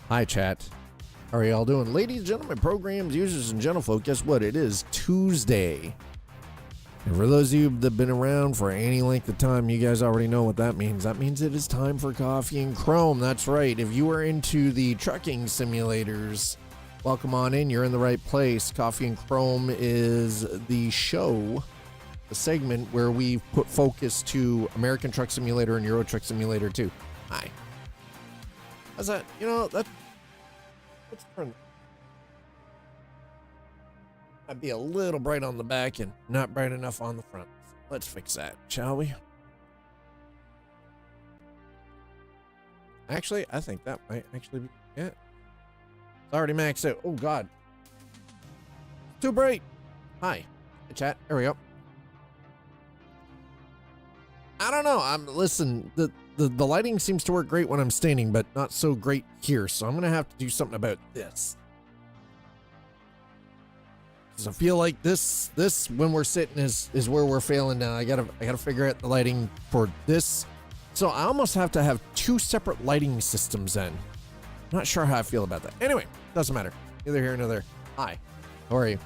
Hi, chat. How are y'all doing? Ladies, gentlemen, programs, users, and gentlefolk, guess what? It is Tuesday. And for those of you that have been around for any length of time, you guys already know what that means. That means it is time for Coffee and Chrome. That's right. If you are into the trucking simulators, welcome on in. You're in the right place. Coffee and Chrome is the show, the segment where we put focus to American Truck Simulator and Euro Truck Simulator 2. Hi. How's that? You know, let's turn. I'd be a little bright on the back and not bright enough on the front. Let's fix that, shall we? Actually, I think that might actually be it. It's already maxed out. Oh, God. Too bright. Hi. Hey, chat. There we go. I don't know. Listen, the lighting seems to work great when I'm standing, but not so great here. So I'm going to have to do something about this. Because I feel like this when we're sitting is where we're failing now. I gotta figure out the lighting for this. So I almost have to have two separate lighting systems then. Not sure how I feel about that. Anyway, doesn't matter. Neither here nor there. Hi. How are you?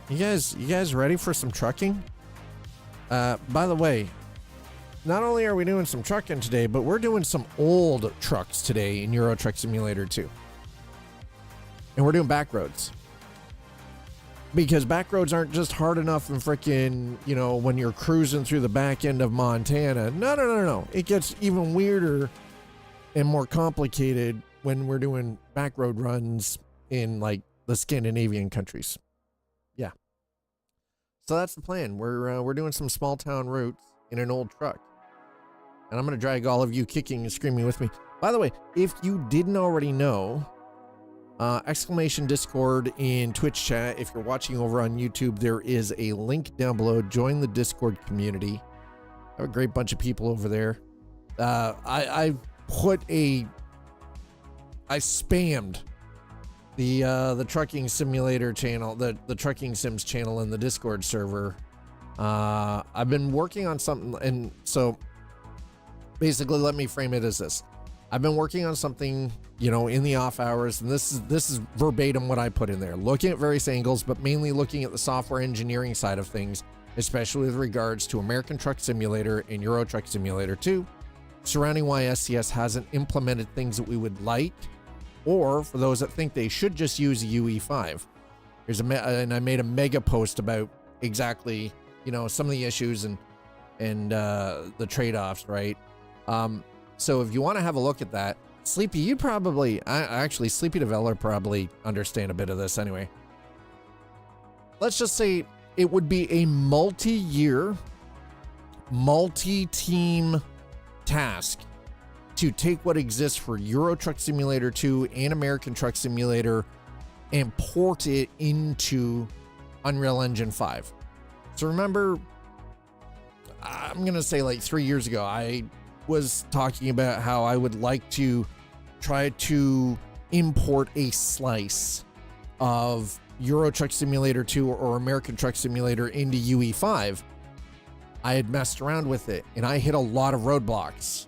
You guys ready for some trucking? By the way, not only are we doing some trucking today, but we're doing some old trucks today in Euro Truck Simulator 2. And we're doing Backroads. Because Backroads aren't just hard enough and freaking, you know, when you're cruising through the back end of Montana. No. It gets even weirder and more complicated when we're doing backroad runs in like the Scandinavian countries. Yeah. So that's the plan. We're doing some small town routes in an old truck. And I'm going to drag all of you kicking and screaming with me. By the way, if you didn't already know, exclamation Discord in Twitch chat. If you're watching over on YouTube, there is a link down below. Join the Discord community. I have a great bunch of people over there. I spammed the trucking simulator channel, the trucking sims channel in the Discord server. I've been working on something, and so basically let me frame it as this. I've been working on something, you know, in the off hours, and this is verbatim what I put in there. Looking at various angles, but mainly looking at the software engineering side of things, especially with regards to American Truck Simulator and Euro Truck Simulator 2, surrounding why SCS hasn't implemented things that we would like, or for those that think they should just use a UE5. And I made a mega post about exactly, you know, some of the issues and the trade-offs, right? So if you want to have a look at that, Sleepy, you'd probably, actually, Sleepy Developer probably understand a bit of this anyway. Let's just say it would be a multi-year, multi-team task to take what exists for Euro Truck Simulator 2 and American Truck Simulator and port it into Unreal Engine 5. So remember, I'm going to say like 3 years ago, I was talking about how I would like to try to import a slice of Euro Truck Simulator 2 or American Truck Simulator into UE5. I had messed around with it and I hit a lot of roadblocks.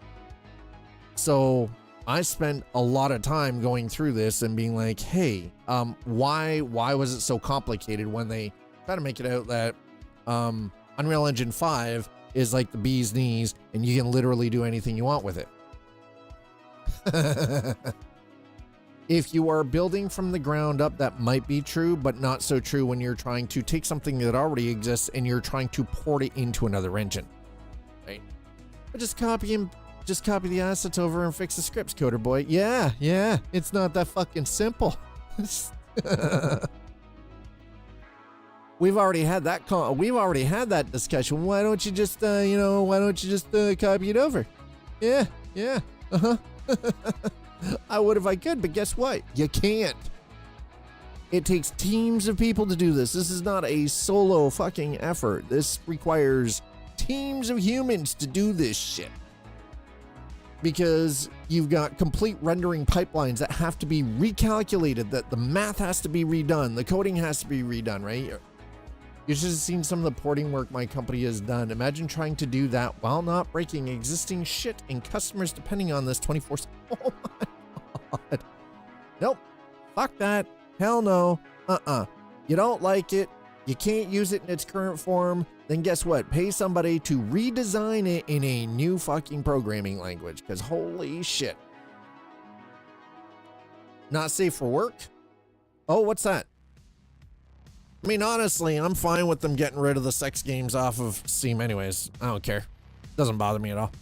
So I spent a lot of time going through this and being like, hey, why was it so complicated when they try to make it out that Unreal Engine 5 is like the bee's knees and you can literally do anything you want with it. If you are building from the ground up, that might be true, but not so true when you're trying to take something that already exists and you're trying to port it into another engine, right? But just copy the assets over and fix the scripts, coder boy. Yeah, it's not that fucking simple. We've already had that discussion. Why don't you just copy it over? Yeah. I would if I could, but guess what? You can't. It takes teams of people to do this. This is not a solo fucking effort. This requires teams of humans to do this shit. Because you've got complete rendering pipelines that have to be recalculated, that the math has to be redone, the coding has to be redone, right? You should have seen some of the porting work my company has done. Imagine trying to do that while not breaking existing shit and customers depending on this 24/7. Oh my God. God. Nope. Fuck that. Hell no. You don't like it. You can't use it in its current form. Then guess what? Pay somebody to redesign it in a new fucking programming language. Because holy shit. Not safe for work? Oh, what's that? I mean, honestly, I'm fine with them getting rid of the sex games off of Steam anyways. I don't care. Doesn't bother me at all.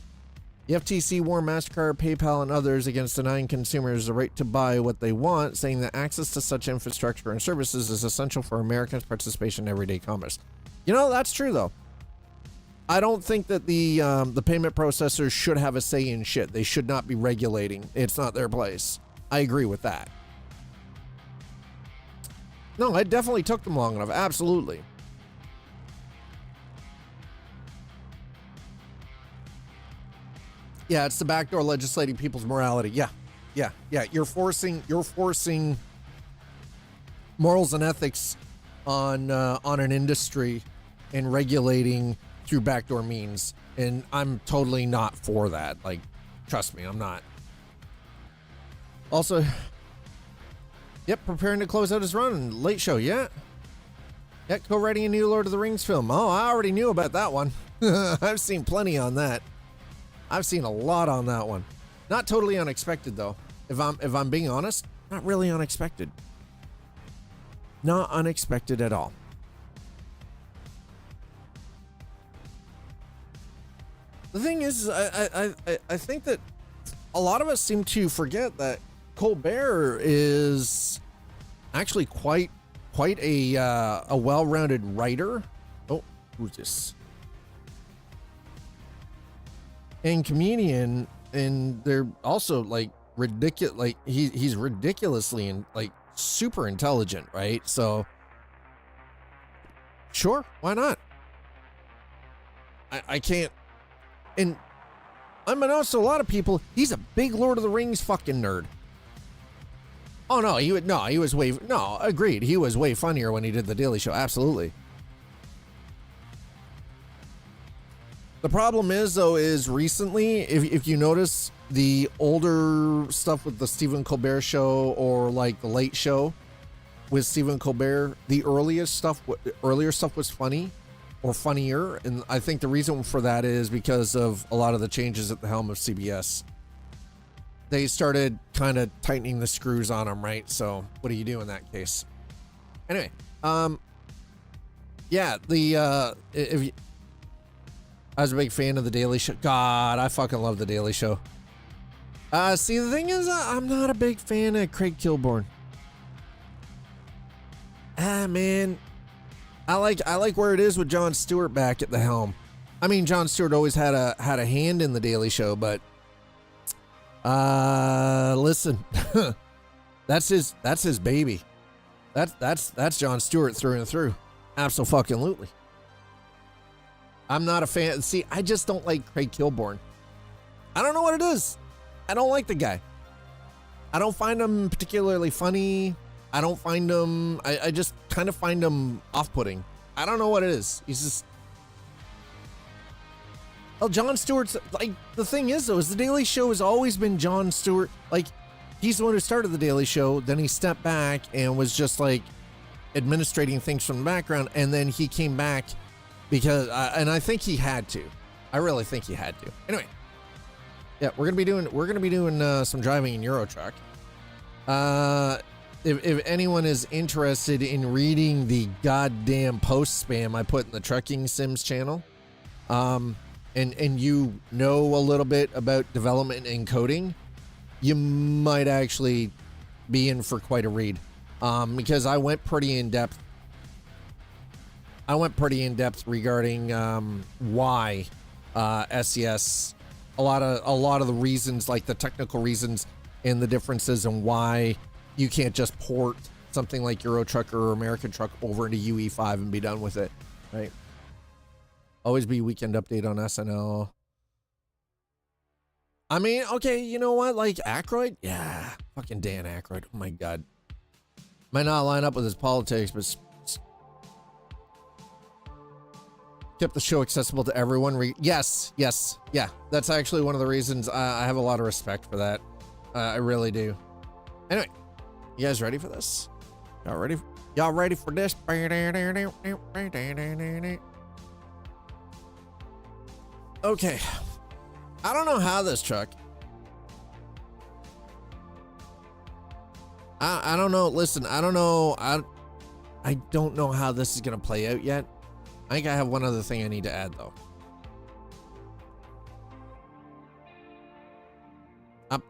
The FTC warned MasterCard, PayPal, and others against denying consumers the right to buy what they want, saying that access to such infrastructure and services is essential for Americans' participation in everyday commerce. You know, that's true, though. I don't think that the payment processors should have a say in shit. They should not be regulating. It's not their place. I agree with that. No, it definitely took them long enough. Absolutely. Yeah, it's the backdoor legislating people's morality. Yeah. You're forcing morals and ethics on an industry and regulating through backdoor means. And I'm totally not for that. Like, trust me, I'm not. Also, yep, preparing to close out his run. Late show, yeah. Yeah, co-writing a new Lord of the Rings film. Oh, I already knew about that one. I've seen plenty on that. I've seen a lot on that one. Not totally unexpected though. If I'm being honest, not really unexpected. Not unexpected at all. The thing is, I think that a lot of us seem to forget that Colbert is actually quite a well-rounded writer. Oh, who's this? And comedian, and they're also like ridiculous. Like he's ridiculously and like super intelligent, right? So sure, why not? I can't. And unbeknownst to a lot of people, he's a big Lord of the Rings fucking nerd. Oh no, he was way agreed. He was way funnier when he did the Daily Show. Absolutely. The problem is, though, is recently, if you notice the older stuff with the Stephen Colbert show or like the Late Show with Stephen Colbert, the earlier stuff was funny or funnier. And I think the reason for that is because of a lot of the changes at the helm of CBS. They started kind of tightening the screws on them, right? So what do you do in that case? Anyway, yeah, I was a big fan of the Daily Show. God, I fucking love the Daily Show. See, the thing is, I'm not a big fan of Craig Kilborn. Man, I like where it is with Jon Stewart back at the helm. I mean, Jon Stewart always had a hand in the Daily Show, but listen, that's his baby. That's Jon Stewart through and through. Absolutely. I'm not a fan. See, I just don't like Craig Kilborn. I don't know what it is. I don't like the guy. I don't find him particularly funny. I don't find him, I just kind of find him off-putting. I don't know what it is. He's just, well, Jon Stewart's, like, the thing is, though, is the Daily Show has always been Jon Stewart. Like, he's the one who started the Daily Show. Then he stepped back and was just, like, administrating things from the background. And then he came back because, and I think he had to. I really think he had to. Anyway, yeah, we're gonna be doing some driving in Euro Truck. If anyone is interested in reading the goddamn post spam I put in the Trucking Sims channel, and you know a little bit about development and coding, you might actually be in for quite a read, because I went pretty in depth. Regarding why SES, a lot of the reasons, like the technical reasons and the differences, and why you can't just port something like Euro Truck or American Truck over into UE5 and be done with it, right? Always be weekend update on SNL. I mean, okay, you know what? Like Aykroyd? Yeah, fucking Dan Aykroyd. Oh my God. Might not line up with his politics, but kept the show accessible to everyone. Yes. Yeah. That's actually one of the reasons I have a lot of respect for that. I really do. Anyway, you guys ready for this? Y'all ready? Y'all ready for this? Okay. I don't know how this truck. I don't know. Listen, I don't know. I don't know how this is gonna play out yet. I think I have one other thing I need to add though. Up.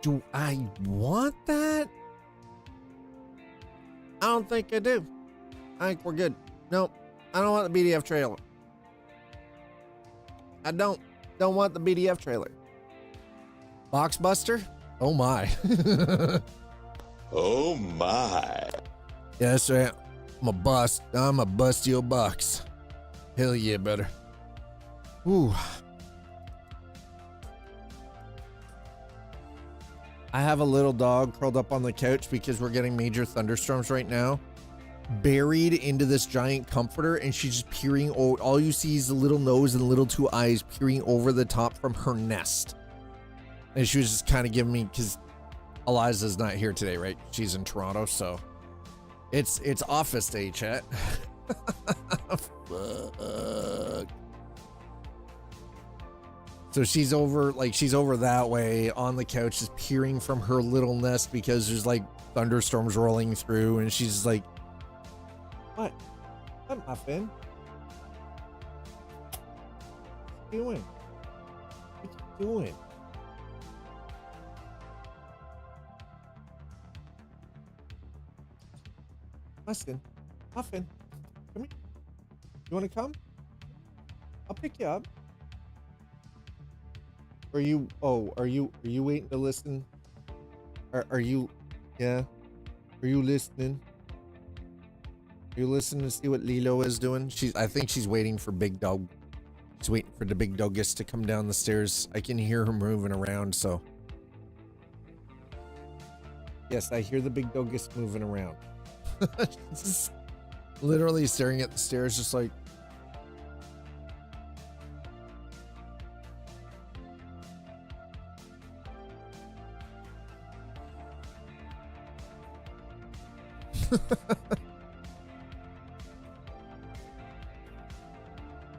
Do I want that? I don't think I do. I think we're good. Nope. I don't want the BDF trailer. I don't want the BDF trailer. Box Buster? Oh my. Oh my. Yes, right. I'm a bust. I'm a bust your box. Hell yeah, brother. Ooh. I have a little dog curled up on the couch because we're getting major thunderstorms right now. Buried into this giant comforter, and she's just peering. All you see is the little nose and little two eyes peering over the top from her nest. And she was just kind of giving me, because Eliza's not here today, right? She's in Toronto, so it's office day, chat. Fuck. So she's over that way on the couch, just peering from her little nest because there's like thunderstorms rolling through, and she's just like, what? What, Muffin? What you doing? What you doing? Muffin, Muffin, come here. You want to come? I'll pick you up. Are you waiting to listen? Are you, yeah? Are you listening? Are you listening to see what Lilo is doing? I think she's waiting for Big Dog. She's waiting for the Big Doggus to come down the stairs. I can hear her moving around, so. Yes, I hear the Big Doggus moving around. Just literally staring at the stairs, just like.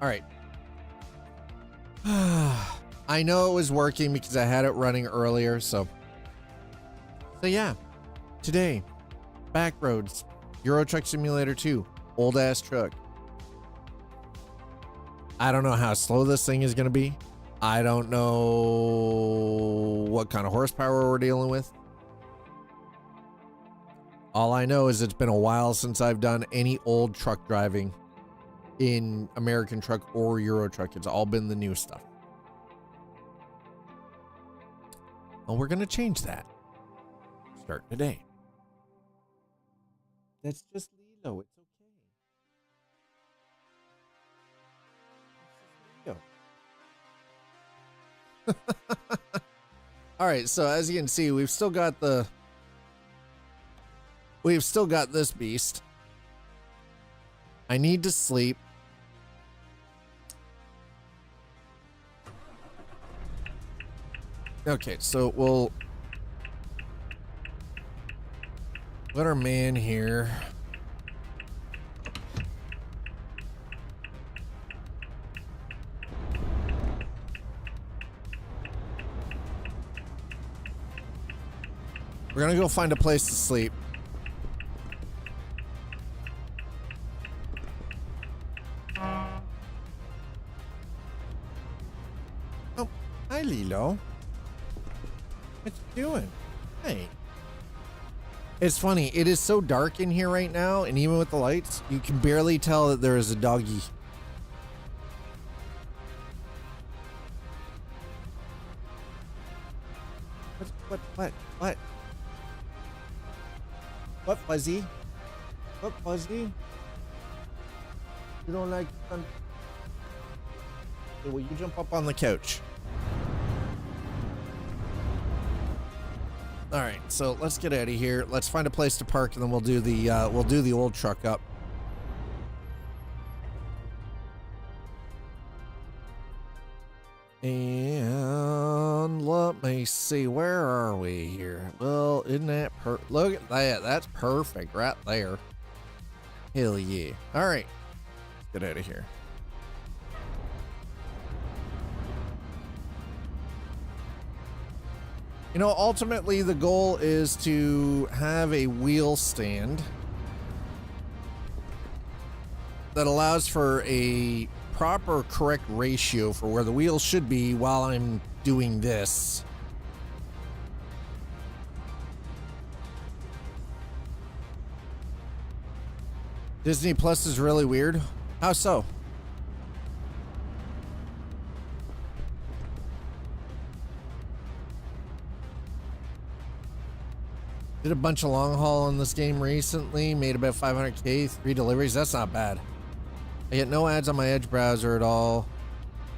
All right. I know it was working because I had it running earlier, so yeah. Today, Backroads, Euro Truck Simulator 2, old ass truck. I don't know how slow this thing is gonna be. I don't know what kind of horsepower we're dealing with. All I know is it's been a while since I've done any old truck driving in American truck or Euro truck. It's all been the new stuff. Well, we're gonna change that. Start today. That's just Lilo. It's okay. It's just Lilo. All right. So as you can see, we've still got this beast. I need to sleep. Okay, so we'll let our man here. We're gonna go find a place to sleep. Oh, hi Lilo. What you doing? Hey. It's funny, it is so dark in here right now, and even with the lights, you can barely tell that there is a doggy. What? What, Fuzzy? What, Fuzzy? You don't like fun? Okay, will you jump up on the couch? All right, so let's get out of here. Let's find a place to park, and then we'll do the old truck up. And let me see, where are we here? Well, isn't that look at that? That's perfect right there. Hell yeah! All right, let's get out of here. You know, ultimately the goal is to have a wheel stand that allows for a proper, correct ratio for where the wheels should be while I'm doing this. Disney Plus is really weird. How so? Did a bunch of long haul in this game recently, made about 500K, 3 deliveries. That's not bad. I get no ads on my Edge browser at all,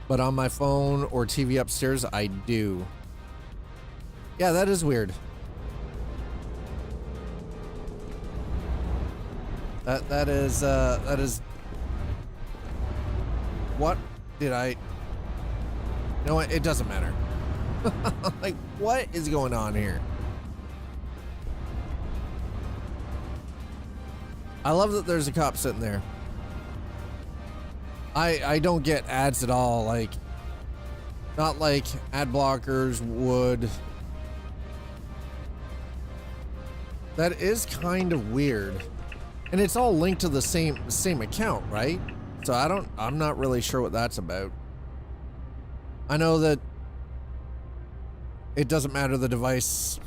but on my phone or TV upstairs, I do. Yeah, that is weird. That is. What did I? You know what? It doesn't matter. Like, what is going on here? I love that there's a cop sitting there. I don't get ads at all, like, not like ad blockers would. That is kind of weird. And it's all linked to the same account, right? So I'm not really sure what that's about. I know that it doesn't matter the device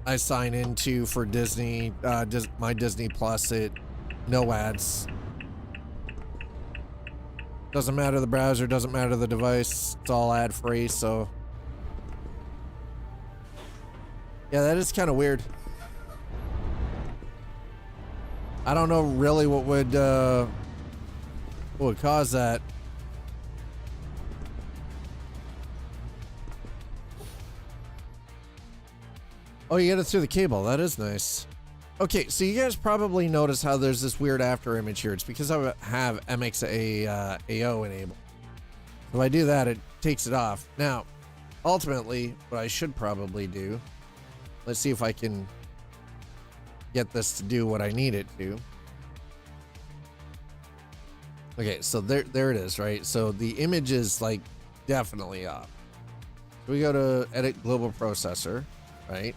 I sign into for Disney, my Disney Plus, no ads. Doesn't matter the browser, doesn't matter the device, it's all ad free, so. Yeah, that is kind of weird. I don't know really what would cause that. Oh, you get it through the cable. That is nice. Okay, so you guys probably notice how there's this weird after image here. It's because I have MXAO enabled. If I do that, it takes it off. Now, ultimately, what I should probably do, let's see if I can get this to do what I need it to. Okay, so there it is, right? So the image is like definitely off. So we go to edit global processor, right?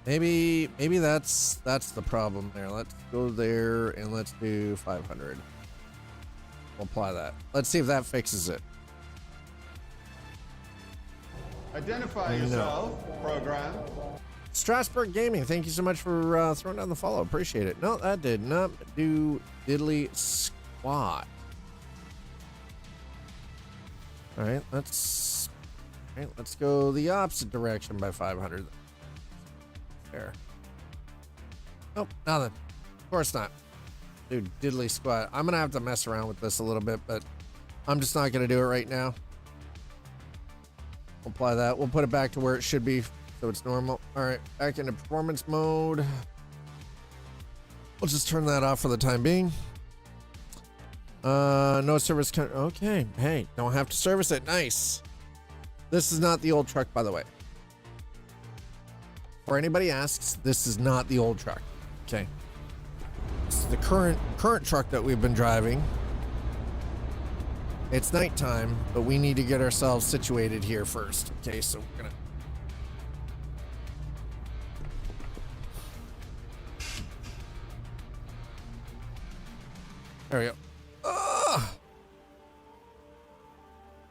Maybe that's the problem there. Let's go there and let's do 500. We'll apply that. Let's see if that fixes it. Identify yourself, program. Strasbourg Gaming, thank you so much for throwing down the follow. Appreciate it. No, that did not do diddly squat. All right, let's go the opposite direction by 500. There. Oh, nothing. Of course not. Dude, diddly squat. I'm gonna have to mess around with this a little bit, but I'm just not gonna do it right now. We'll apply that. We'll put it back to where it should be, so it's normal. All right, back into performance mode. We'll just turn that off for the time being. No service. Okay, hey, don't have to service it. Nice. This is not the old truck, by the way. Or anybody asks, this is not the old truck. Okay. This is the current truck that we've been driving. It's nighttime, but we need to get ourselves situated here first. Okay, so we're gonna. There we go. Ugh!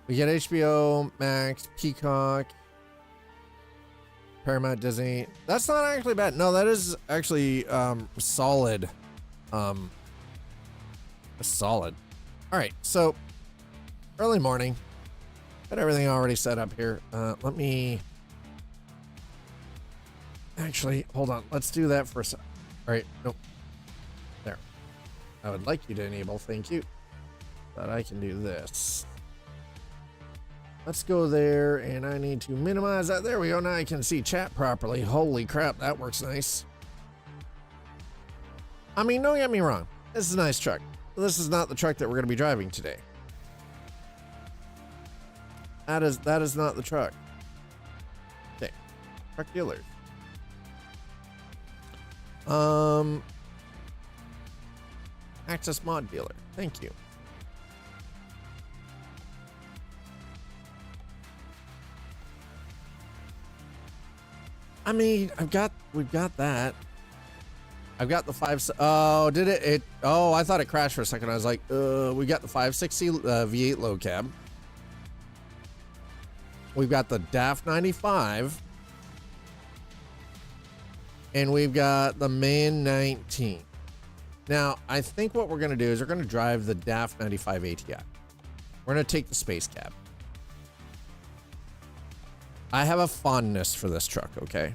We get HBO Max, Peacock, Paramount, Disney. That's not actually bad. No, that is actually solid. Solid. All right, so early morning. Got everything already set up here. Let me actually hold on. Let's do that for a sec. All right, nope. There. I would like you to enable, thank you. But I can do this. Let's go there, and I need to minimize that. There we go. Now I can see chat properly. Holy crap, that works nice. I mean, don't get me wrong. This is a nice truck. This is not the truck that we're going to be driving today. That is not the truck. Okay. Truck dealers. Access mod dealer. Thank you. I mean, we've got that. I've got the 5. Oh, did it? Oh, I thought it crashed for a second. I was like, we got the 560 V8 low cab. We've got the DAF 95. And we've got the Man 19. Now, I think what we're going to do is we're going to drive the DAF 95 ATI. We're going to take the space cab. I have a fondness for this truck, okay?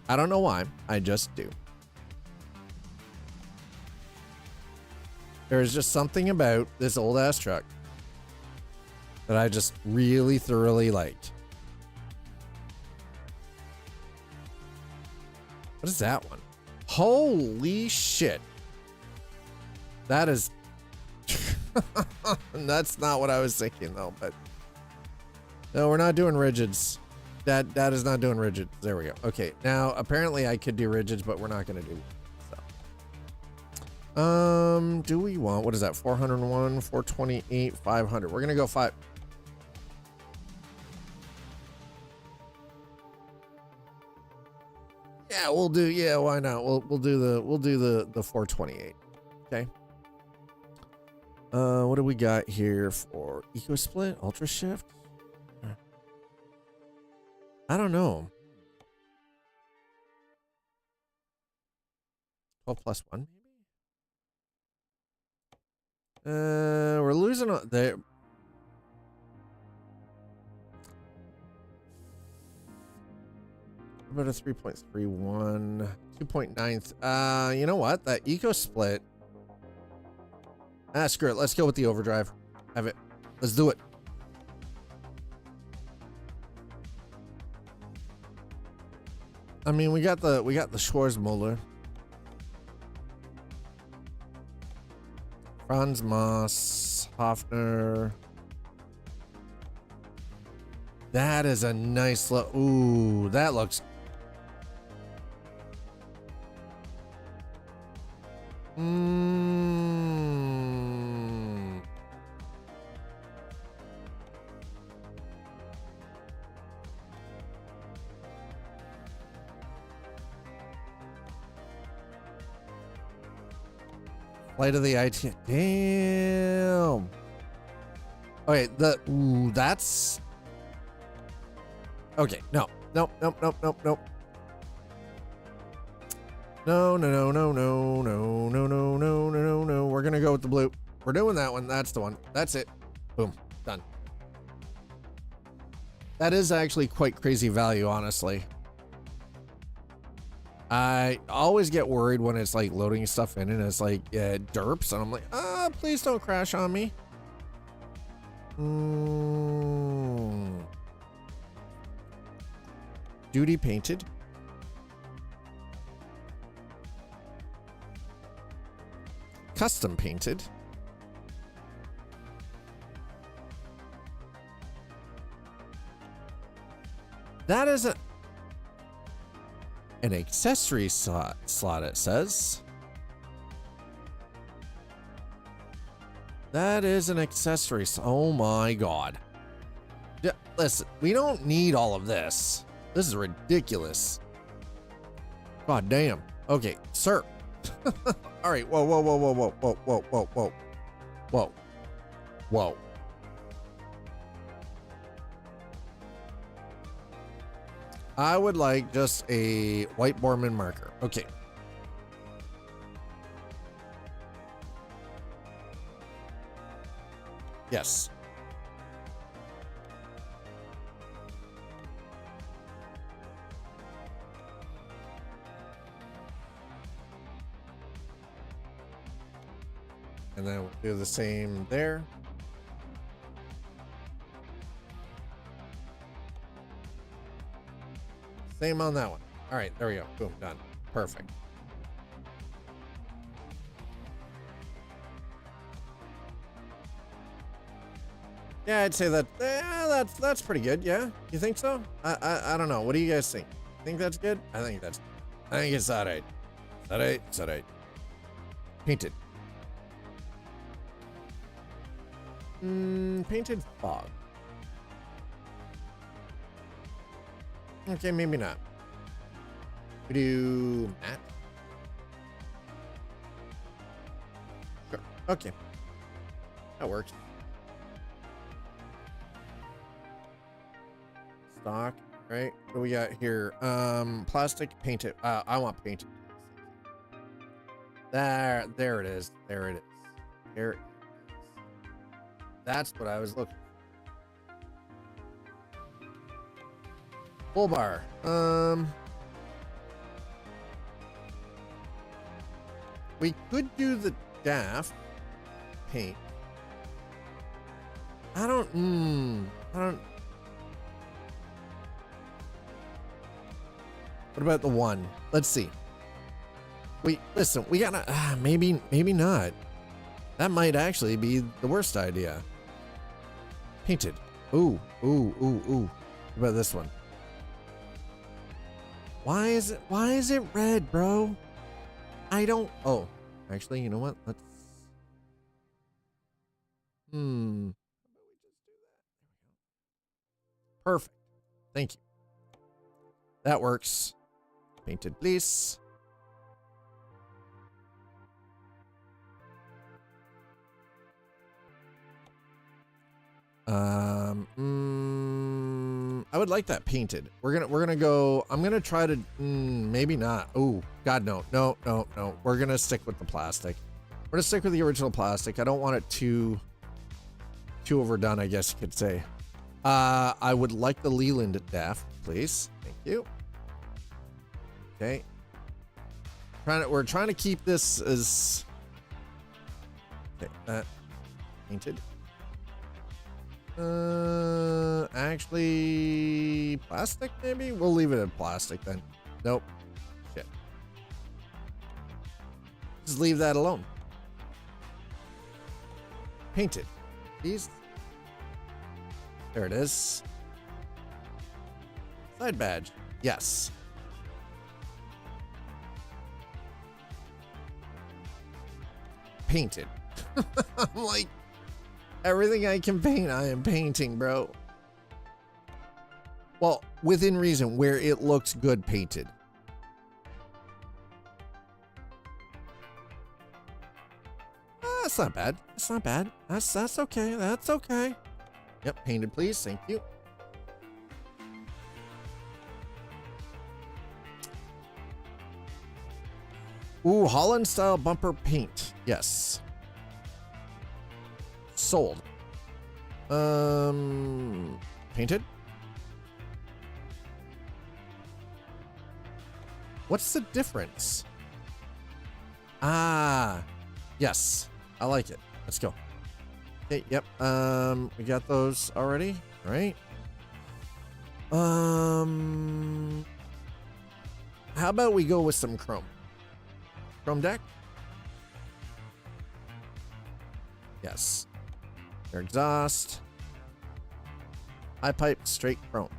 I don't know why. I just do. There's just something about this old ass truck that I just really thoroughly liked. What is that one? Holy shit. That is... That's not what I was thinking though, but... No, we're not doing rigids. That is not doing rigids. There we go. Okay, now apparently I could do rigids, but we're not going to do so. Do we want, what is that? 401, 428, 500. We're going to go 5. Yeah, we'll do, yeah, why not? We'll do the 428. Okay. What do we got here for eco split, ultra shift? I don't know. 12 plus 1 maybe? We're losing on there. About a 3.31, 2.9. You know what? That eco split. Screw it. Let's go with the overdrive. Have it. Let's do it. I mean, we got the Schwarzmuller. Franz Moss, Hoffner. That is a nice look. Ooh, that looks. Flight of the IT. Damn. Okay, that's okay. No. Nope. No. We're gonna go with the blue. We're doing that one. That's the one. That's it. Boom. Done. That is actually quite crazy value, honestly. I always get worried when it's like loading stuff in and it's like derps, and I'm like, please don't crash on me. Duty painted. Custom painted. That is an accessory slot, it says. That is an accessory. Oh my god. Yeah, listen, we don't need all of this. This is ridiculous. God damn. Okay, sir. All right. Whoa. I would like just a white Borman marker. Okay. Yes. And then we'll do the same there. Same on that one. All right, there we go. Boom, done. Perfect. Yeah, I'd say that. That's pretty good. Yeah, you think so? I don't know. What do you guys think? Think that's good? I think it's alright. It's alright. Painted. Painted fog. Okay, maybe not. We do matte. Sure. Okay. That works. Stock, right? What do we got here? Plastic painted. I want painted. There it is. There it is. There it is. That's what I was looking for. Full bar. We could do the daft paint. I don't. What about the one? Let's see. Listen, we gotta, maybe not. That might actually be the worst idea. Painted. Ooh. What about this one? Why is it red, bro? I don't, oh, actually, you know what? Let's, perfect. Thank you. That works. Painted, please. I would like that painted. We're gonna go. I'm gonna try to. Maybe not. Oh God, no. We're gonna stick with the plastic. We're gonna stick with the original plastic. I don't want it too overdone, I guess you could say. I would like the Leland Daft, please. Thank you. Okay. We're trying to keep this as. Okay, that painted. Actually, plastic maybe? We'll leave it at plastic then. Nope. Shit. Just leave that alone. Painted. Please. There it is. Side badge. Yes. Painted. I'm like, everything I can paint, I am painting, bro. Well, within reason, where it looks good painted. That's not bad. That's not bad. That's okay. That's okay. Yep, painted, please. Thank you. Ooh, Holland style bumper paint. Yes. Sold. Painted? What's the difference? Ah, yes. I like it. Let's go. Okay, yep. We got those already. All right. How about we go with some chrome? Chrome deck? Yes. Air exhaust. High pipe, straight chrome.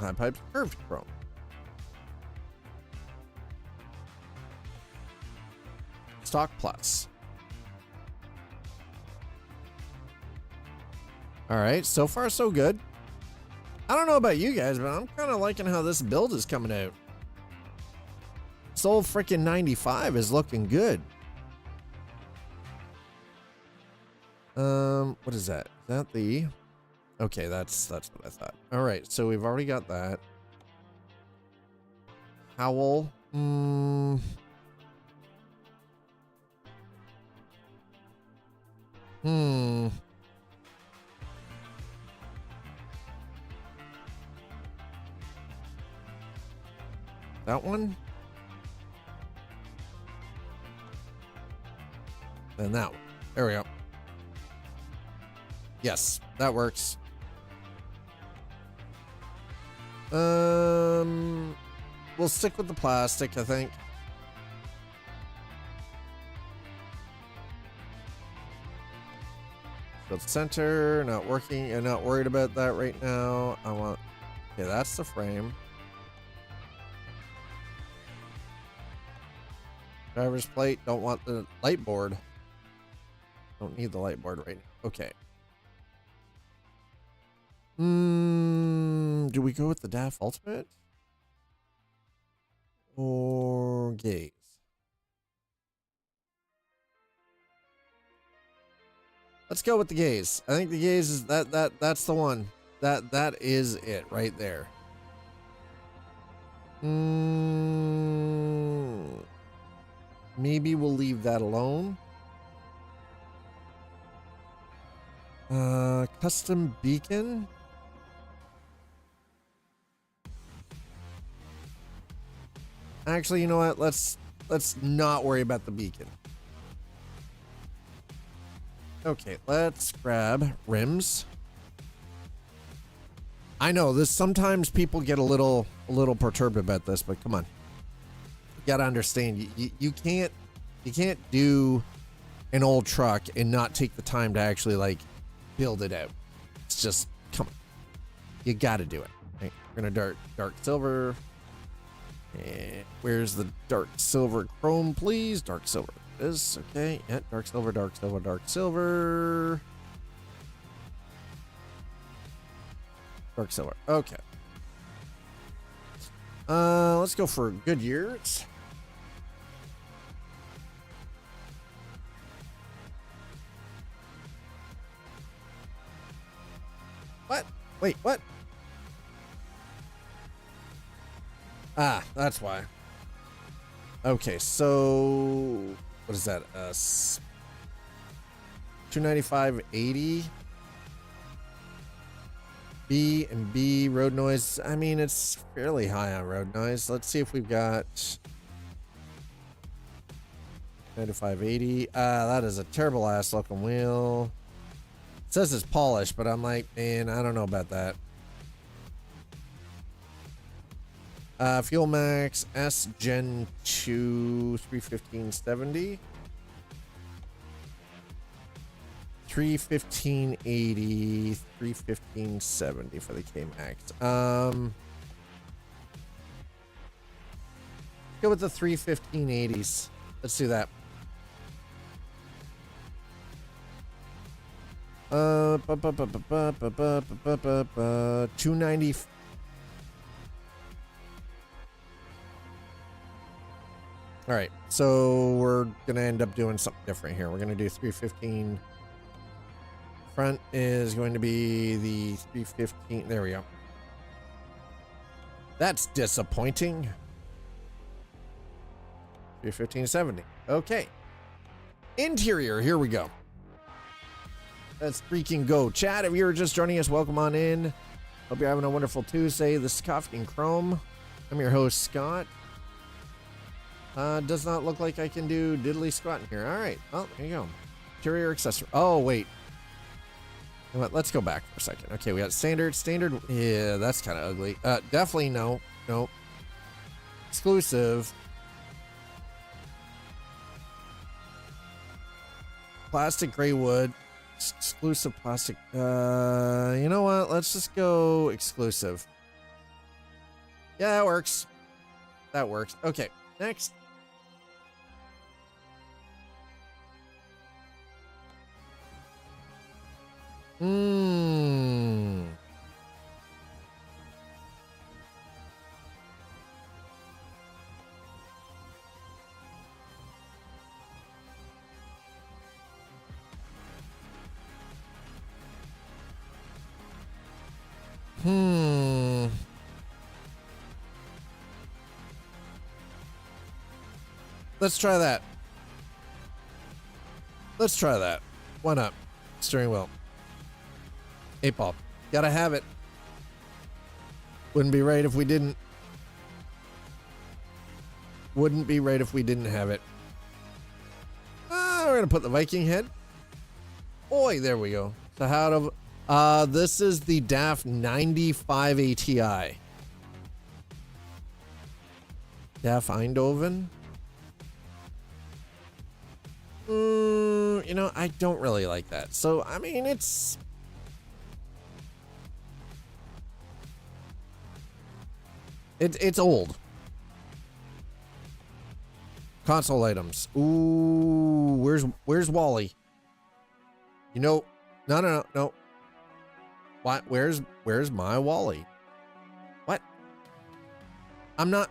High pipe, curved chrome. Stock plus. All right, so far so good. I don't know about you guys, but I'm kind of liking how this build is coming out. This old freaking 95 is looking good. What is that? Is that the? Okay, that's what I thought. All right, so we've already got that. Howl. That one? then that one. There we go. Yes, that works. We'll stick with the plastic, I think. Field center, not working. I'm not worried about that right now. I want, okay, that's the frame. Driver's plate, don't want the light board. Don't need the light board right now. Okay. Do we go with the DAF Ultimate? Or gaze? Let's go with the gaze. I think the gaze is that's the one. That is it right there. Maybe we'll leave that alone. Custom beacon. Actually, you know what? Let's not worry about the beacon. Okay, let's grab rims. I know this, sometimes people get a little perturbed about this, but come on. You gotta understand, you can't do an old truck and not take the time to actually like build it out. It's just, come on. You gotta do it. Okay, we're gonna dark silver. And where's the dark silver chrome, please? Dark silver. This, okay. Yeah, dark silver, dark silver, dark silver. Dark silver. Okay. Let's go for Goodyears. What? Wait, what? Ah, that's why. Okay, so what is that? 295.80. B and B road noise. I mean, it's fairly high on road noise. Let's see if we've got 95.80. That is a terrible ass looking wheel. It says it's polished, but I'm like, man, I don't know about that. Fuel Max S Gen 2 315.70. 315.80, 315.70 for the K Max. Go with the 315.80s. Let's do that. 290. All right, so we're gonna end up doing something different here. We're gonna do 315. Front is going to be the 315. There we go. That's disappointing. 315.70. Okay. Interior, here we go. Let's freaking go. Chat, if you're just joining us, welcome on in. Hope you're having a wonderful Tuesday. This is Coffee and Chrome. I'm your host, Scott. Does not look like I can do diddly squat in here. All right. Well, there you go. Interior accessory. Oh, wait. You know what? Let's go back for a second. Okay, we got standard. Standard. Yeah, that's kind of ugly. Definitely no. Nope. Exclusive. Plastic gray wood. Exclusive plastic. You know what? Let's just go exclusive. Yeah, that works. That works. Okay, next. Let's try that. Let's try that. Why not? Steering wheel. 8-ball. Gotta have it. Wouldn't be right if we didn't. Wouldn't be right if we didn't have it. All gonna put the Viking head. Oi, there we go. So how do this is the DAF 95 ATI. DAF Eindhoven. You know, I don't really like that. So I mean, it's old. Console items. Ooh, where's Wally? You know, no. What? Where's my Wally? What? I'm not.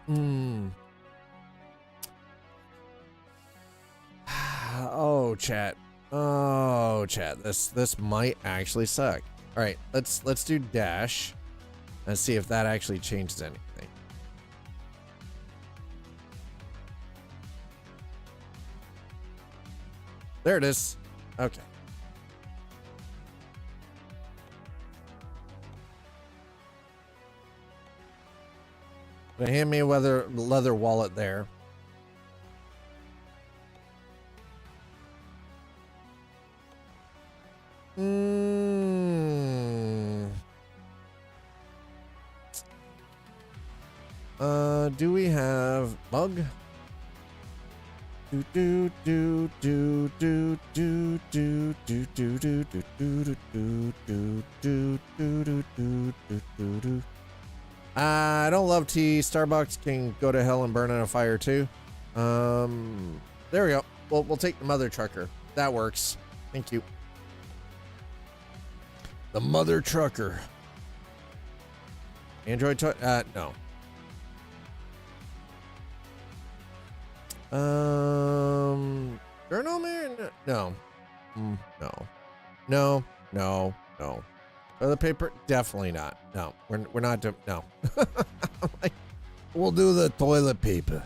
Oh, chat. Oh, chat. This might actually suck. All right, let's do dash. Let's see if that actually changes anything. There it is. Okay. They hand me a leather wallet there. Do we have bug? I don't love tea. Starbucks can go to hell and burn in a fire too. There we go. We'll take the mother trucker. That works. Thank you. The mother trucker. Android toy? No. Journal man? No. No. Toilet paper? Definitely not. No, we're not doing. No. Like, we'll do the toilet paper.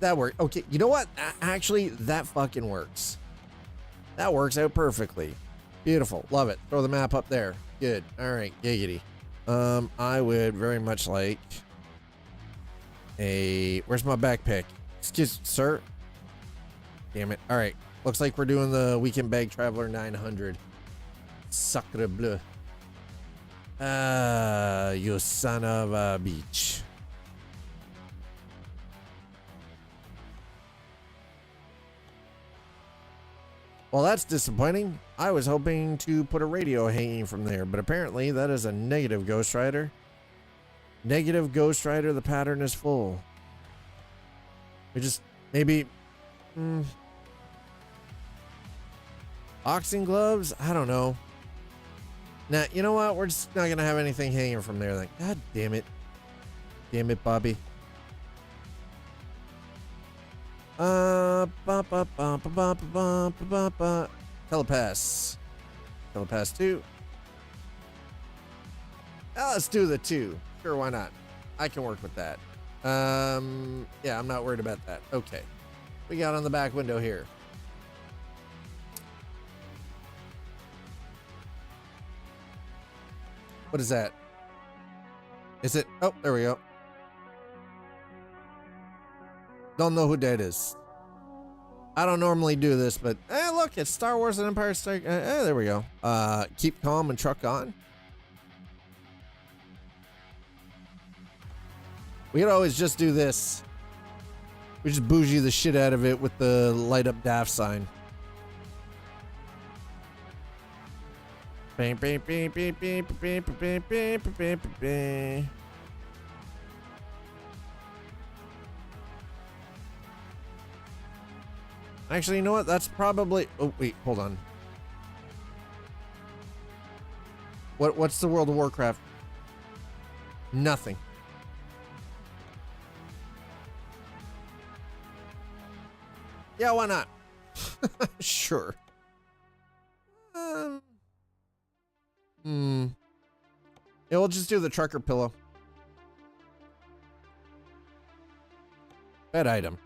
That worked. Okay, you know what? Actually, that fucking works. That works out perfectly. Beautiful. Love it. Throw the map up there. Good. All right. Giggity. I would very much like a. Where's my backpack? Excuse, sir. Damn it. All right. Looks like we're doing the Weekend Bag Traveler 900. Sacre bleu. You son of a bitch. Well, that's disappointing. I was hoping to put a radio hanging from there, but apparently that is a negative, Ghost Rider. Negative, Ghost Rider, the pattern is full. We just, maybe, boxing gloves? I don't know. Nah, you know what? We're just not gonna have anything hanging from there then. God damn it. Damn it, Bobby. Telepass. Telepass 2. Let's do the 2. Sure, why not? I can work with that. Yeah, I'm not worried about that. Okay. We got on the back window here. What is that? Is it? Oh, there we go. Don't know who that is. I don't normally do this, but look, it's Star Wars and Empire Strike. There we go. Keep calm and truck on. We could always just do this. We just bougie the shit out of it with the light up DAF sign. Beep, beep, beep, beep, beep, beep, beep, beep, beep, beep. Actually, you know what? That's probably. Oh wait, hold on. What's the World of Warcraft? Nothing. Yeah, why not? Sure. Yeah, we'll just do the trucker pillow. Bed item.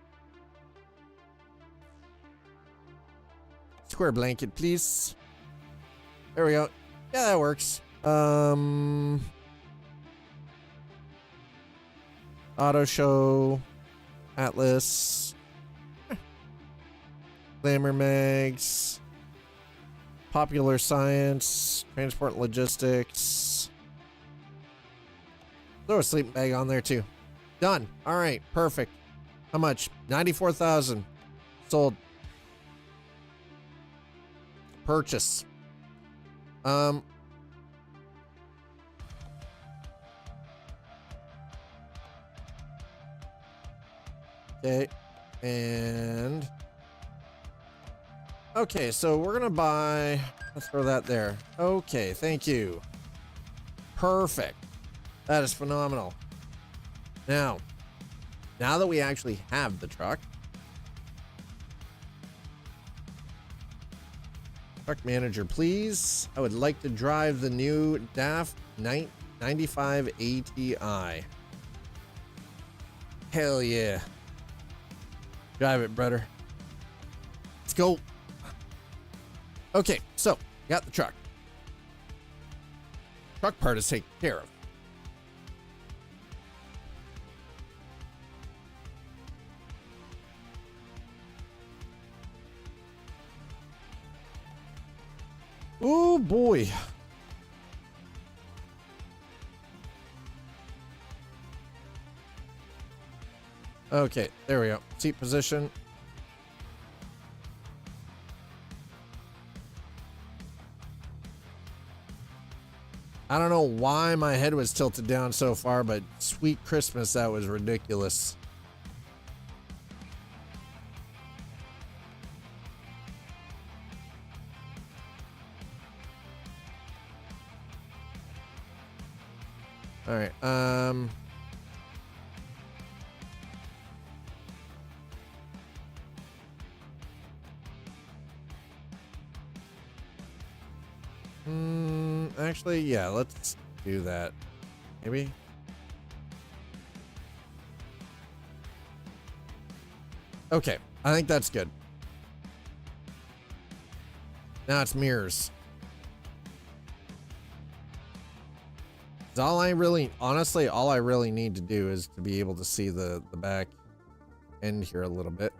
Square blanket, please. There we go. Yeah, that works. Auto show. Atlas. Glamour Mags. Popular Science. Transport and Logistics. Throw a sleeping bag on there too. Done. All right. Perfect. How much? 94,000. Sold. Purchase. Okay. And okay, so we're gonna buy, let's throw that there. Okay, thank you. Perfect. That is phenomenal. Now that we actually have the truck, truck manager, please. I would like to drive the new DAF 95 ATI. Hell yeah. Drive it, brother. Let's go. Okay, so got the truck. Truck part is taken care of. Oh boy. Okay, there we go. Seat position. I don't know why my head was tilted down so far, but sweet Christmas, that was ridiculous. All right. Actually, yeah, let's do that. Maybe. Okay, I think that's good. Now it's mirrors. All I really, honestly, all I really need to do is to be able to see the back end here a little bit.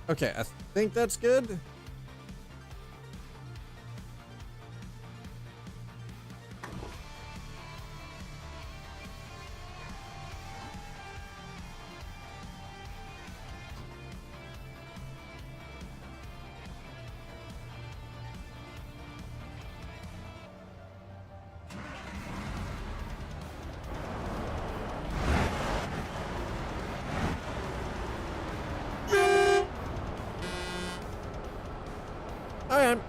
Okay, I think that's good.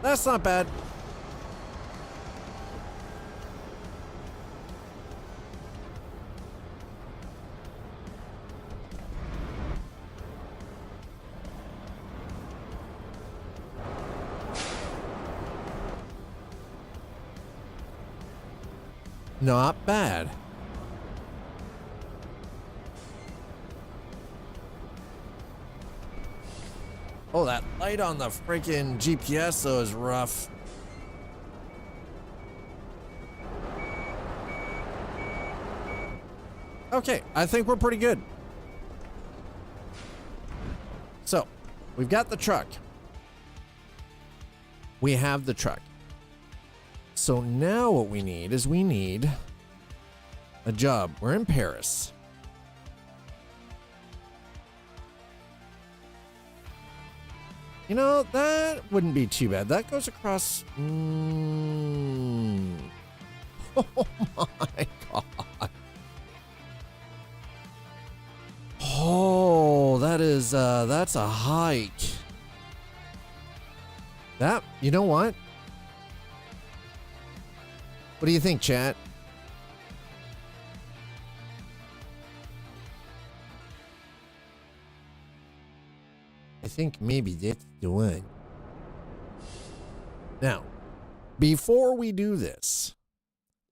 That's not bad. Not bad. Oh, that light on the freaking GPS though is rough. Okay, I think we're pretty good. So, we've got the truck. We have the truck. So now what we need is we need a job. We're in Paris. You know, that wouldn't be too bad. That goes across. Oh my God. Oh, that's a hike. That, you know what? What do you think, chat? I think maybe that's the one. Now, before we do this,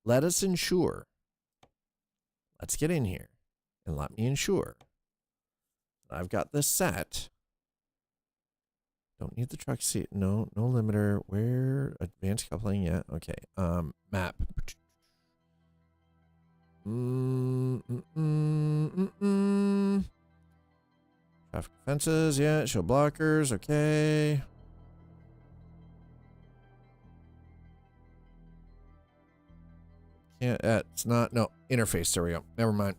let us ensure. Let's get in here and let me ensure that I've got this set Don't need the truck seat. No, no limiter. Where? Advanced coupling, yeah. Okay. Map. Traffic fences, yeah. Show blockers, okay. Can't, it's not, no, interface, there we go. Never mind.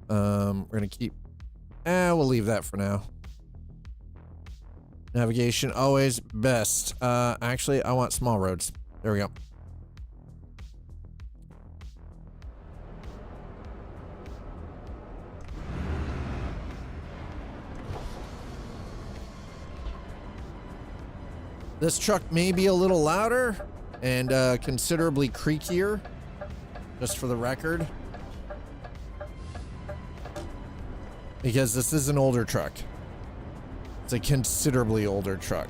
We're gonna keep, we'll leave that for now. Navigation, always best. Actually, I want small roads. There we go. This truck may be a little louder and considerably creakier, just for the record. Because this is an older truck. It's a considerably older truck.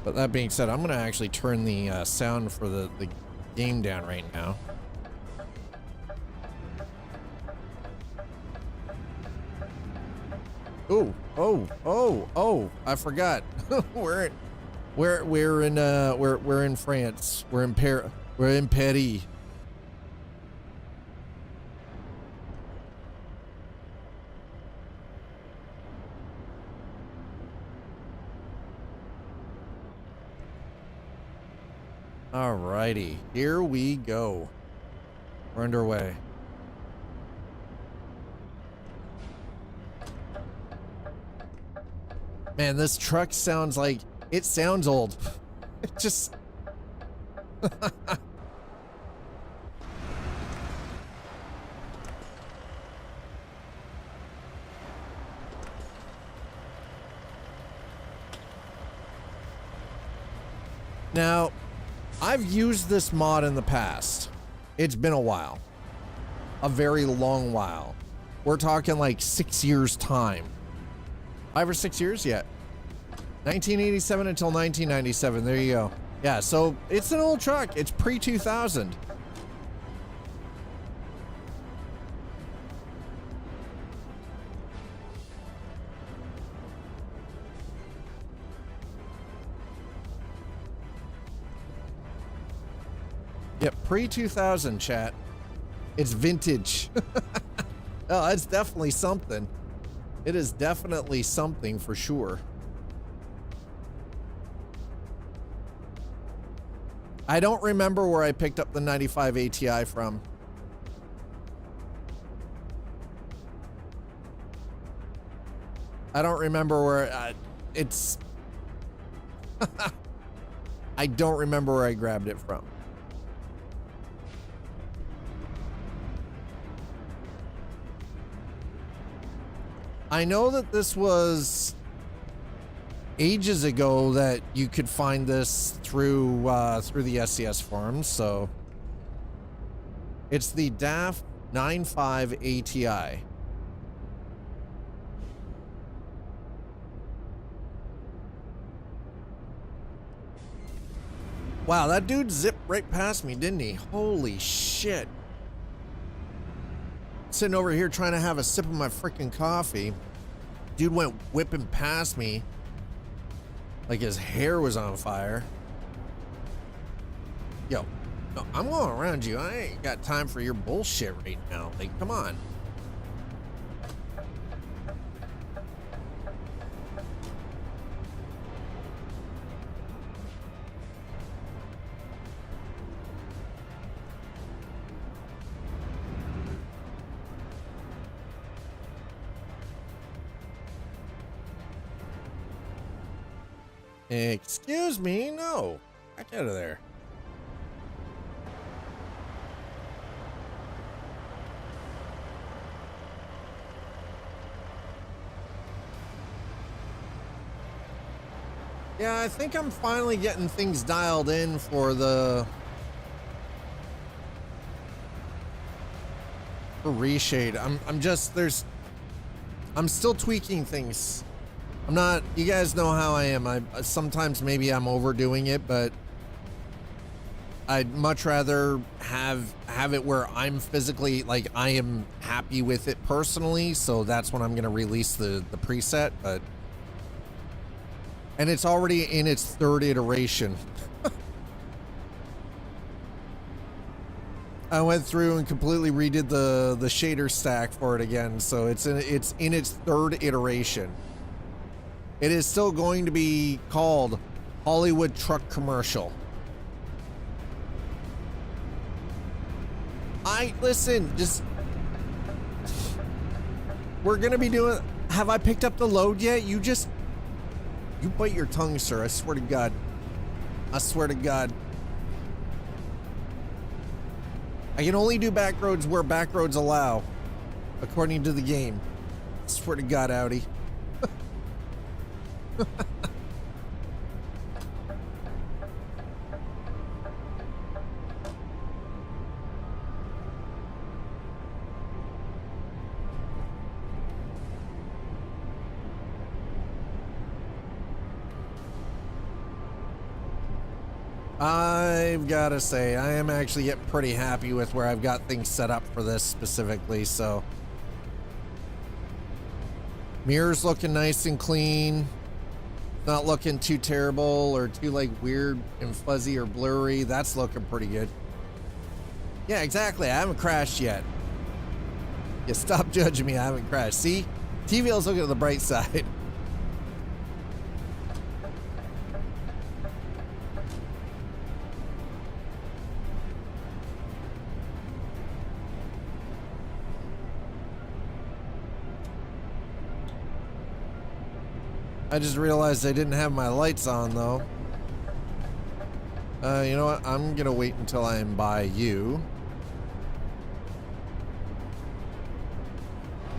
But that being said, I'm going to actually turn the sound for the game down right now. Oh, I forgot. we're in France. We're in Paris. Alrighty, here we go. We're underway. Man, this truck sounds like, it sounds old. It just... Now, I've used this mod in the past. It's been a while. A very long while. We're talking like 6 years time. 5 or 6 years yet. 1987 until 1997. There you go. Yeah, so it's an old truck. It's pre-2000. Yep, pre-2000, chat. It's vintage. Oh, that's definitely something. It is definitely something for sure. I don't remember where I picked up the 95 ATI from. I don't remember where it's... I don't remember where I grabbed it from. I know that this was ages ago that you could find this through the SCS forums, so it's the DAF 95 ATI. Wow, that dude zipped right past me, didn't he? Holy shit. Sitting over here trying to have a sip of my freaking coffee. Dude went whipping past me like his hair was on fire. Yo, no, I'm going around you. I ain't got time for your bullshit right now. Like, come on. Excuse me, no. Back out of there. Yeah, I think I'm finally getting things dialed in for reshade. I'm still tweaking things. I'm not, you guys know how I am. Sometimes maybe I'm overdoing it, but I'd much rather have it where I'm physically, like, I am happy with it personally, so that's when I'm gonna release the preset, but and it's already in its third iteration. I went through and completely redid the shader stack for it again, so it's in its third iteration. It is still going to be called Hollywood Truck Commercial. Listen, just, we're gonna be doing, have I picked up the load yet? You bite your tongue, sir. I swear to God. I swear to God. I can only do backroads where backroads allow, according to the game. I swear to God, Audi. I've got to say, I am actually getting pretty happy with where I've got things set up for this specifically, so. Mirrors looking nice and clean. Not looking too terrible or too, like, weird and fuzzy or blurry. That's looking pretty good. Yeah, exactly. I haven't crashed yet. Yeah, stop judging me. I haven't crashed. See? TVL's looking at the bright side. I just realized I didn't have my lights on, though. You know what? I'm gonna wait until I'm by you.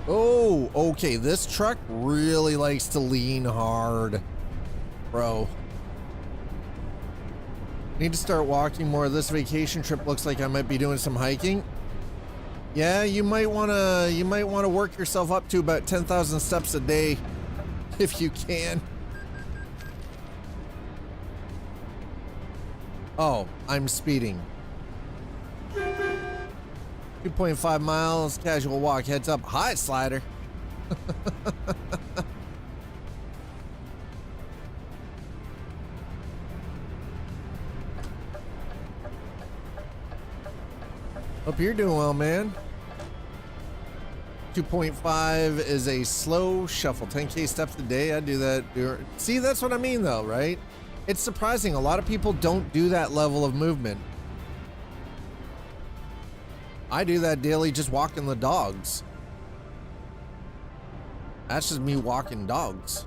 Oh, okay. This truck really likes to lean hard, bro. Need to start walking more. This vacation trip looks like I might be doing some hiking. Yeah, you might wanna work yourself up to about 10,000 steps a day. If you can. Oh, I'm speeding. 2.5 miles, casual walk, heads up. Hi, slider. Hope you're doing well, man. 2.5 is a slow shuffle. 10K steps a day. I do that. See, that's what I mean, though, right? It's surprising. A lot of people don't do that level of movement. I do that daily just walking the dogs. That's just me walking dogs.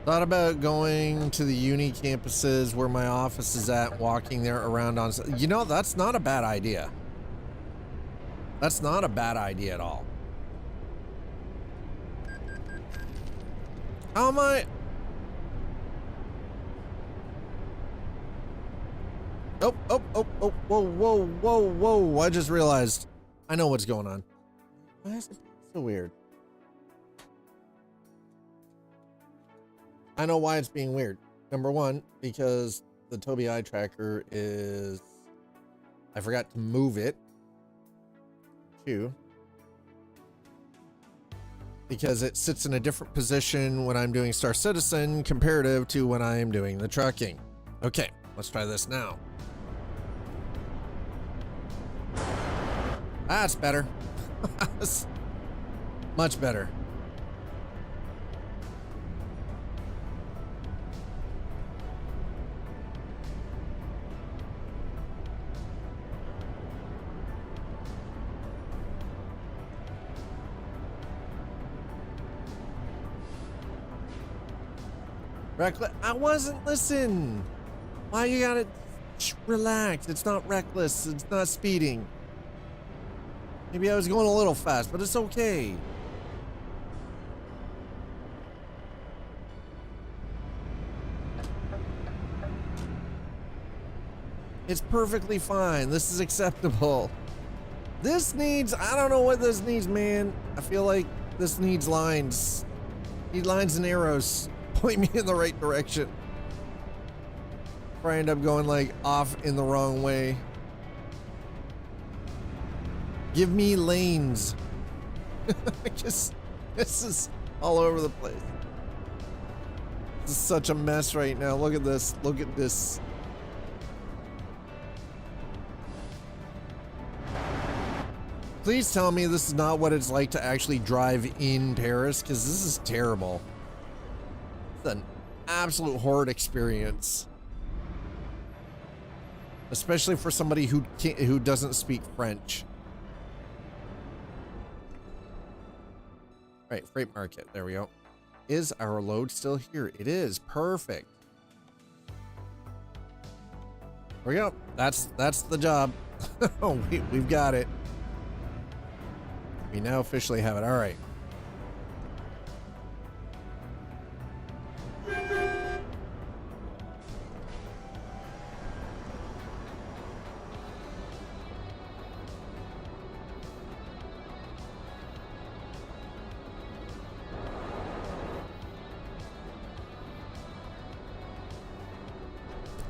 Thought about going to the uni campuses where my office is at, walking there around on, you know, that's not a bad idea. That's not a bad idea at all. How am I? Oh, whoa. I just realized I know what's going on. Why is it so weird? I know why it's being weird. Number one, because the Tobii eye tracker is, I forgot to move it. Two, because it sits in a different position when I'm doing Star Citizen comparative to when I am doing the trucking. Okay, let's try this now. That's better. Much better. Reckless. I wasn't listening. Why you gotta relax? It's not reckless. It's not speeding. Maybe I was going a little fast, but it's okay. It's perfectly fine. This is acceptable. This needs, I don't know what this needs, man. I feel like this needs lines. Need lines and arrows. Point me in the right direction. Before I end up going like off in the wrong way. Give me lanes. This is all over the place. This is such a mess right now. Look at this. Look at this. Please tell me this is not what it's like to actually drive in Paris, because this is terrible. It's an absolute horrid experience. Especially for somebody who doesn't speak French. Right, freight market. There we go. Is our load still here? It is. Perfect. There we go. That's the job. Oh, we've got it. We now officially have it. All right.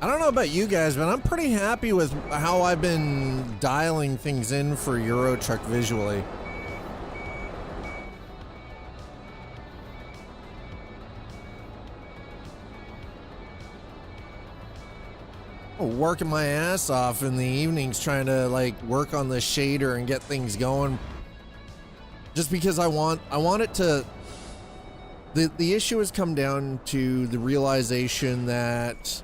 I don't know about you guys, but I'm pretty happy with how I've been dialing things in for Euro Truck visually. Working my ass off in the evenings trying to like work on the shader and get things going, just because I want it to. The issue has come down to the realization that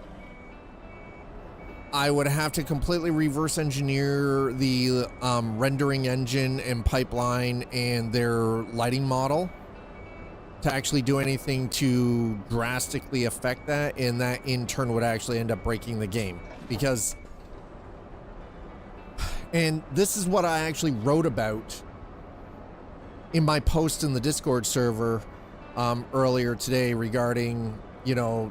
I would have to completely reverse engineer the rendering engine and pipeline and their lighting model to actually do anything to drastically affect that, and that in turn would actually end up breaking the game. Because, and this is what I actually wrote about in my post in the Discord server earlier today regarding, you know,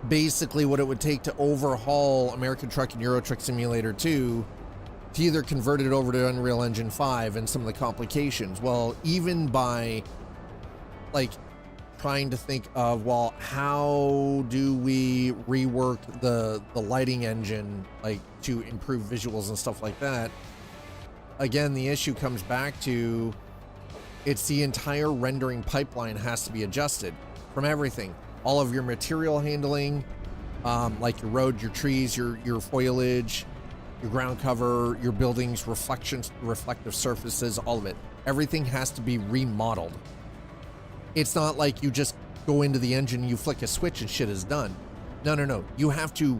basically what it would take to overhaul American Truck and Euro Truck Simulator 2 to either convert it over to Unreal Engine 5 and some of the complications. Well, even by like trying to think of, well, how do we rework the lighting engine like to improve visuals and stuff like that? Again, the issue comes back to it's the entire rendering pipeline has to be adjusted from everything. All of your material handling, like your road, your trees, your foliage, your ground cover, your buildings, reflective surfaces, all of it. Everything has to be remodeled. It's not like you just go into the engine, you flick a switch and shit is done. No. You have to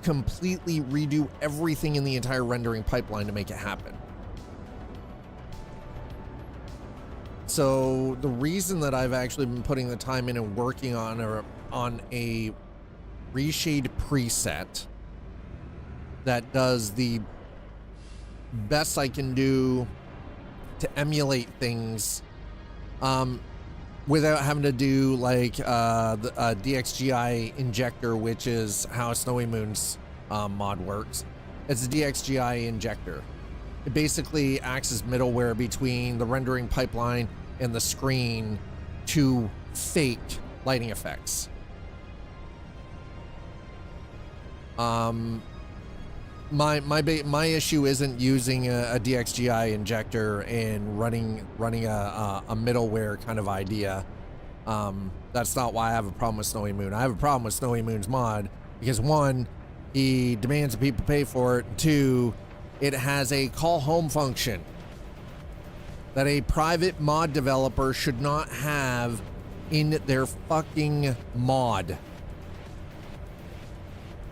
completely redo everything in the entire rendering pipeline to make it happen. So the reason that I've actually been putting the time in and working on a reshade preset that does the best I can do to emulate things without having to do like the DXGI injector, which is how Snowy Moon's mod works. It's a DXGI injector. It basically acts as middleware between the rendering pipeline and the screen to fake lighting effects. My issue isn't using a DXGI injector and running a middleware kind of idea. That's not why I have a problem with Snowy Moon. I have a problem with Snowy Moon's mod because one, he demands that people pay for it. And two, it has a call home function that a private mod developer should not have in their fucking mod.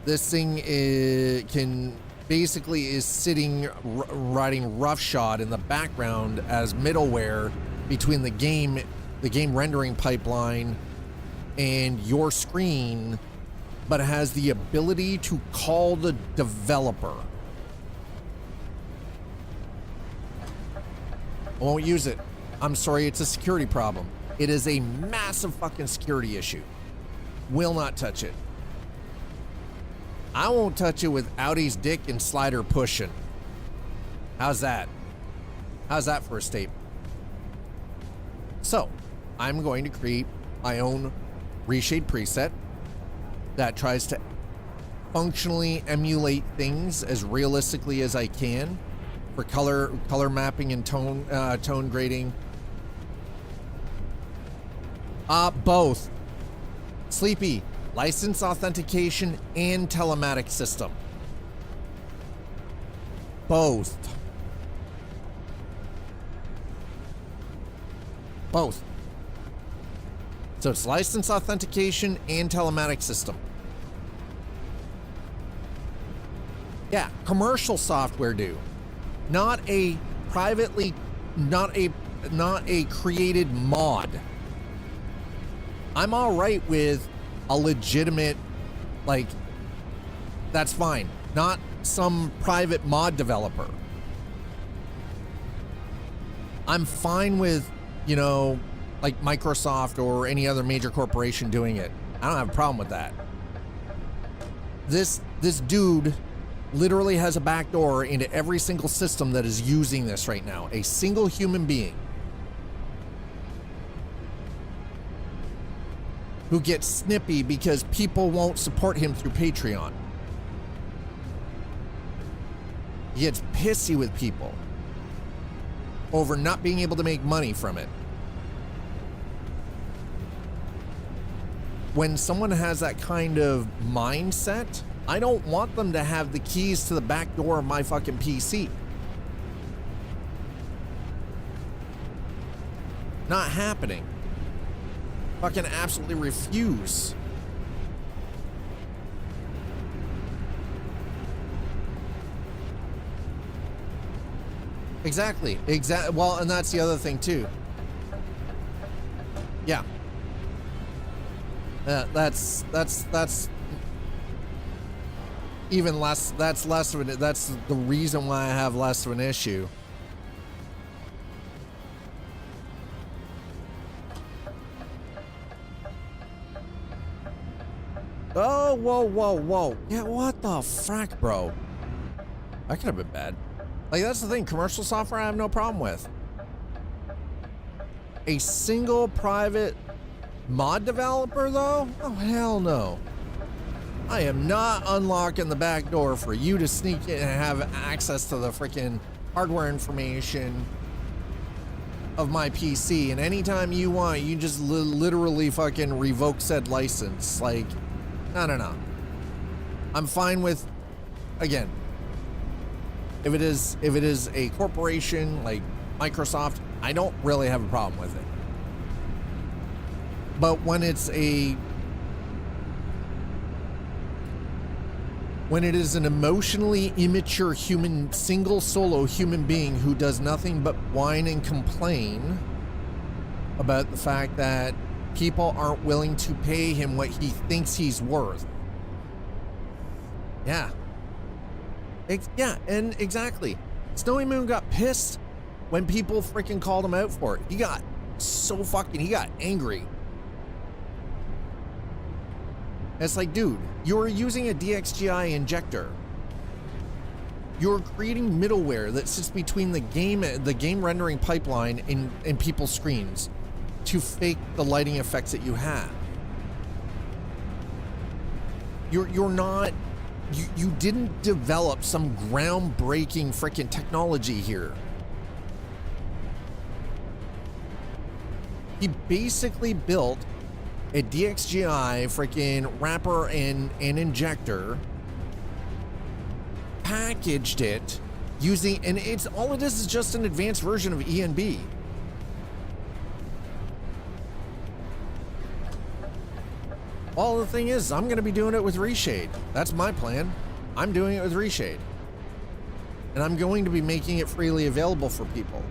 This thing is sitting riding roughshod in the background as middleware between the game rendering pipeline and your screen, but it has the ability to call the developer. I won't use it. I'm sorry, it's a security problem. It is a massive fucking security issue. Will not touch it. I won't touch it with Audi's dick and slider pushing. How's that? How's that for a statement? So, I'm going to create my own reshade preset that tries to functionally emulate things as realistically as I can for color mapping and tone grading. Both. Sleepy, license authentication and telematic system. Both. Both. So it's license authentication and telematic system. Yeah, commercial software do. Not a privately, not a created mod. I'm all right with a legitimate, like, that's fine. Not some private mod developer. I'm fine with, you know, like Microsoft or any other major corporation doing it. I don't have a problem with that. This dude literally has a backdoor into every single system that is using this right now. A single human being who gets snippy because people won't support him through Patreon. He gets pissy with people over not being able to make money from it. When someone has that kind of mindset, I don't want them to have the keys to the back door of my fucking PC. Not happening. Fucking absolutely refuse. Exactly. Well, and that's the other thing too. Yeah. That's even less. That's less of an. That's the reason why I have less of an issue. Oh, whoa. Yeah, what the frack, bro? That could have been bad. Like, that's the thing. Commercial software, I have no problem with. A single private mod developer, though? Oh, hell no. I am not unlocking the back door for you to sneak in and have access to the freaking hardware information of my PC. And anytime you want, you just literally fucking revoke said license. Like, no. I'm fine with, again, if it is a corporation like Microsoft, I don't really have a problem with it. But when it is an emotionally immature human, single solo human being who does nothing but whine and complain about the fact that people aren't willing to pay him what he thinks he's worth. Yeah. And exactly. Snowy Moon got pissed when people freaking called him out for it. He got angry. It's like, dude, you're using a DXGI injector. You're creating middleware that sits between the game rendering pipeline and people's screens to fake the lighting effects that you have. You're not, you didn't develop some groundbreaking freaking technology here. He basically built a DXGI freaking wrapper and injector, packaged it using, and it's all it is just an advanced version of ENB. Well, the thing is, I'm going to be doing it with Reshade. That's my plan. I'm doing it with Reshade. And I'm going to be making it freely available for people.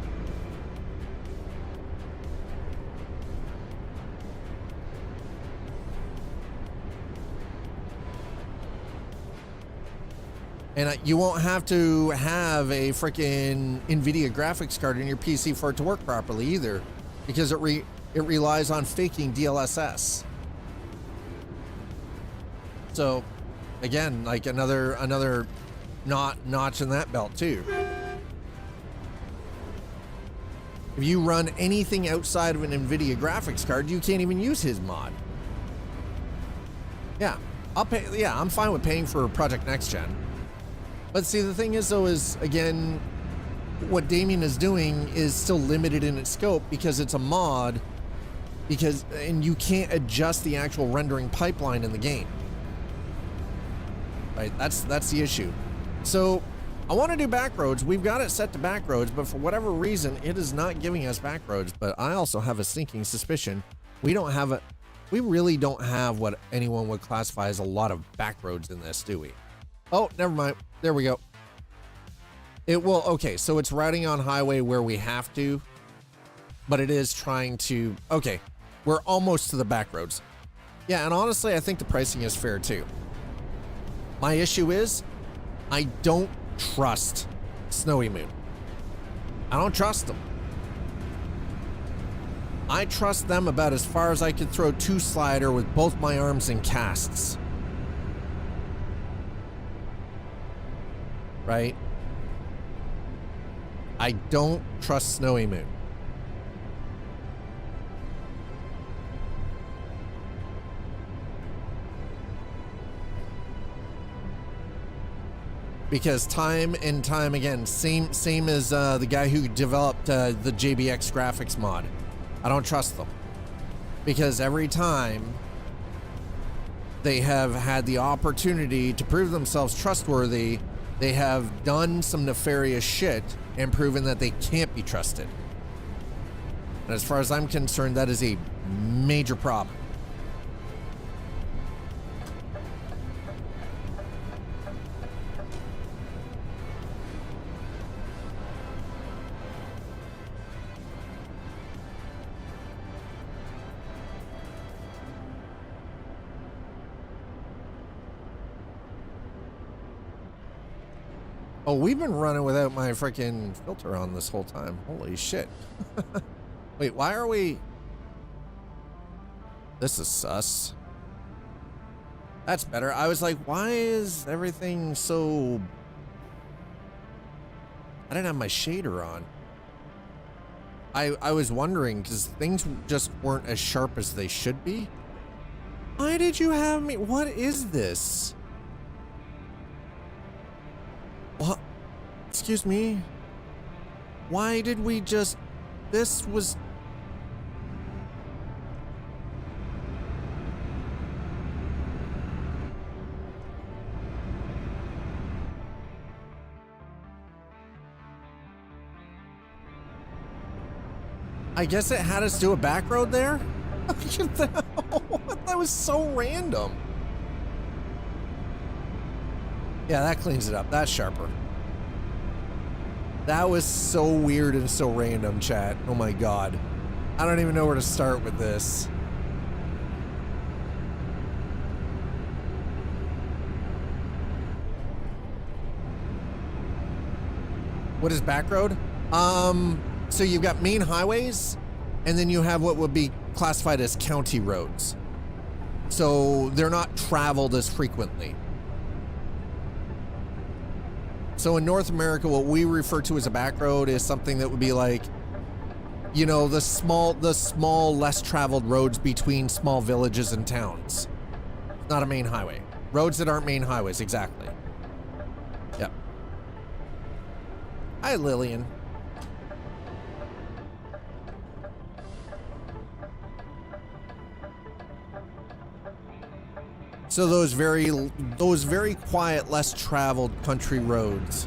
And you won't have to have a freaking NVIDIA graphics card in your PC for it to work properly either, because it relies on faking DLSS. So, again, like another notch in that belt too. If you run anything outside of an NVIDIA graphics card, you can't even use his mod. Yeah, I'll pay. Yeah, I'm fine with paying for Project Next Gen. But see, the thing is, though, is again, what Damien is doing is still limited in its scope because it's a mod. And you can't adjust the actual rendering pipeline in the game. Right, that's the issue. So I want to do Backroads. We've got it set to Backroads, but for whatever reason, it is not giving us Backroads. But I also have a sneaking suspicion we really don't have what anyone would classify as a lot of Backroads in this, do we? Oh, never mind. There we go. It will. Okay, so it's routing on highway where we have to, but it is trying to. Okay, we're almost to the Backroads. Yeah, and honestly, I think the pricing is fair too. My issue is, I don't trust Snowy Moon. I don't trust them. I trust them about as far as I could throw two slider with both my arms in casts. Right? I don't trust Snowy Moon. Because time and time again, same as the guy who developed the JBX graphics mod. I don't trust them. Because every time they have had the opportunity to prove themselves trustworthy, they have done some nefarious shit and proven that they can't be trusted. And as far as I'm concerned, that is a major problem. Oh, we've been running without my freaking filter on this whole time. Holy shit. Wait, why are we... This is sus. That's better. I was like, why is everything so... I didn't have my shader on. I was wondering, because things just weren't as sharp as they should be. Why did you have me... What is this? What? Excuse me? Why did we just... This was... I guess it had us do a back road there? That was so random. Yeah, that cleans it up. That's sharper. That was so weird and so random, chat. Oh my god. I don't even know where to start with this. What is back road? So you've got main highways, and then you have what would be classified as county roads. So they're not traveled as frequently. So in North America, what we refer to as a back road is something that would be like, you know, the small, less traveled roads between small villages and towns. Not a main highway. Roads that aren't main highways, exactly. Yep. Hi, Lillian. So those very quiet, less traveled country roads.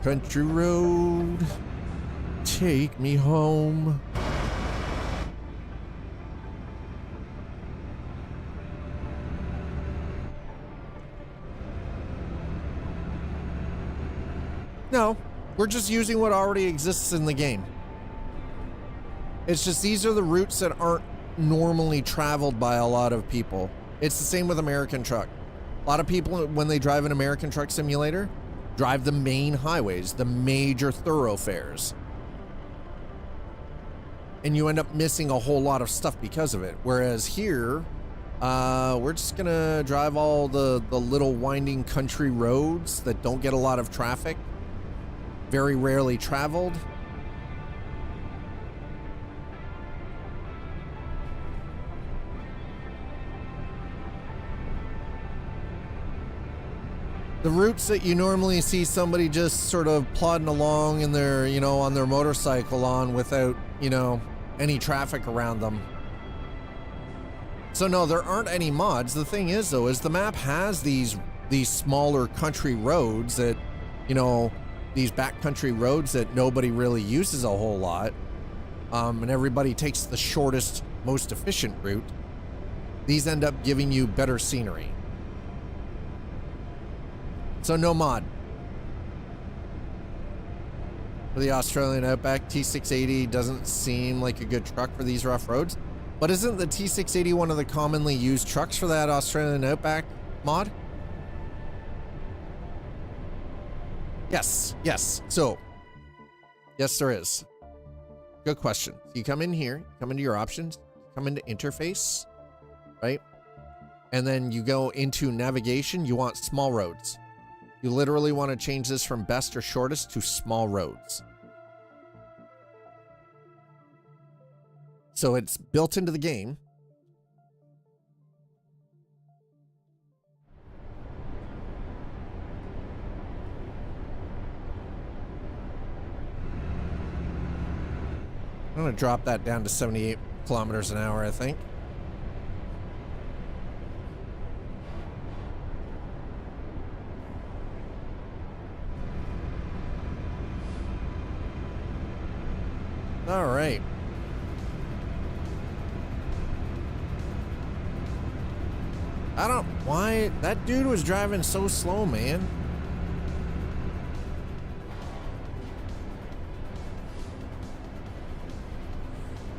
Country road, take me home. No, we're just using what already exists in the game. It's just these are the routes that aren't normally traveled by a lot of people. It's the same with American Truck. A lot of people, when they drive an American Truck Simulator, drive the main highways, the major thoroughfares. And you end up missing a whole lot of stuff because of it. Whereas here, we're just gonna drive all the little winding country roads that don't get a lot of traffic, very rarely traveled. The routes that you normally see somebody just sort of plodding along in their, you know, on their motorcycle on without, you know, any traffic around them. So no, there aren't any mods. The thing is though, is the map has these smaller country roads that, you know, these backcountry roads that nobody really uses a whole lot. And everybody takes the shortest, most efficient route. These end up giving you better scenery. So no mod. For the Australian Outback, T680 doesn't seem like a good truck for these rough roads. But isn't the T680 one of the commonly used trucks for that Australian Outback mod? Yes, yes. So, yes, there is. Good question. So you come in here, come into your options, come into interface, right? And then you go into navigation. You want small roads. You literally want to change this from best or shortest to small roads. So it's built into the game. I'm going to drop that down to 78 kilometers an hour, I think. All right. I don't, why, that dude was driving so slow, man.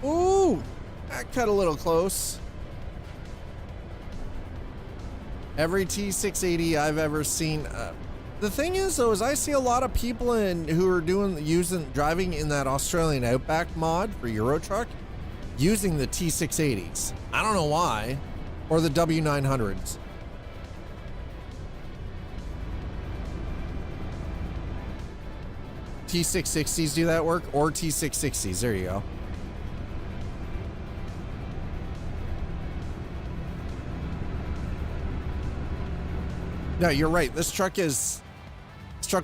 Ooh, that cut a little close. Every T680 I've ever seen. The thing is, though, is I see a lot of people who are driving in that Australian Outback mod for Euro Truck, using the T680s. I don't know why, or the W900s. T660s do that work, or T660s. There you go. No, you're right. This truck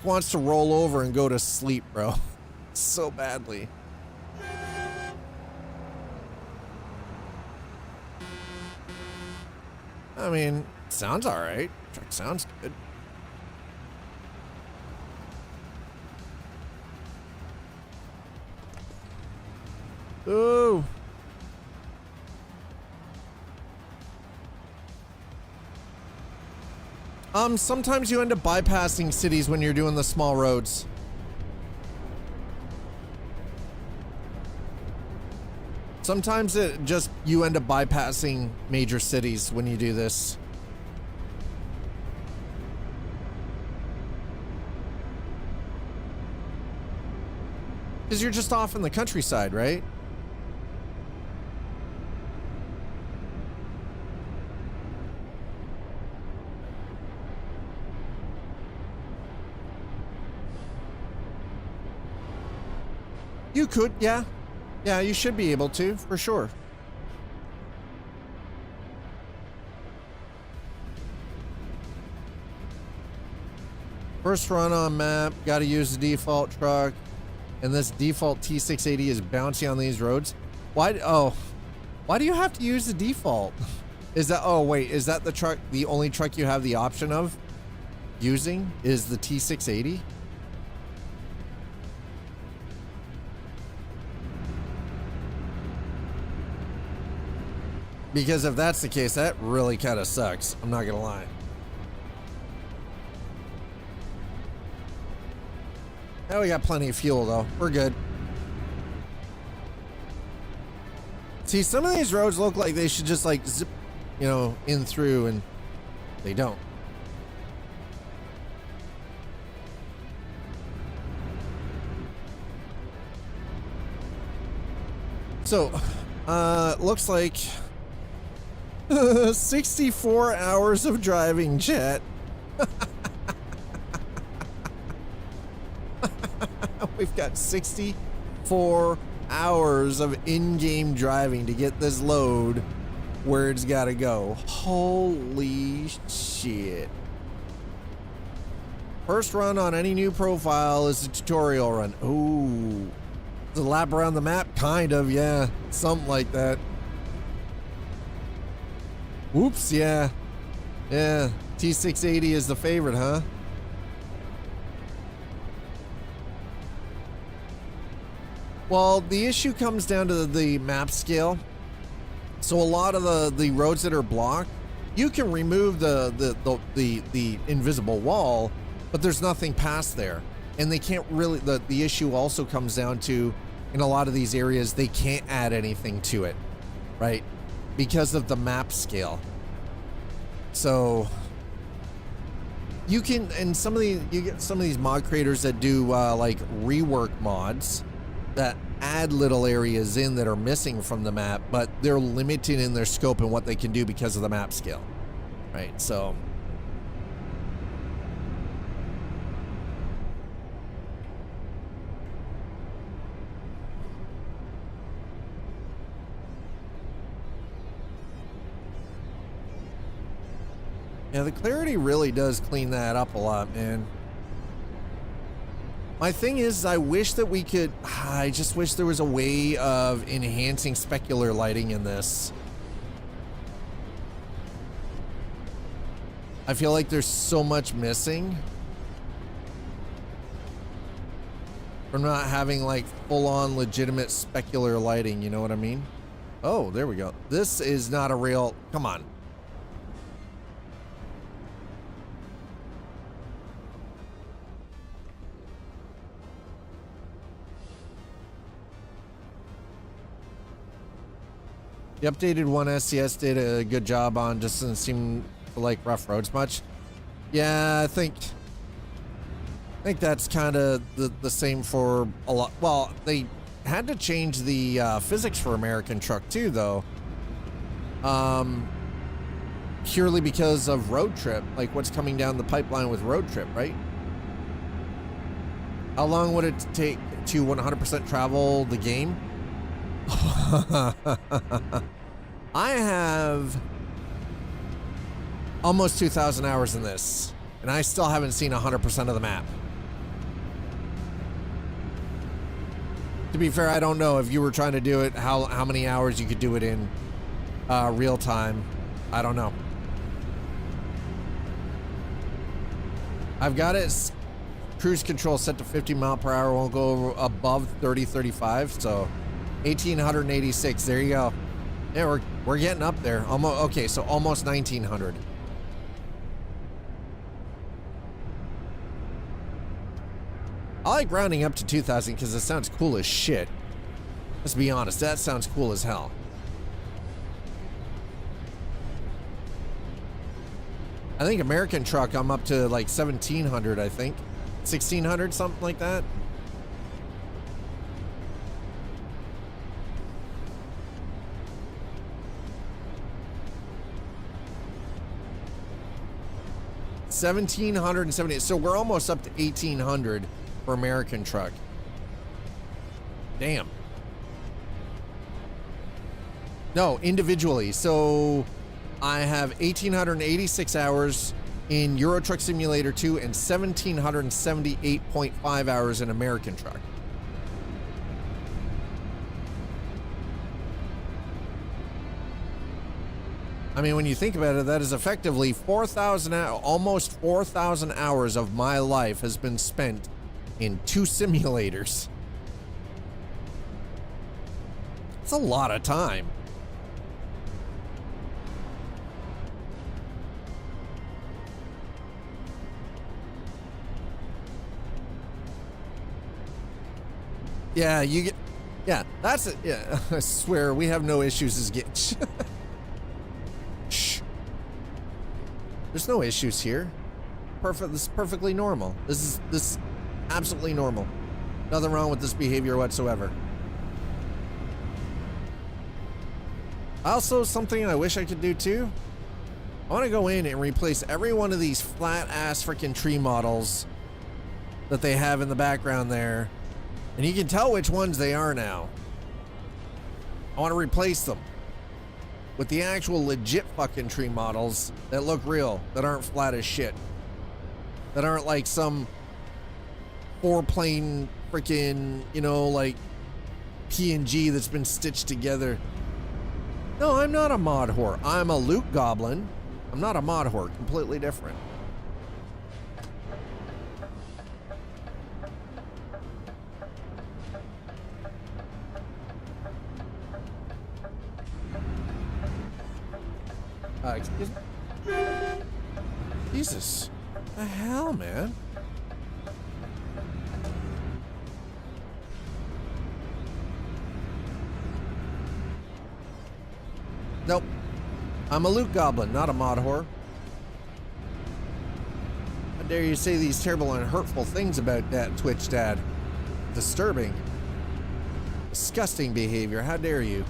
wants to roll over and go to sleep, bro. So badly. I mean, sounds all right. Truck sounds good. Ooh. Sometimes you end up bypassing cities when you're doing the small roads. Sometimes you end up bypassing major cities when you do this. Because you're just off in the countryside, right? You could, yeah. Yeah, you should be able to, for sure. First run on map, gotta use the default truck. And this default T680 is bouncy on these roads. Why do you have to use the default? Is that, oh wait, is that the only truck you have the option of using is the T680? Because if that's the case, that really kind of sucks. I'm not gonna lie. Now we got plenty of fuel though. We're good. See, some of these roads look like they should just like zip, you know, in through, and they don't. So, looks like 64 hours of driving, chat. We've got 64 hours of in-game driving to get this load where it's gotta go. Holy shit. First run on any new profile is a tutorial run. Ooh. The lap around the map? Kind of, yeah. Something like that. Oops, yeah. Yeah. T680 is the favorite, huh? Well, the issue comes down to the map scale. So a lot of the roads that are blocked, you can remove the invisible wall, but there's nothing past there. And they can't really, the issue also comes down to, in a lot of these areas, they can't add anything to it, right? Because of the map scale. So you can, and you get some of these mod creators that do like rework mods that add little areas in that are missing from the map, but they're limited in their scope and what they can do because of the map scale, right? So yeah, the clarity really does clean that up a lot, man. My thing is, I wish that we could, I just wish there was a way of enhancing specular lighting in this. I feel like there's so much missing from not having like full-on legitimate specular lighting, you know what I mean? Oh, there we go. This is not a real, come on. The updated one SCS did a good job on, just doesn't seem to like rough roads much. Yeah, I think that's kind of the same for a lot. Well, they had to change the physics for American Truck too, though. Purely because of Road Trip, like what's coming down the pipeline with Road Trip, right? How long would it take to 100% travel the game? I have almost 2,000 hours in this, and I still haven't seen 100% of the map. To be fair, I don't know if you were trying to do it, how many hours you could do it in real time. I don't know. I've got it cruise control set to 50 mile per hour, won't go above 30, 35, so 1,886, there you go. Yeah, we're getting up there. Almost, okay, so almost 1,900. I like rounding up to 2,000 because it sounds cool as shit. Let's be honest, that sounds cool as hell. I think American Truck, I'm up to like 1,700, I think. 1,600, something like that. $1,770. So we're almost up to 1,800 for American Truck. Damn. No, individually. So I have 1,886 hours in Euro Truck Simulator 2 and 1,778.5 hours in American Truck. I mean, when you think about it, that is effectively 4,000, almost 4,000 hours of my life has been spent in 2 simulators. It's a lot of time. Yeah, you get, yeah, that's it. Yeah, I swear we have no issues as getting. Shh. There's no issues here. Perfect. This is perfectly normal. This is absolutely normal. Nothing wrong with this behavior whatsoever. Also, something I wish I could do too. I want to go in and replace every one of these flat ass freaking tree models that they have in the background there. And you can tell which ones they are now. I want to replace them with the actual legit fucking tree models that look real, that aren't flat as shit. that aren't like some 4-plane freaking, you know, like PNG that's been stitched together. No, I'm not a mod whore. I'm a loot goblin. I'm not a mod whore. Completely different. Excuse me? Jesus. What the hell, man? Nope. I'm a loot goblin, not a mod whore. How dare you say these terrible and hurtful things about that Twitch dad? Disturbing. Disgusting behavior. How dare you?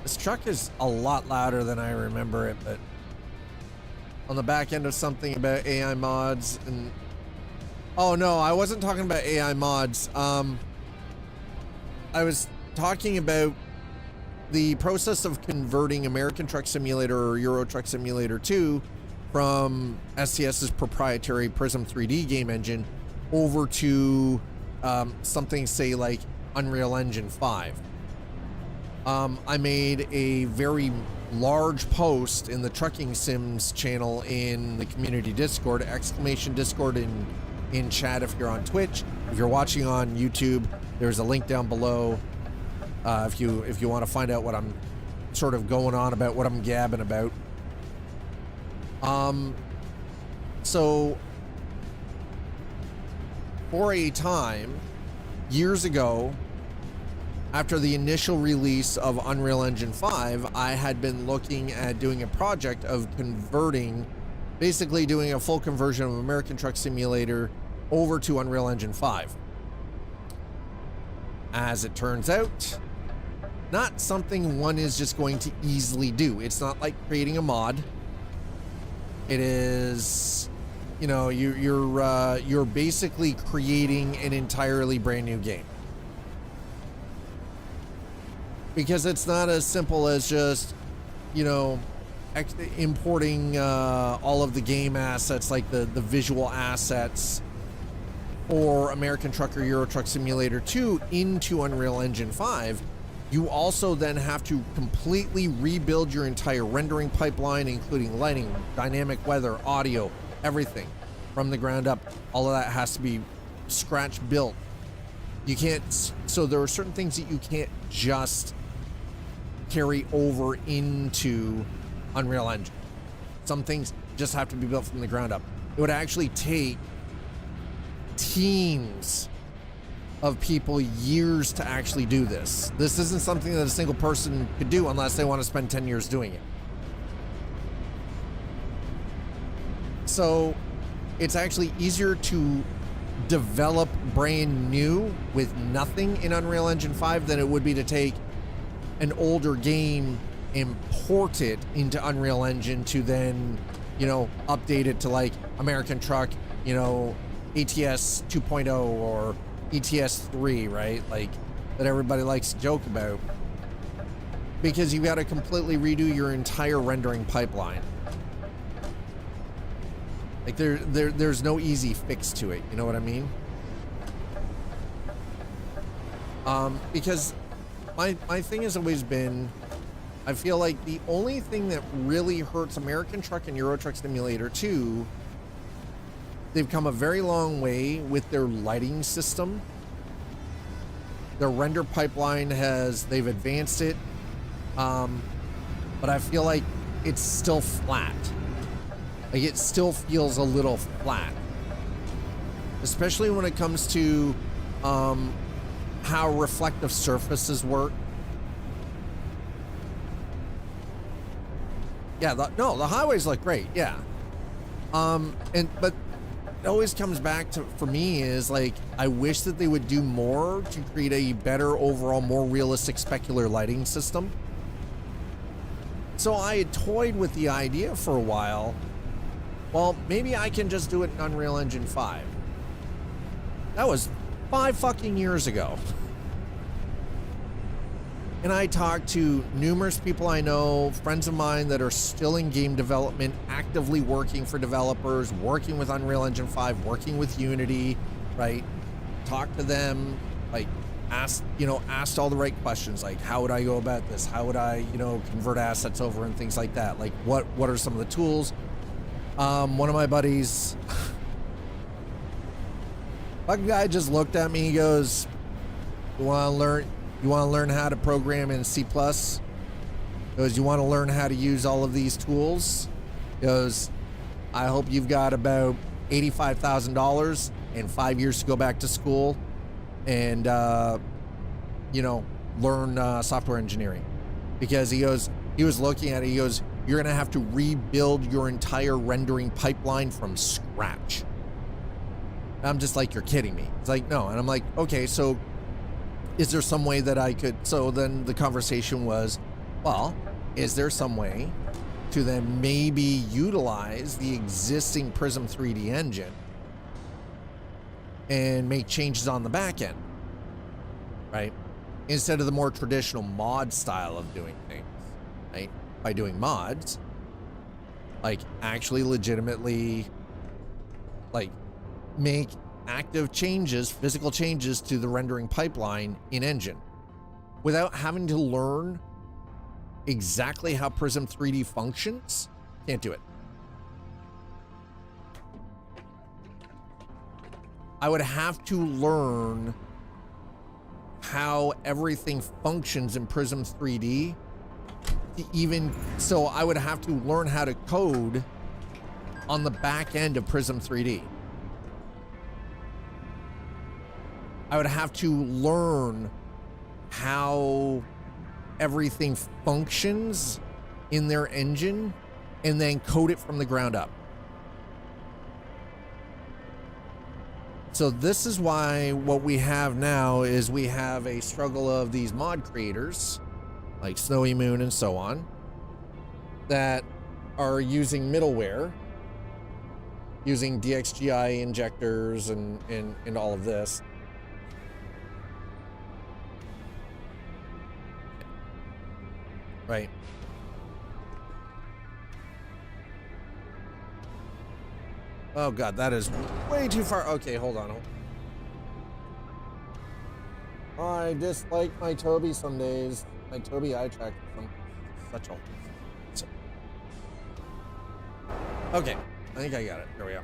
This truck is a lot louder than I remember it, but on the back end of something about AI mods and... Oh no, I wasn't talking about AI mods. I was talking about the process of converting American Truck Simulator or Euro Truck Simulator 2 from STS's proprietary Prism 3D game engine over to something, say, like Unreal Engine 5. I made a very large post in the Trucking Sims channel in the community Discord, exclamation Discord in chat if you're on Twitch. If you're watching on YouTube, there's a link down below if you want to find out what I'm sort of going on about, what I'm gabbing about. So for a time, years ago, after the initial release of Unreal Engine 5, I had been looking at doing a project of converting, basically doing a full conversion of American Truck Simulator over to Unreal Engine 5. As it turns out, not something one is just going to easily do. It's not like creating a mod. It is, you know, you're basically creating an entirely brand new game. Because it's not as simple as just, you know, importing all of the game assets, like the visual assets or American Truck or Euro Truck Simulator 2 into Unreal Engine 5. You also then have to completely rebuild your entire rendering pipeline, including lighting, dynamic weather, audio, everything from the ground up. All of that has to be scratch built. You can't, so there are certain things that you can't just carry over into Unreal Engine. Some things just have to be built from the ground up. It would actually take teams of people years to actually do this. This isn't something that a single person could do unless they want to spend 10 years doing it. So it's actually easier to develop brand new with nothing in Unreal Engine 5 than it would be to take an older game, import it into Unreal Engine to then, you know, update it to like American Truck, you know, ATS 2.0 or ETS 3, right? Like, that everybody likes to joke about. Because you got to completely redo your entire rendering pipeline. Like, there's no easy fix to it, you know what I mean? Because my thing has always been, I feel like the only thing that really hurts American Truck and Euro Truck Simulator 2, they've come a very long way with their lighting system. Their render pipeline they've advanced it. But I feel like it's still flat. Like, it still feels a little flat. Especially when it comes to how reflective surfaces work. Yeah, the highways look great, yeah. But it always comes back to, for me, is like, I wish that they would do more to create a better overall, more realistic specular lighting system. So I had toyed with the idea for a while. Well, maybe I can just do it in Unreal Engine 5. That was 5 fucking years ago. And I talk to numerous people I know, friends of mine that are still in game development, actively working for developers, working with Unreal Engine 5, working with Unity, right? Talk to them, like asked all the right questions, like how would I go about this? How would I, convert assets over and things like that? Like what are some of the tools? One of my buddies, fucking guy just looked at me, he goes, You want to learn how to program in C++? He goes, you want to learn how to use all of these tools? He goes, I hope you've got about $85,000 and 5 years to go back to school and, learn software engineering. Because he was looking at it, he goes, you're going to have to rebuild your entire rendering pipeline from scratch. And I'm just like, you're kidding me. It's like, no. And I'm like, okay, so is there some way that I could, so then the conversation was, well, is there some way to then maybe utilize the existing Prism 3D engine and make changes on the back end, right? Instead of the more traditional mod style of doing things, right? By doing mods, like actually legitimately, like make active changes, physical changes to the rendering pipeline in engine without having to learn exactly how Prism 3D functions. Can't do it. I would have to learn how everything functions in Prism 3D to even, so I would have to learn how to code on the back end of Prism 3D. I would have to learn how everything functions in their engine and then code it from the ground up. So this is why what we have now is we have a struggle of these mod creators like Snowy Moon and so on that are using middleware, using DXGI injectors and all of this. Right. Oh God, that is way too far. Okay, hold on. I dislike my Toby some days. My Toby eye track from such a. Okay, I think I got it. There we go.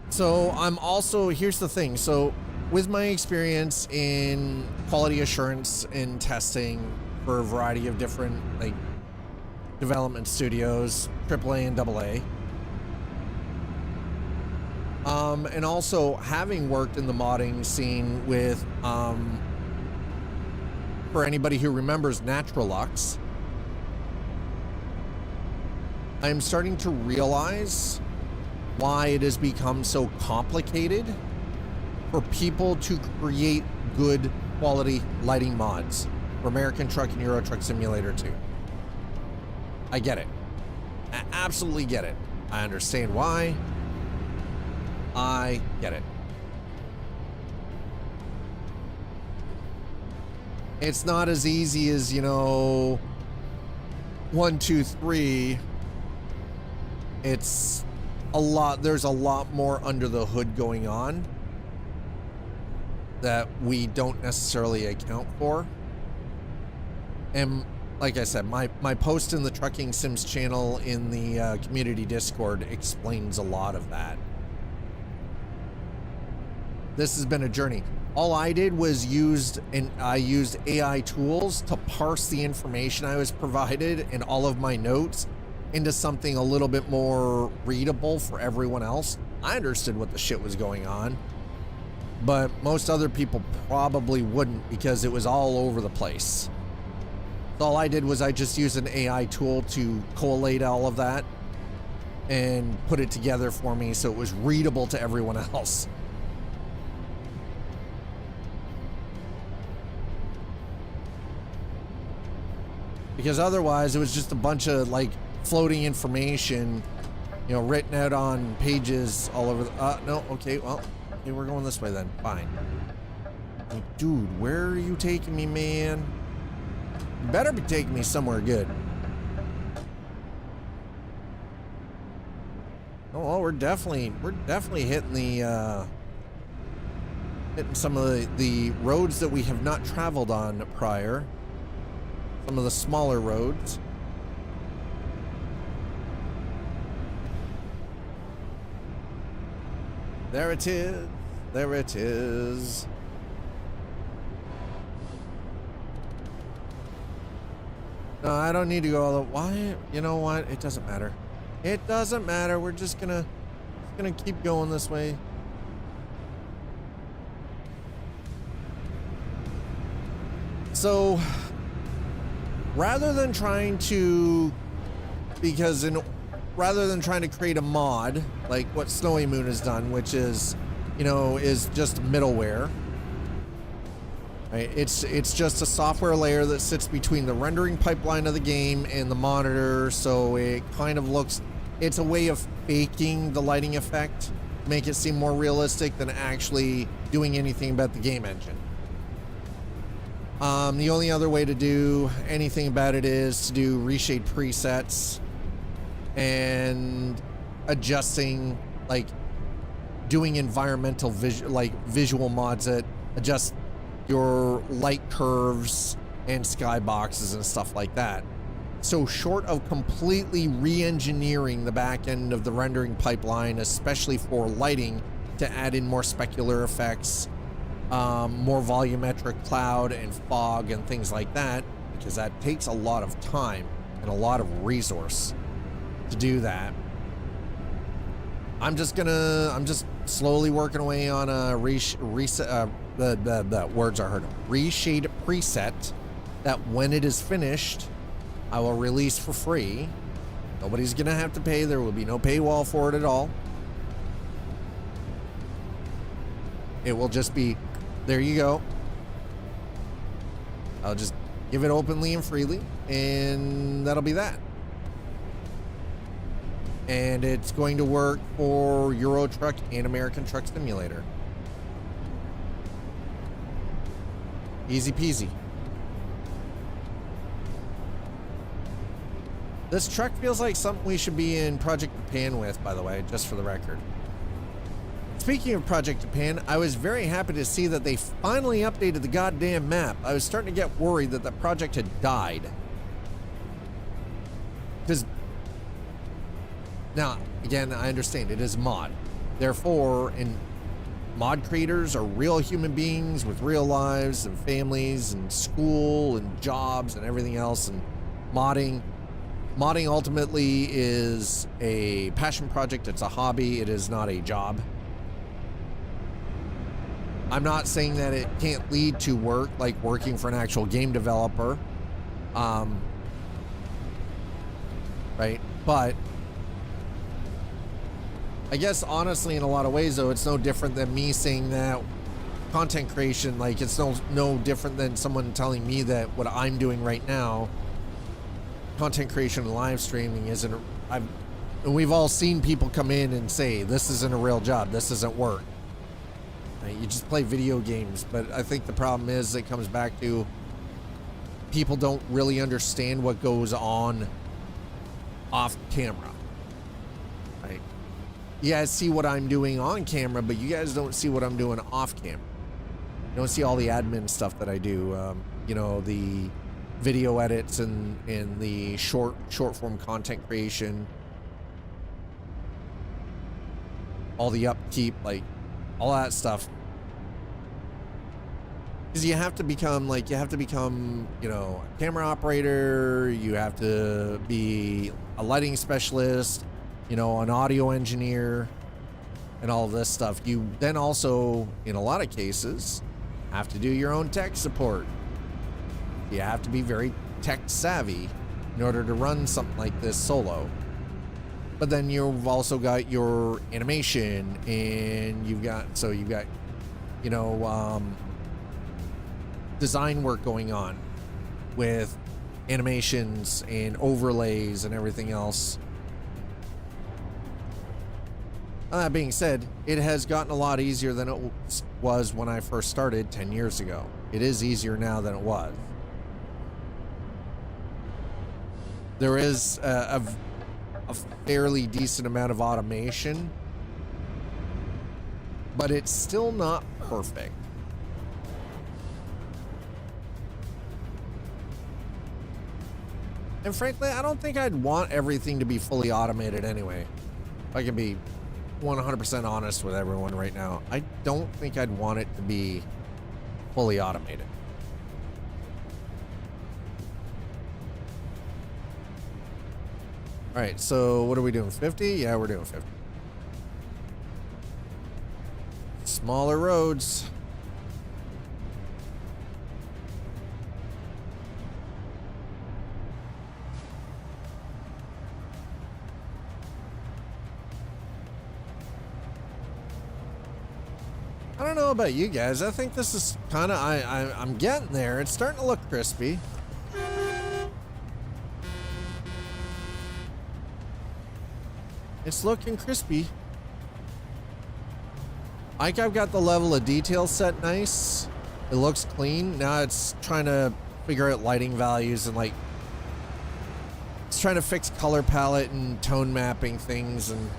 So I'm also, here's the thing. So with my experience in quality assurance and testing for a variety of different like development studios, AAA and AA, and also having worked in the modding scene with, for anybody who remembers Naturalux, I'm starting to realize why it has become so complicated for people to create good quality lighting mods for American Truck and Euro Truck Simulator 2. I get it. I absolutely get it. I understand why. I get it. It's not as easy as, 1, 2, 3. It's a lot. There's a lot more under the hood going on that we don't necessarily account for. And like I said, my post in the Trucking Sims channel in the community Discord explains a lot of that. This has been a journey. All I did was I used AI tools to parse the information I was provided and all of my notes into something a little bit more readable for everyone else. I understood what the shit was going on, but most other people probably wouldn't because it was all over the place. So all I did was I just used an AI tool to collate all of that and put it together for me so it was readable to everyone else. Because otherwise it was just a bunch of like floating information, written out on pages all over the, no, okay, well, Okay, we're going this way then. Fine. Like, dude, where are you taking me, man? You better be taking me somewhere good. Oh, well, we're definitely hitting the hitting some of the roads that we have not traveled on prior. Some of the smaller roads. There it is. There it is. No, I don't need to go all the why. You know what? It doesn't matter. It doesn't matter. We're just gonna keep going this way. So rather than trying to create a mod like what Snowy Moon has done, which is, you know, is just middleware. Right? It's just a software layer that sits between the rendering pipeline of the game and the monitor, so it kind of looks, it's a way of faking the lighting effect, make it seem more realistic than actually doing anything about the game engine. The only other way to do anything about it is to do reshade presets and adjusting, like doing environmental visual mods that adjust your light curves and skyboxes and stuff like that. So short of completely re-engineering the back end of the rendering pipeline, especially for lighting, to add in more specular effects, more volumetric cloud and fog and things like that, because that takes a lot of time and a lot of resource to do that. I'm just slowly working away on a the words are hard. Reshade preset that when it is finished, I will release for free. Nobody's gonna have to pay. There will be no paywall for it at all. It will just be, there you go. I'll just give it openly and freely, and that'll be that. And it's going to work for Euro Truck and American Truck Simulator. Easy peasy. This truck feels like something we should be in Project Japan with, by the way, just for the record. Speaking of Project Japan, I was very happy to see that they finally updated the goddamn map. I was starting to get worried that the project had died. Because now, again, I understand it is mod. Therefore, mod creators are real human beings with real lives and families and school and jobs and everything else. And modding ultimately is a passion project. It's a hobby. It is not a job. I'm not saying that it can't lead to work, like working for an actual game developer. Right? But I guess honestly, in a lot of ways, though, it's no different than me saying that content creation, like it's no different than someone telling me that what I'm doing right now, content creation and live streaming isn't. And we've all seen people come in and say, this isn't a real job, this isn't work. Right? You just play video games. But I think the problem is it comes back to people don't really understand what goes on off camera. Right? You guys see what I'm doing on camera, but you guys don't see what I'm doing off camera. You don't see all the admin stuff that I do. You know, the video edits and the short form content creation, all the upkeep, like all that stuff. Because you have to become, you know, a camera operator. You have to be a lighting specialist, you know, an audio engineer, and all of this stuff. You then also, in a lot of cases, have to do your own tech support. You have to be very tech savvy in order to run something like this solo. But then you've also got your animation, and you've got, you know, design work going on with animations and overlays and everything else. That being said, it has gotten a lot easier than it was when I first started 10 years ago. It is easier now than it was. There is a fairly decent amount of automation, but it's still not perfect. And frankly, I don't think I'd want everything to be fully automated anyway. If I can be 100% honest with everyone right now, I don't think I'd want it to be fully automated. All right, so what are we doing? 50? Yeah, we're doing 50. Smaller roads. I don't know about you guys. I think this is kind of, I'm getting there. It's starting to look crispy. It's looking crispy. Like, I've got the level of detail set nice. It looks clean. Now it's trying to figure out lighting values and like, it's trying to fix color palette and tone mapping things and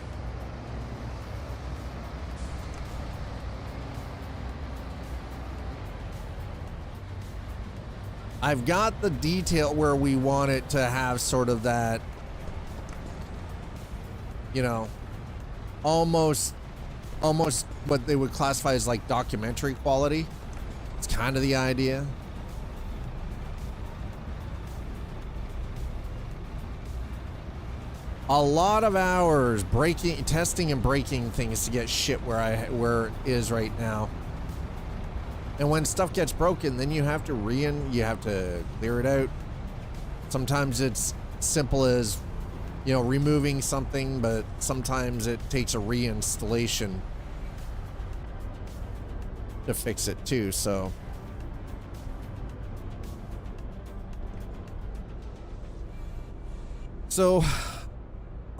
I've got the detail where we want it to have sort of that, you know, almost what they would classify as like documentary quality. It's kind of the idea. A lot of hours testing and breaking things to get shit where it is right now. And when stuff gets broken, then you have to you have to clear it out. Sometimes it's simple as, you know, removing something, but sometimes it takes a reinstallation to fix it too, so. So,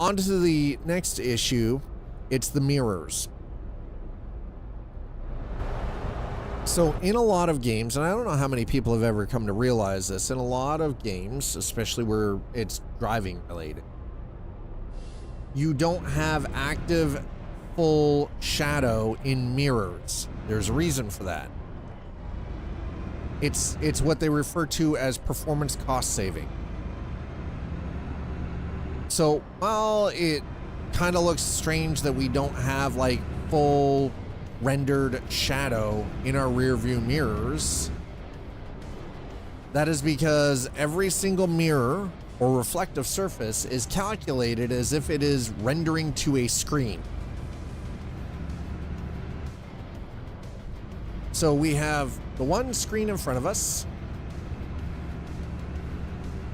on to the next issue. It's the mirrors. So in a lot of games, and I don't know how many people have ever come to realize this, in a lot of games, especially where it's driving related, you don't have active full shadow in mirrors. There's a reason for that. It's what they refer to as performance cost saving. So while it kind of looks strange that we don't have like full rendered shadow in our rear view mirrors, that is because every single mirror or reflective surface is calculated as if it is rendering to a screen. So we have the one screen in front of us.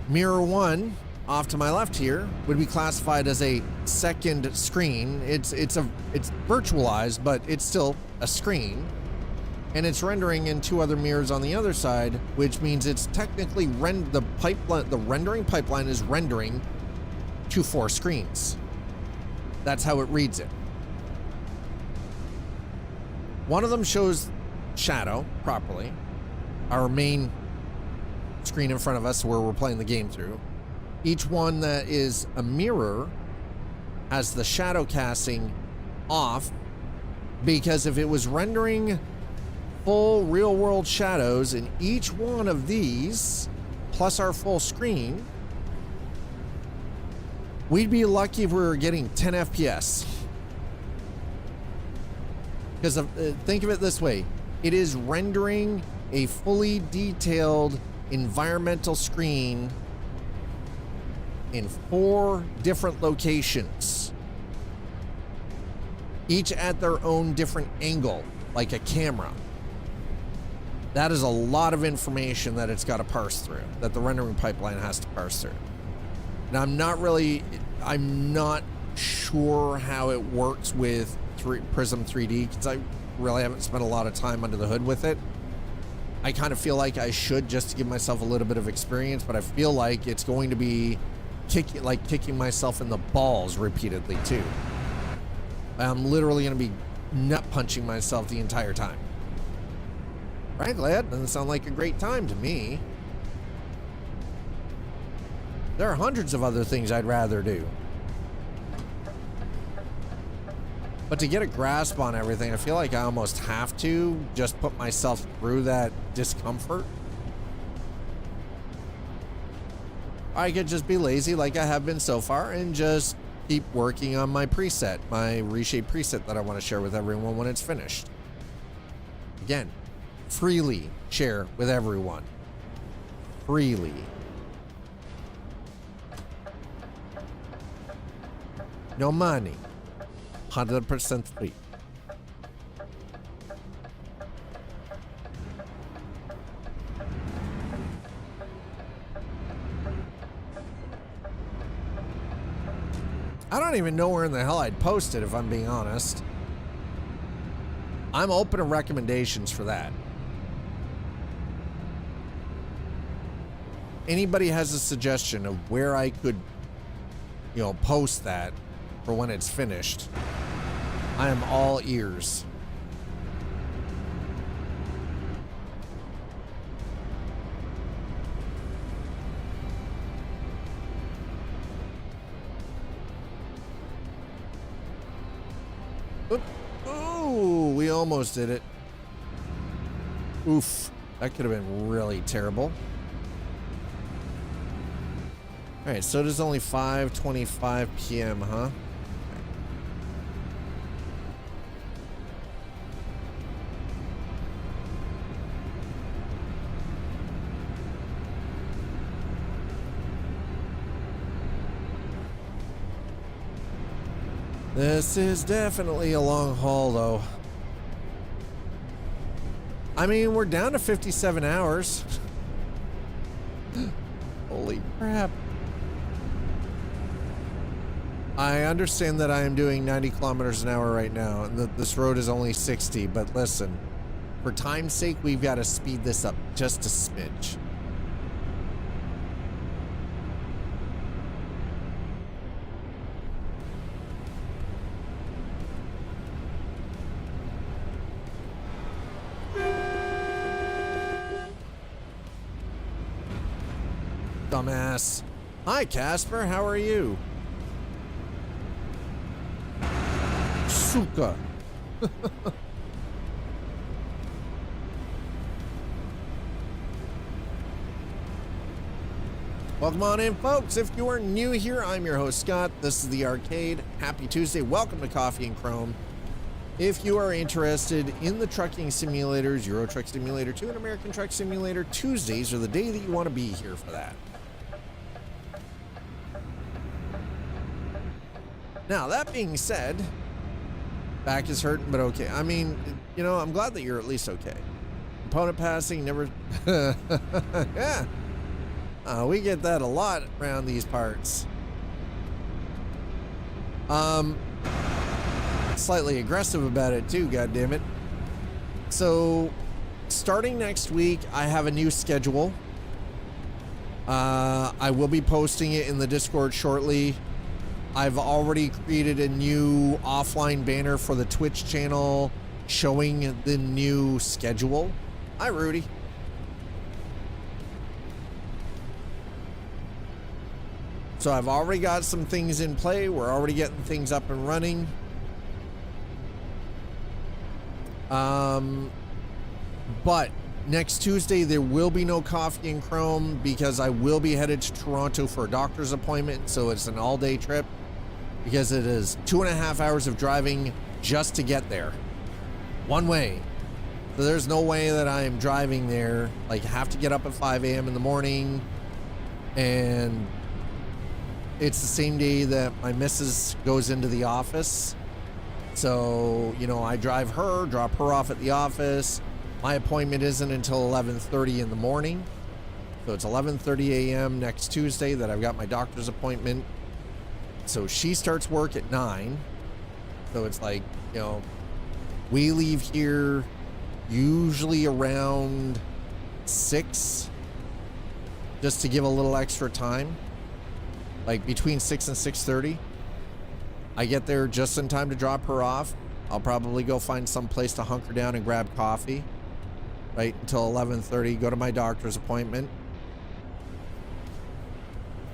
Mirror one off to my left here would be classified as a second screen. It's virtualized, but it's still a screen, and it's rendering in two other mirrors on the other side, which means it's technically the rendering pipeline is rendering to 4 screens. That's how it reads it. One of them shows shadow properly, our main screen in front of us where we're playing the game through. Each one that is a mirror has the shadow casting off, because if it was rendering full real world shadows in each one of these, plus our full screen, we'd be lucky if we were getting 10 FPS. Because think of it this way, it is rendering a fully detailed environmental screen in 4 different locations, each at their own different angle, like a camera. That is a lot of information that it's got to parse through, that the rendering pipeline has to parse through. Now, I'm not sure how it works with Prism 3D, because I really haven't spent a lot of time under the hood with it. I kind of feel like I should, just to give myself a little bit of experience, but I feel like it's going to be kicking myself in the balls repeatedly too. I'm literally going to be nut punching myself the entire time. Frankly, that doesn't sound like a great time to me. There are hundreds of other things I'd rather do. But to get a grasp on everything, I feel like I almost have to just put myself through that discomfort. I could just be lazy like I have been so far and just keep working on my preset, my reshape preset that I want to share with everyone when it's finished. Again, freely share with everyone. Freely. No money. 100% free. I don't even know where in the hell I'd post it, if I'm being honest. I'm open to recommendations for that. Anybody has a suggestion of where I could, post that for when it's finished, I am all ears. Ooh, we almost did it. Oof, that could have been really terrible. All right, so it is only 5:25 p.m., huh? This is definitely a long haul, though. I mean, we're down to 57 hours. Holy crap. I understand that I am doing 90 kilometers an hour right now, and that this road is only 60, but listen, for time's sake, we've got to speed this up just a smidge. Dumbass. Hi, Casper. How are you? Suka. Welcome on in, folks. If you are new here, I'm your host, Scott. This is The Arcade. Happy Tuesday. Welcome to Coffee and Chrome. If you are interested in the trucking simulators, Euro Truck Simulator 2 and American Truck Simulator, Tuesdays are the day that you want to be here for that. Now, that being said, back is hurting, but okay. I mean, I'm glad that you're at least okay. Opponent passing, never... Yeah. We get that a lot around these parts. Slightly aggressive about it too, goddammit. So, starting next week, I have a new schedule. I will be posting it in the Discord shortly. I've already created a new offline banner for the Twitch channel showing the new schedule. Hi, Rudy. So I've already got some things in play. We're already getting things up and running. But next Tuesday, there will be no Coffee and Chrome because I will be headed to Toronto for a doctor's appointment. So it's an all-day trip because it is 2.5 hours of driving just to get there. One way. So there's no way that I am driving there. Like, have to get up at 5 a.m. in the morning. And it's the same day that my missus goes into the office. So, I drive her, drop her off at the office. My appointment isn't until 11:30 in the morning. So it's 11:30 a.m. next Tuesday that I've got my doctor's appointment. So she starts work at 9. So it's like, we leave here usually around 6 just to give a little extra time. Like between 6 and 6:30. I get there just in time to drop her off. I'll probably go find some place to hunker down and grab coffee, right, until 11:30, go to my doctor's appointment.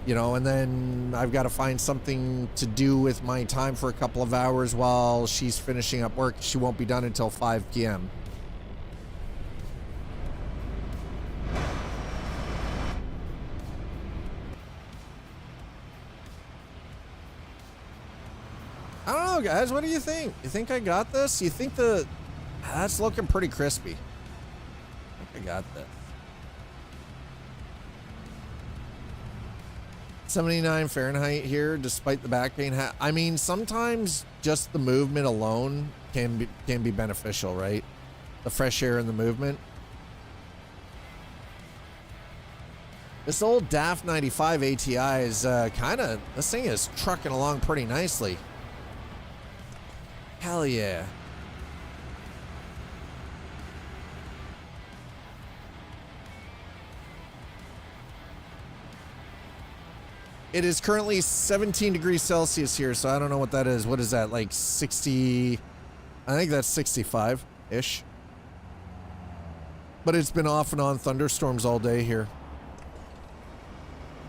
You know, and then I've got to find something to do with my time for a couple of hours while she's finishing up work. She won't be done until 5 p.m. I don't know, guys. What do you think? You think I got this? You think that's looking pretty crispy. I think I got this. 79 Fahrenheit here, despite the back pain. I mean, sometimes just the movement alone can be beneficial, right? The fresh air and the movement. This old DAF 95 ATI is this thing is trucking along pretty nicely. Hell yeah. It is currently 17 degrees Celsius here, so I don't know what that is. What is that, like 60? I think that's 65-ish. But it's been off and on thunderstorms all day here.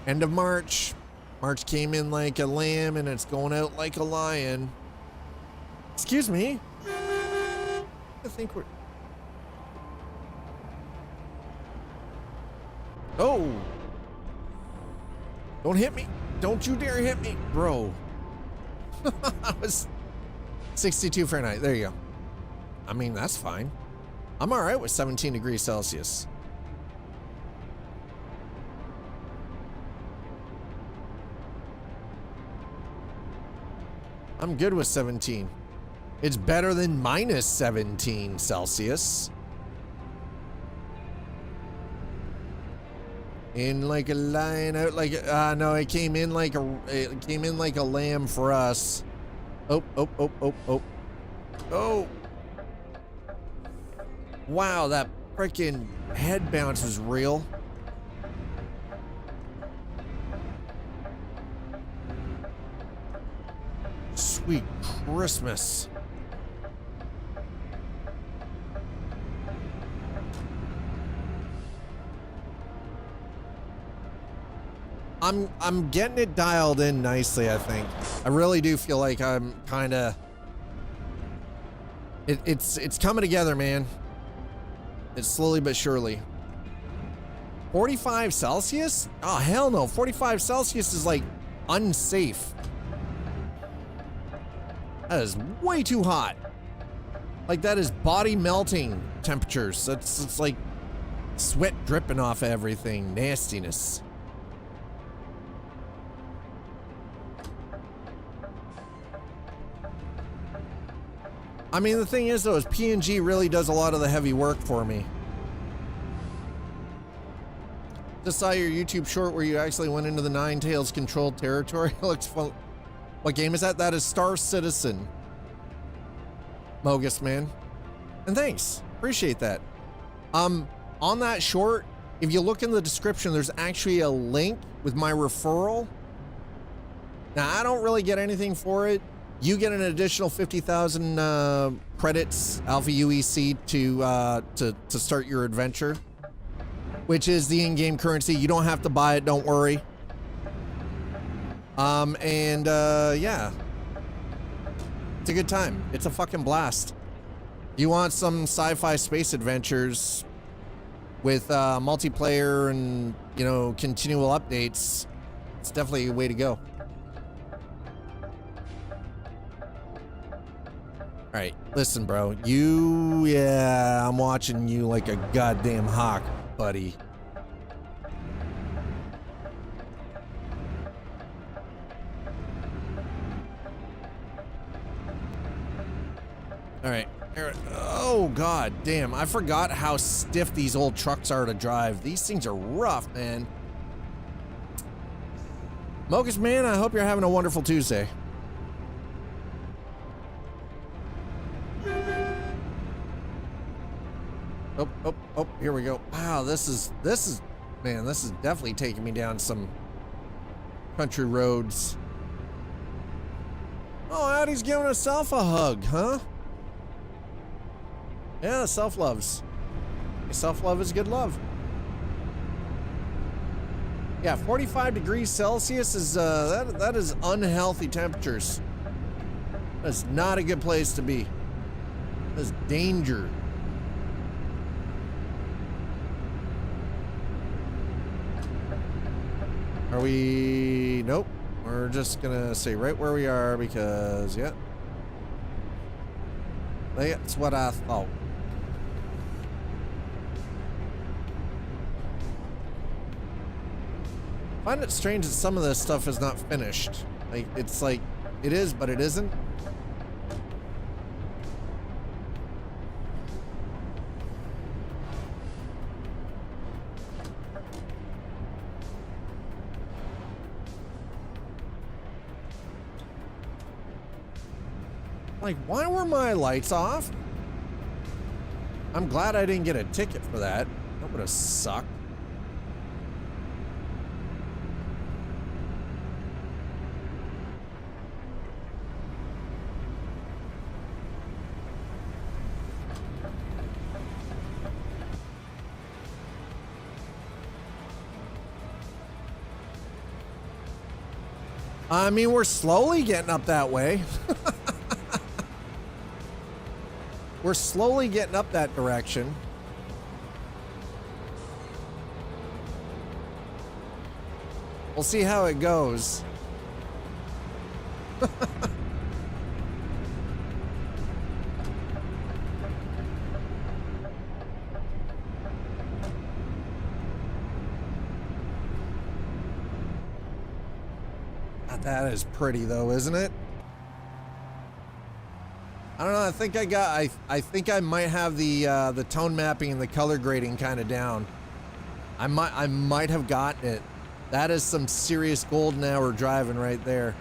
End of March. March came in like a lamb and it's going out like a lion. Excuse me. I think we're... Oh! Don't hit me. Don't you dare hit me, bro. I was 62 Fahrenheit. There you go. I mean, that's fine. I'm all right with 17 degrees Celsius. I'm good with 17. It's better than minus 17 Celsius. In like a lion, out like no, it came in like a lamb for us. Oh. Wow, that freaking head bounce was real. Sweet Christmas. I'm getting it dialed in nicely, I think. I really do feel like I'm kind of... It's coming together, man. It's slowly but surely. 45 Celsius? Oh, hell no. 45 Celsius is like unsafe. That is way too hot. Like that is body melting temperatures. It's like sweat dripping off everything. Nastiness. I mean, the thing is, though, is P&G really does a lot of the heavy work for me. Just saw your YouTube short where you actually went into the Nine Tails controlled territory. Looks fun. What game is that? That is Star Citizen. Mogus, man. And thanks. Appreciate that. On that short, if you look in the description, there's actually a link with my referral. Now, I don't really get anything for it. You get an additional 50,000 credits, Alpha UEC, to start your adventure, which is the in-game currency. You don't have to buy it, don't worry. Yeah. It's a good time. It's a fucking blast. You want some sci-fi space adventures with multiplayer and, you know, continual updates. It's definitely a way to go. All right, listen, bro. I'm watching you like a goddamn hawk, buddy. All right. Oh, god damn. I forgot how stiff these old trucks are to drive. These things are rough, man. Mogus, man, I hope you're having a wonderful Tuesday. Oh, here we go. Wow, this is definitely taking me down some country roads. Oh, Addie's giving herself a hug, huh? Yeah, self-loves. Self-love is good love. Yeah, 45 degrees Celsius is, that is unhealthy temperatures. That's not a good place to be. That's danger. Are we... Nope. We're just gonna stay right where we are because, yeah. That's what I thought. I find it strange that some of this stuff is not finished. Like, it's like, it is, but it isn't. Like, why were my lights off? I'm glad I didn't get a ticket for that. That would have sucked. I mean, we're slowly getting up that way. We're slowly getting up that direction. We'll see how it goes. That is pretty though, isn't it? I don't know. I think I got. I think I might have the tone mapping and the color grading kind of down. I might have gotten it. That is some serious golden hour driving right there.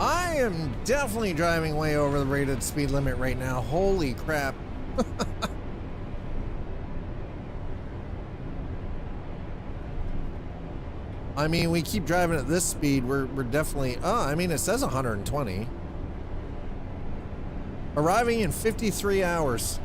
I am definitely driving way over the rated speed limit right now. Holy crap. I mean, we keep driving at this speed. We're definitely, oh, I mean, it says 120. Arriving in 53 hours.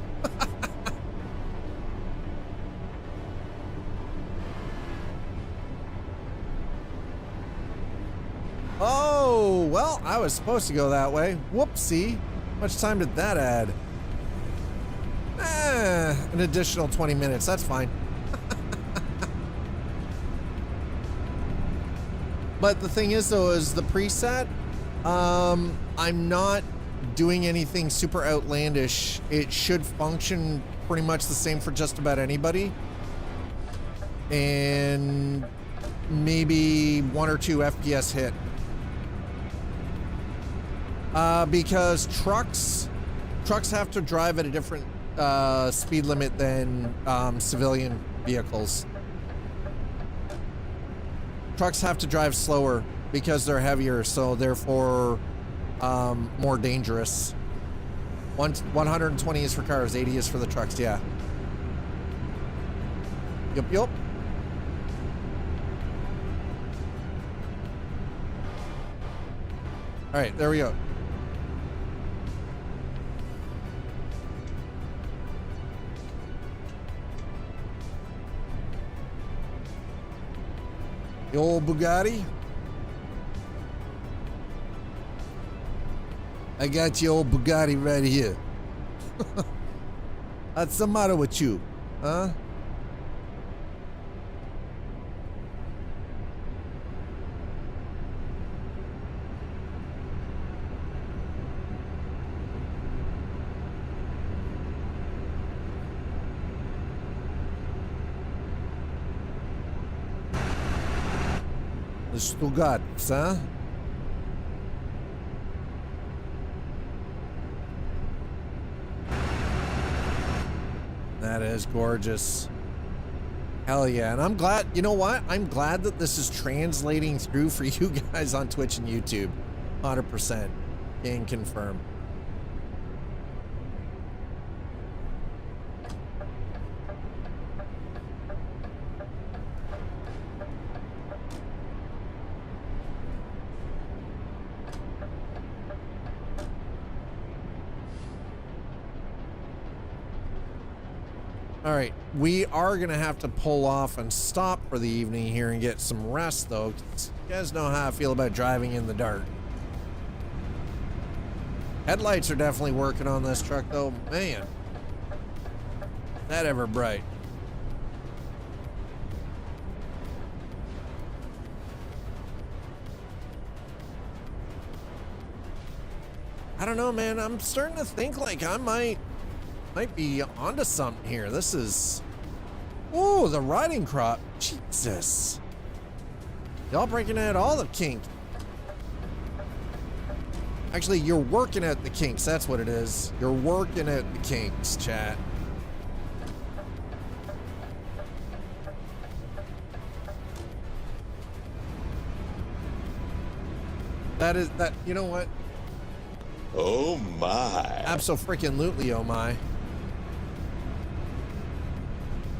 Oh, well, I was supposed to go that way. Whoopsie. How much time did that add? An additional 20 minutes. That's fine. But the thing is, though, is the preset, I'm not doing anything super outlandish. It should function pretty much the same for just about anybody. And maybe 1 or 2 FPS hit. Because trucks have to drive at a different speed limit than civilian vehicles. Trucks have to drive slower because they're heavier, so therefore more dangerous. 120 is for cars, 80 is for the trucks, yeah. Yup, yup. All right, there we go. The old Bugatti. I got your old Bugatti right here. What's the matter with you, huh? The Stuttgart, huh? That is gorgeous. Hell yeah. And I'm glad, you know what? I'm glad that this is translating through for you guys on Twitch and YouTube. 100%. Can confirm. All right, we are gonna have to pull off and stop for the evening here and get some rest though, 'cause you guys know how I feel about driving in the dark. Headlights are definitely working on this truck though, man. That ever bright. I don't know, man. I'm starting to think like I might be onto something here. This is, oh, the riding crop. Jesus. Y'all breaking out all the kink. Actually, you're working at the kinks. That's what it is. You're working at the kinks, chat. That is, that, you know what? Oh my. Abso-freaking-lutely, oh my.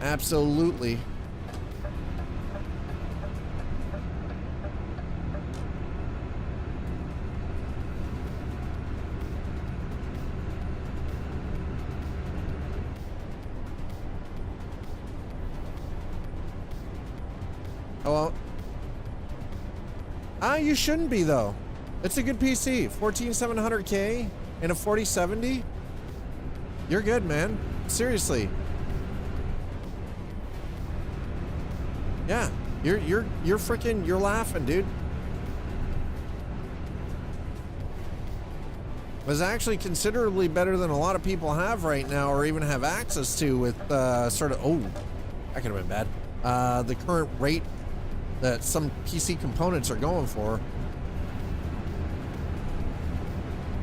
Absolutely. Oh, well. You shouldn't be though. It's a good PC. 14700K and a 4070. You're good, man. Seriously. Yeah, you're freaking, you're laughing, dude. It's actually considerably better than a lot of people have right now, or even have access to with sort of, oh, that could have been bad. The current rate that some PC components are going for.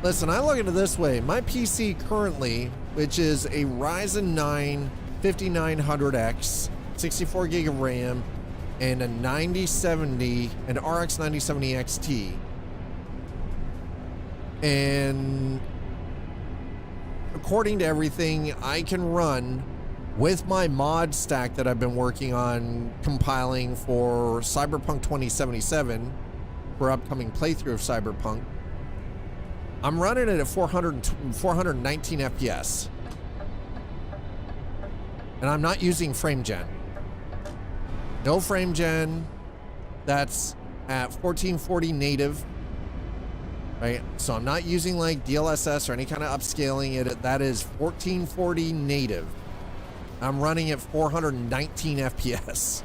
Listen, I look at it this way. My PC currently, which is a Ryzen 9 5900X, 64 gig of RAM, and a 9070, an RX 9070 XT. And according to everything, I can run with my mod stack that I've been working on compiling for Cyberpunk 2077 for upcoming playthrough of Cyberpunk. I'm running it at 419 FPS. And I'm not using frame gen. No frame gen. That's at 1440 native. Right? So I'm not using like DLSS or any kind of upscaling it. That is 1440 native. I'm running at 419 FPS.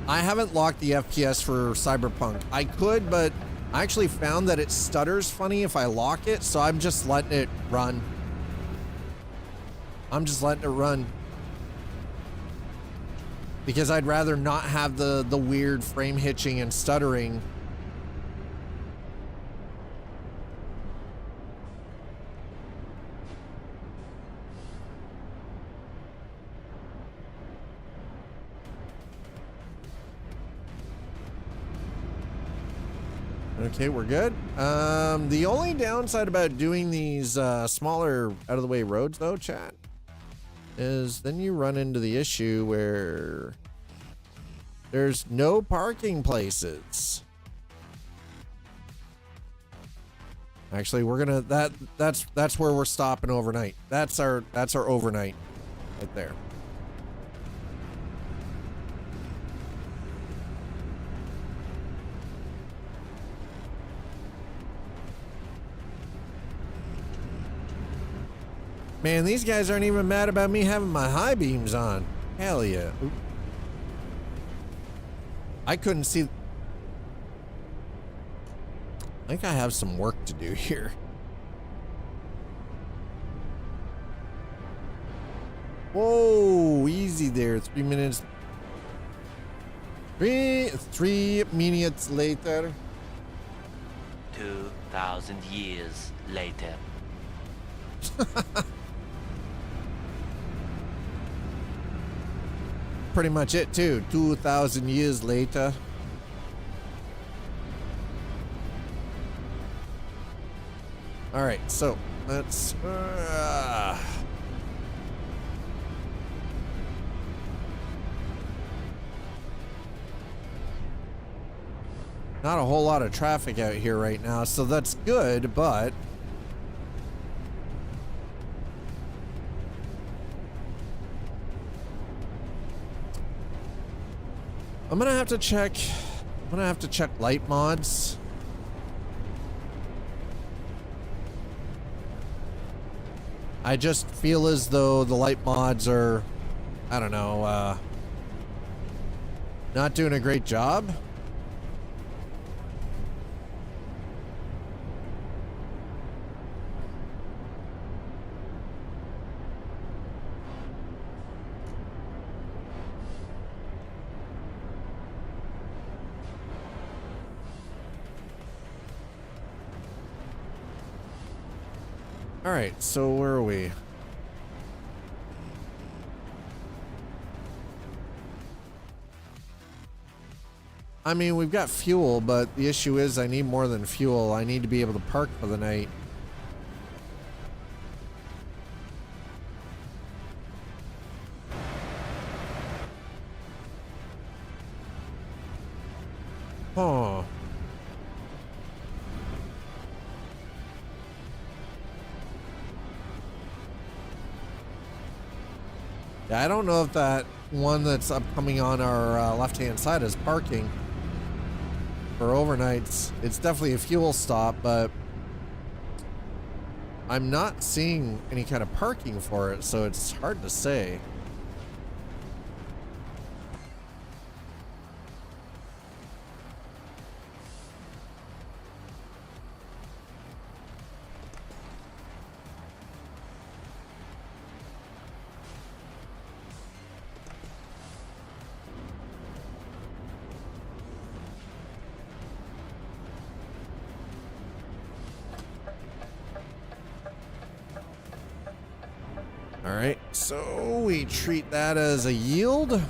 I haven't locked the FPS for Cyberpunk. I could, but I actually found that it stutters funny if I lock it, so I'm just letting it run. I'm just letting it run. Because I'd rather not have the weird frame hitching and stuttering. Okay, we're good. The only downside about doing these smaller out of the way roads though, chat, is then you run into the issue where there's no parking places. Actually, we're gonna that's where we're stopping overnight. That's our overnight right there. Man, these guys aren't even mad about me having my high beams on. Hell yeah. Oop. I couldn't see. I think I have some work to do here. Whoa, easy there. 3 minutes. Three minutes later. 2,000 years later. Pretty much it too. 2,000 years later. All right, so let's. Not a whole lot of traffic out here right now, so that's good, but I'm gonna have to check light mods. I just feel as though the light mods are, I don't know, not doing a great job. All right, so where are we? I mean, we've got fuel, but the issue is I need more than fuel. I need to be able to park for the night. Oh. Yeah, I don't know if that one that's upcoming on our left-hand side is parking for overnights. It's definitely a fuel stop, but I'm not seeing any kind of parking for it, so it's hard to say. All right, so we treat that as a yield.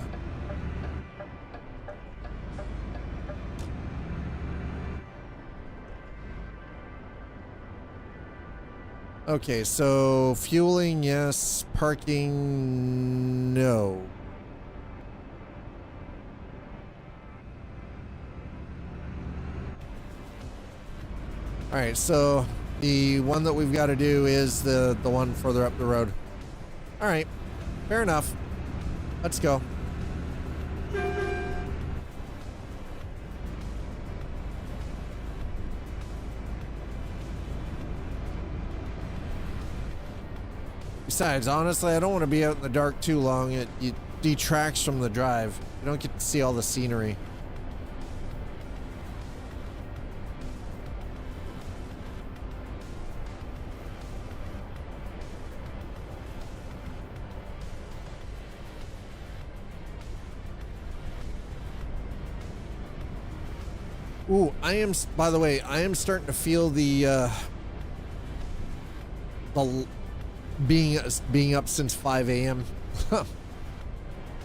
Okay, so fueling, yes. Parking, no. All right, so the one that we've got to do is the one further up the road. All right, fair enough. Let's go. Besides, honestly, I don't want to be out in the dark too long. It detracts from the drive. You don't get to see all the scenery. Ooh, by the way, I am starting to feel the being up since 5 a.m.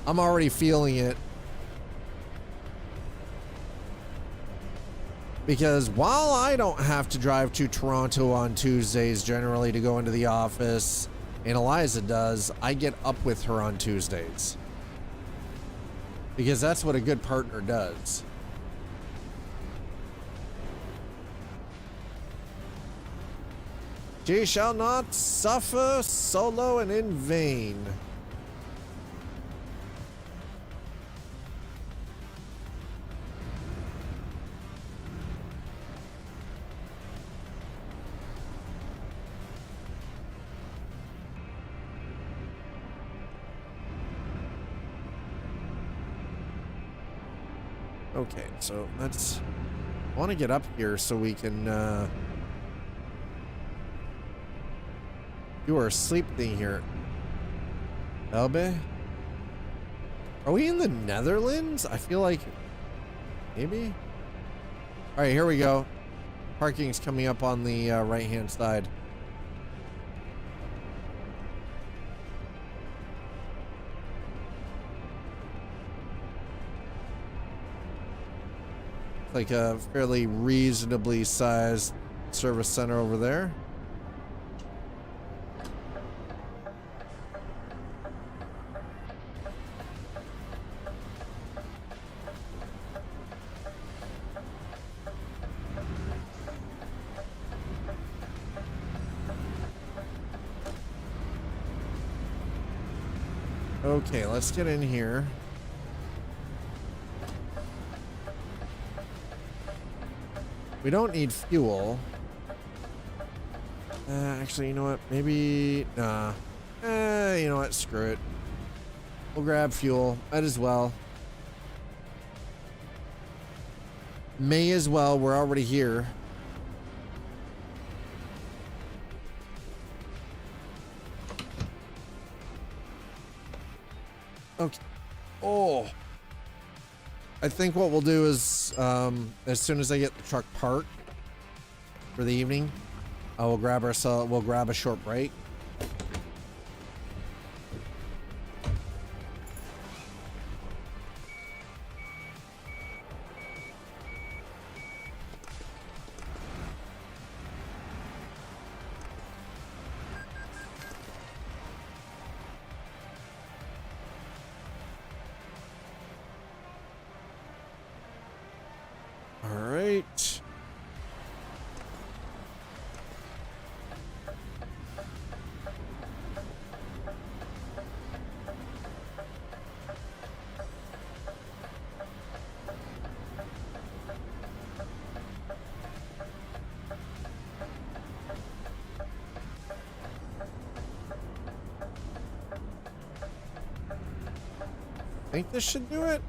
I'm already feeling it. Because while I don't have to drive to Toronto on Tuesdays generally to go into the office, and Eliza does, I get up with her on Tuesdays. Because that's what a good partner does. Ye shall not suffer solo and in vain. Okay, so let's... I want to get up here so we can... You are sleeping here. Elbe? Are we in the Netherlands? I feel like... Maybe? Alright, here we go. Parking's coming up on the right-hand side. It's like a fairly reasonably sized service center over there. Okay, let's get in here. We don't need fuel. Actually, you know what? Maybe... Nah. You know what? Screw it. We'll grab fuel. Might as well. May as well. We're already here. Okay. Oh. I think what we'll do is, as soon as I get the truck parked for the evening, we'll grab a short break. I think this should do it.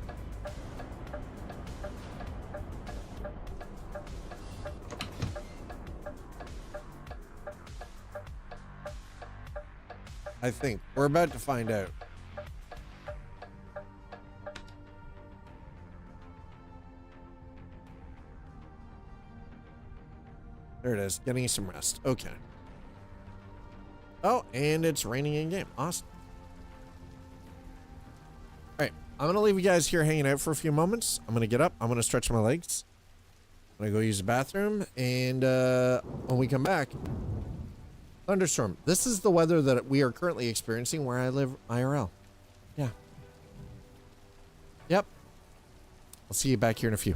I think we're about to find out. There it is, getting some rest. Okay. Oh, and it's raining in game. Awesome. All right, I'm gonna leave you guys here hanging out for a few moments. I'm gonna get up. I'm gonna stretch my legs. I'm gonna go use the bathroom, and when we come back, thunderstorm. This is the weather that we are currently experiencing where I live IRL. Yeah. Yep. I'll see you back here in a few.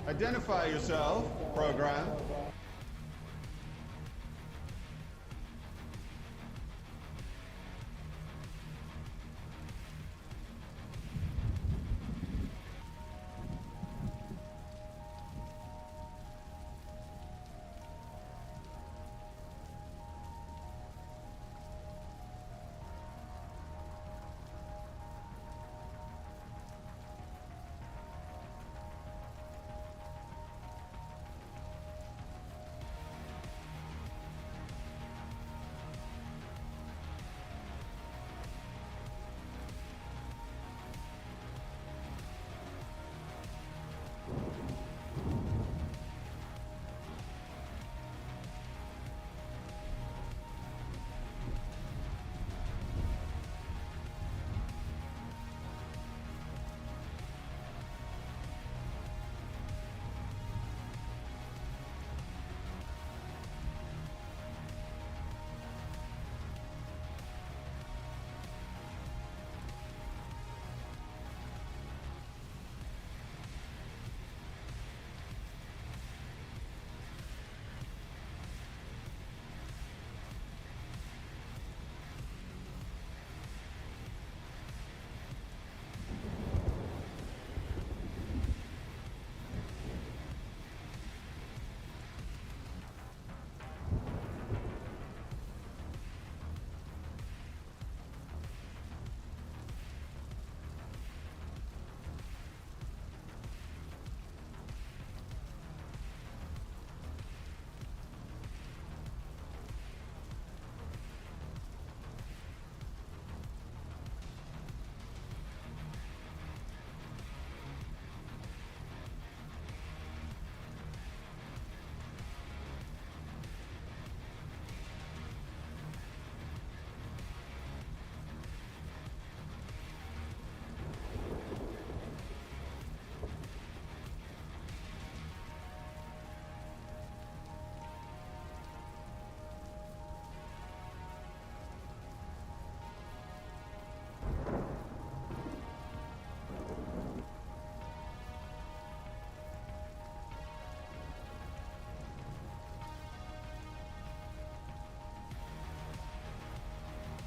Identify yourself, program.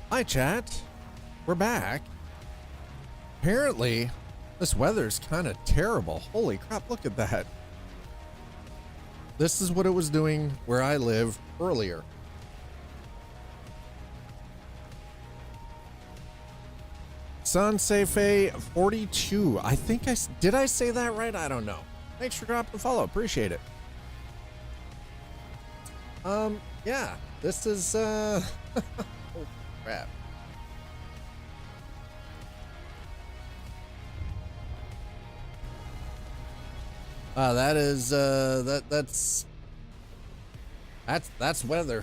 Hi, chat. We're back. Apparently, this weather's kind of terrible. Holy crap, look at that. This is what it was doing where I live earlier. Sansefe 42. I think did I say that right? I don't know. Thanks for dropping the follow. Appreciate it. Yeah, this is, oh, crap. That is, that's weather.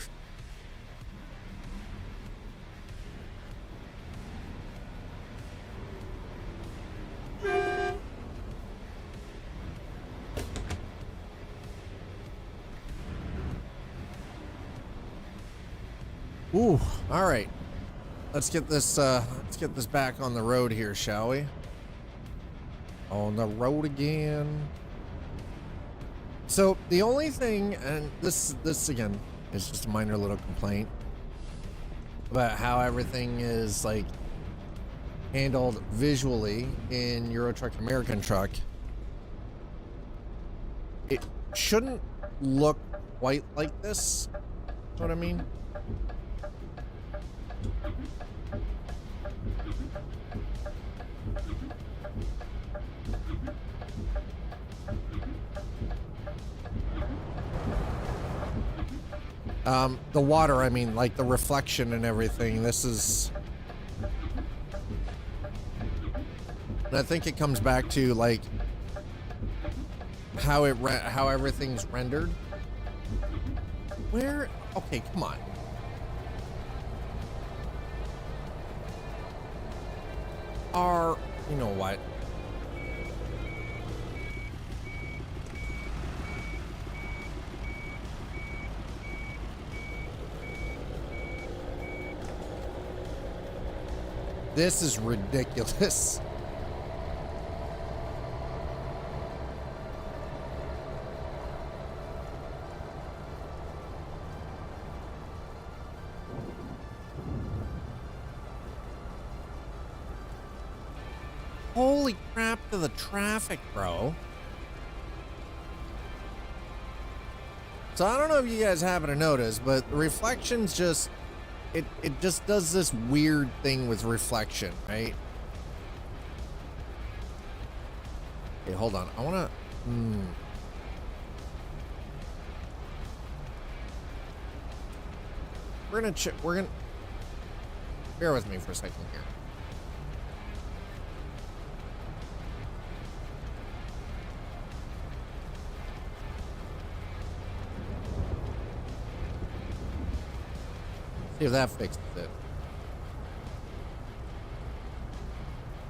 Ooh, all right. Let's get this back on the road here, shall we? On the road again. So the only thing, and this again is just a minor little complaint about how everything is like handled visually in Euro Truck American Truck. It shouldn't look quite like this. You know what I mean? The water, I mean, like the reflection and everything. This is, and I think it comes back to like how everything's rendered. Where? Okay, come on. You know what? This is ridiculous. Holy crap to the traffic, bro. So I don't know if you guys happen to notice, but the reflections just, it just does this weird thing with reflection, right? Okay, hold on. I want to, we're gonna, bear with me for a second here. See if that fixes it.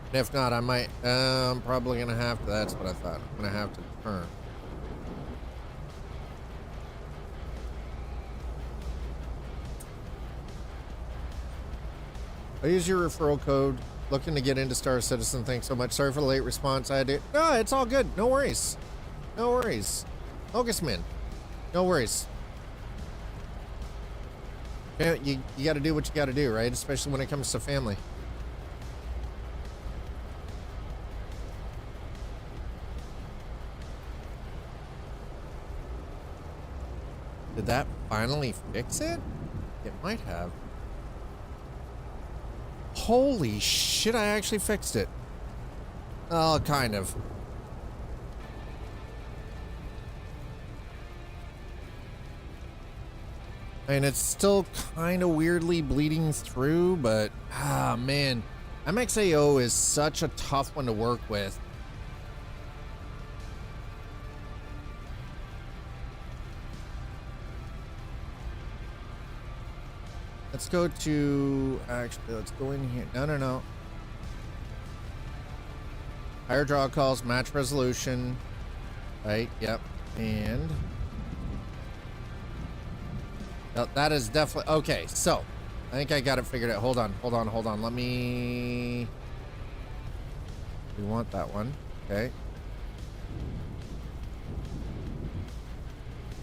And if not, I might, I'm probably gonna have to, that's what I thought. I'm gonna have to turn. I use your referral code. Looking to get into Star Citizen. Thanks so much. Sorry for the late response. I did. No, it's all good. No worries. No worries. Augustman. No worries. You got to do what you got to do, right? Especially when it comes to family. Did that finally fix it? It might have. Holy shit, I actually fixed it. Oh, kind of. And it's still kind of weirdly bleeding through, but man, MXAO is such a tough one to work with. Let's go to, actually, let's go in here. No. Higher draw calls, match resolution. Right, yep. And no, that is definitely, okay, so I think I got it figured out. Hold on. Let me, we want that one. Okay.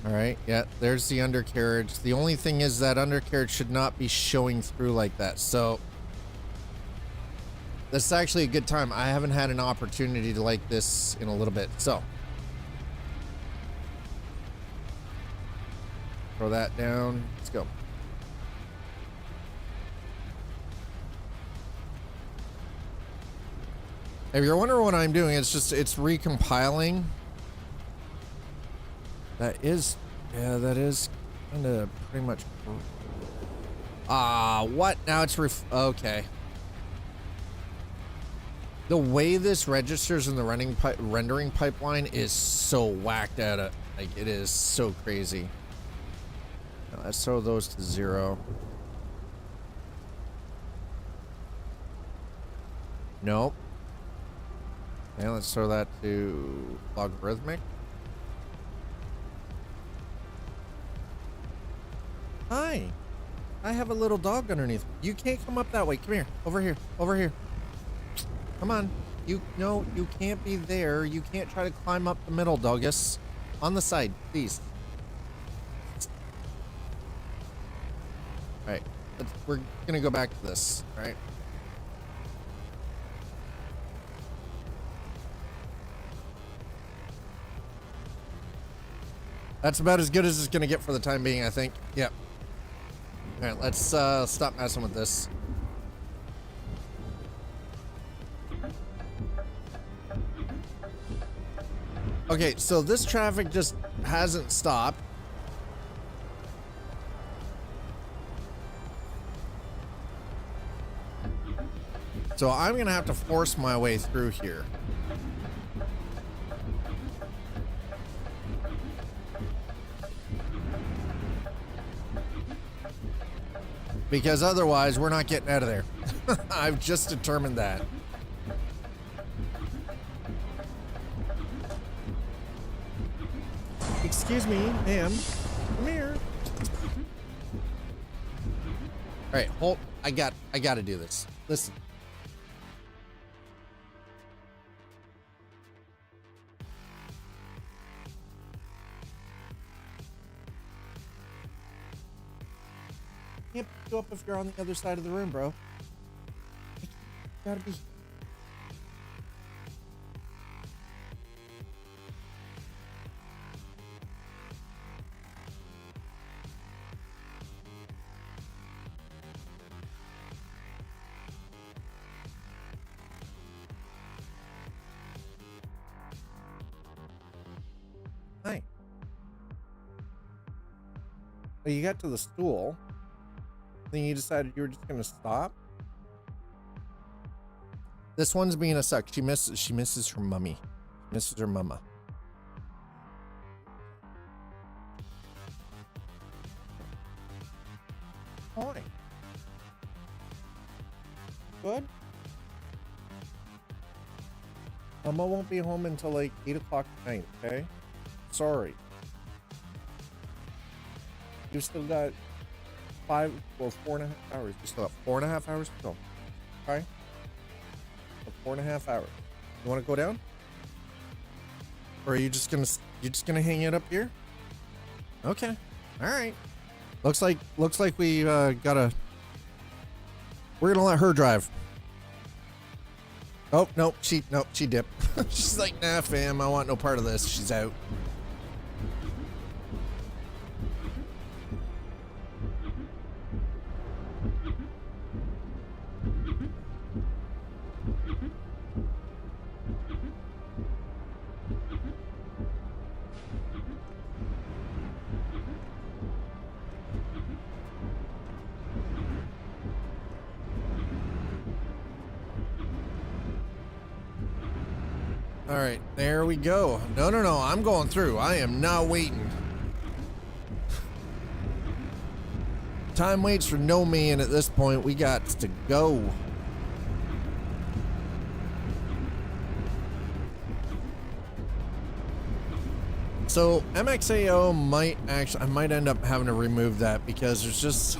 All right, yeah, there's the undercarriage. The only thing is that undercarriage should not be showing through like that. So this is actually a good time. I haven't had an opportunity to like this in a little bit. So throw that down. Let's go. If you're wondering what I'm doing, it's recompiling. That is kind of pretty much. What? Now it's okay. The way this registers in the rendering pipeline is so whacked at it. Like, it is so crazy. Now, let's throw those to 0. Nope. Okay, let's throw that to logarithmic. Hi. I have a little dog underneath. You can't come up that way. Come here. Over here. Over here. Come on. No, you can't be there. You can't try to climb up the middle, doggus. On the side, please. All right. We're gonna go back to this. All right. That's about as good as it's gonna get for the time being, I think. Yep. All right, let's stop messing with this. Okay, so this traffic just hasn't stopped. So I'm gonna have to force my way through here. Because otherwise, we're not getting out of there. I've just determined that. Excuse me, ma'am. Come here. All right, hold. I got to do this. Listen. Can't pick you up if you're on the other side of the room, bro. You gotta be. Well, you got to the stool. Then you decided you were just gonna stop. This one's being a suck. She misses her mummy. Misses her mama. Hi. Good. Mama won't be home until like 8 o'clock at night, okay? Sorry. You've still got 4.5 hours. You still got 4.5 hours to go. Okay? 4.5 hours. You want to go down? Or are you just gonna hang it up here? Okay. All right. Looks like we gotta. We're gonna let her drive. Oh no, she dipped. She's like, nah, fam, I want no part of this. She's out. All right, there we go. No, I'm going through. I am not waiting. Time waits for no man at this point. We got to go. So MXAO I might end up having to remove that because there's just.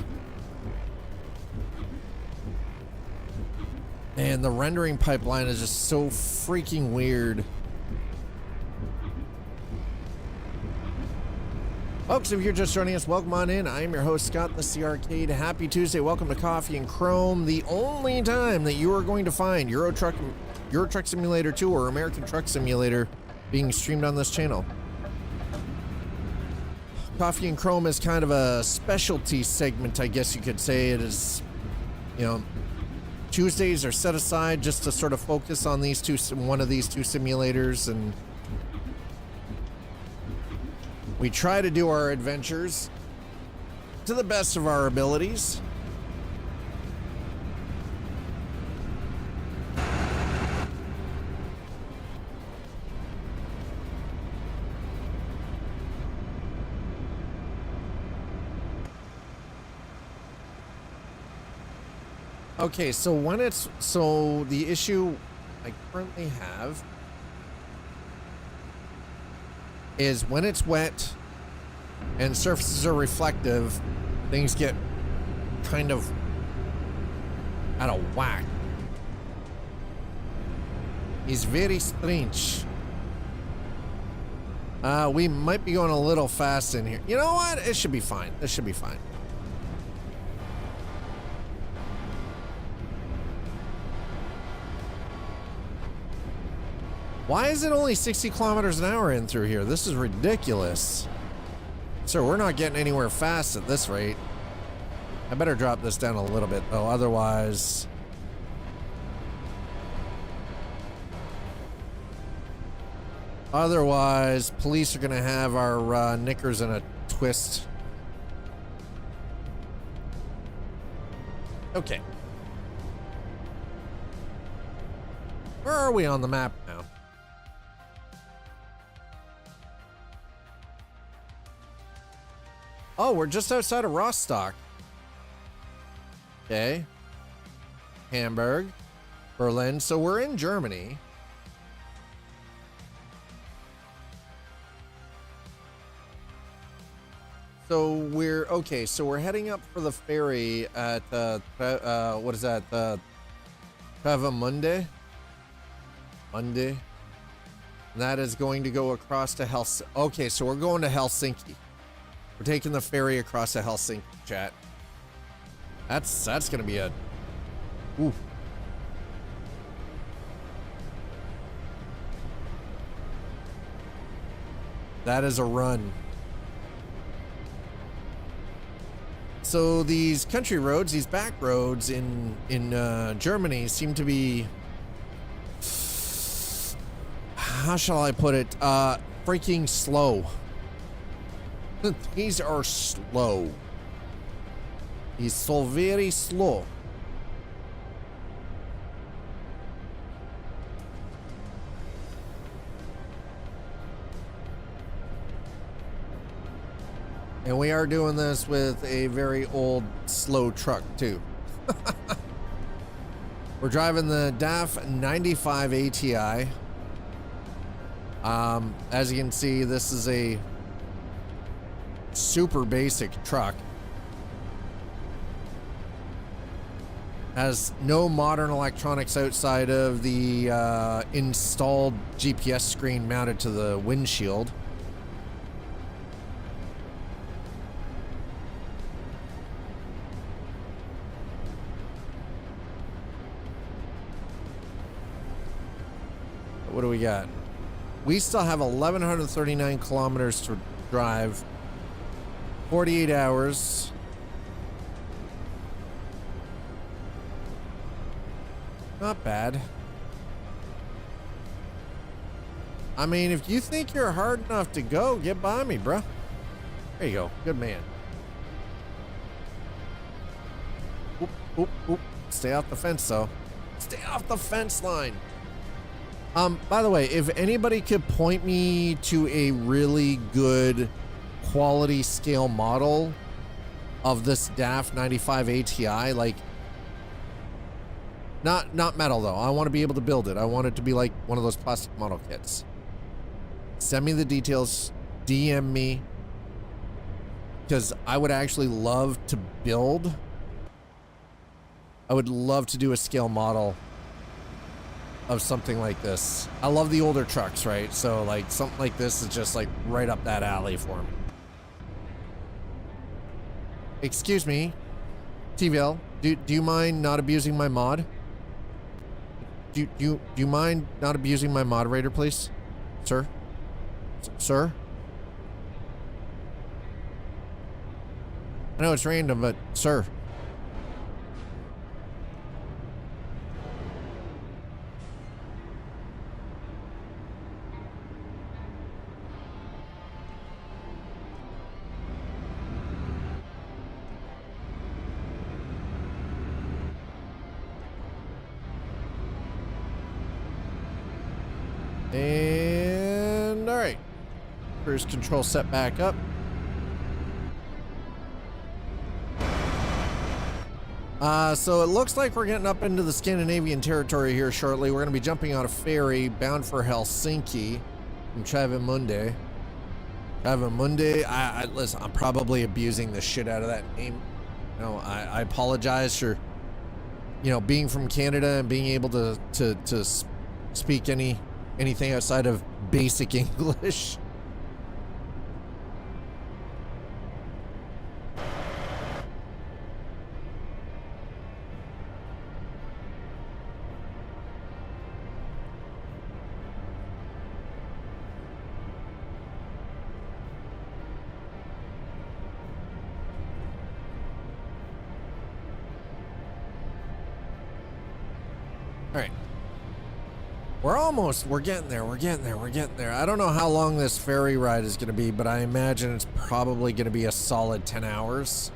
And the rendering pipeline is just so freaking weird. Folks, if you're just joining us, welcome on in. I am your host, Scott, the C Arcade. Happy Tuesday. Welcome to Coffee and Chrome, the only time that you are going to find Euro Truck Simulator 2 or American Truck Simulator being streamed on this channel. Coffee and Chrome is kind of a specialty segment, I guess you could say. It is, you know, Tuesdays are set aside just to sort of focus on one of these two simulators, and we try to do our adventures to the best of our abilities. Okay, so the issue I currently have is when it's wet and surfaces are reflective, things get kind of out of whack. It's very strange. We might be going a little fast in here. You know what? It should be fine. This should be fine. Why is it only 60 kilometers an hour in through here? This is ridiculous. Sir, we're not getting anywhere fast at this rate. I better drop this down a little bit, though. Otherwise, police are going to have our knickers in a twist. Okay. Where are we on the map now? Oh, we're just outside of Rostock. Okay. Hamburg, Berlin. So we're in Germany. So we're okay. So we're heading up for the ferry at what is that? Travemünde. Monday. And that is going to go across to Helsinki. Okay, so we're going to Helsinki. We're taking the ferry across to Helsinki, chat. That's gonna be a. Ooh. That is a run. So these country roads, these back roads in Germany seem to be. How shall I put it? Freaking slow. These are slow. He's so very slow. And we are doing this with a very old, slow truck, too. We're driving the DAF 95 ATI. As you can see, this is a super basic truck. Has no modern electronics outside of the installed GPS screen mounted to the windshield. What do we got? We still have 1,139 kilometers to drive. 48 hours. Not bad. I mean, if you think you're hard enough to go, get by me, bro. There you go. Good man. Oop, oop, oop. Stay off the fence, though. Stay off the fence line. By the way, if anybody could point me to a really good quality scale model of this DAF 95 ATI, like not metal though. I want to be able to build it. I want it to be like one of those plastic model kits. Send me the details, DM me, because I would actually love to build. I would love to do a scale model of something like this. I love the older trucks, right? So like something like this is just like right up that alley for me. Excuse me, TVL, do you mind not abusing my mod? Do you mind not abusing my moderator, please? Sir? Sir? I know it's random, but sir. And all right, cruise control set back up. So it looks like we're getting up into the Scandinavian territory here shortly. We're going to be jumping on a ferry bound for Helsinki from Travemünde. Travemünde. Listen, I'm probably abusing the shit out of that name. You know, I apologize for, you know, being from Canada and being able to speak anything outside of basic English. All right. We're getting there. I don't know how long this ferry ride is going to be, but I imagine it's probably going to be a solid 10 hours.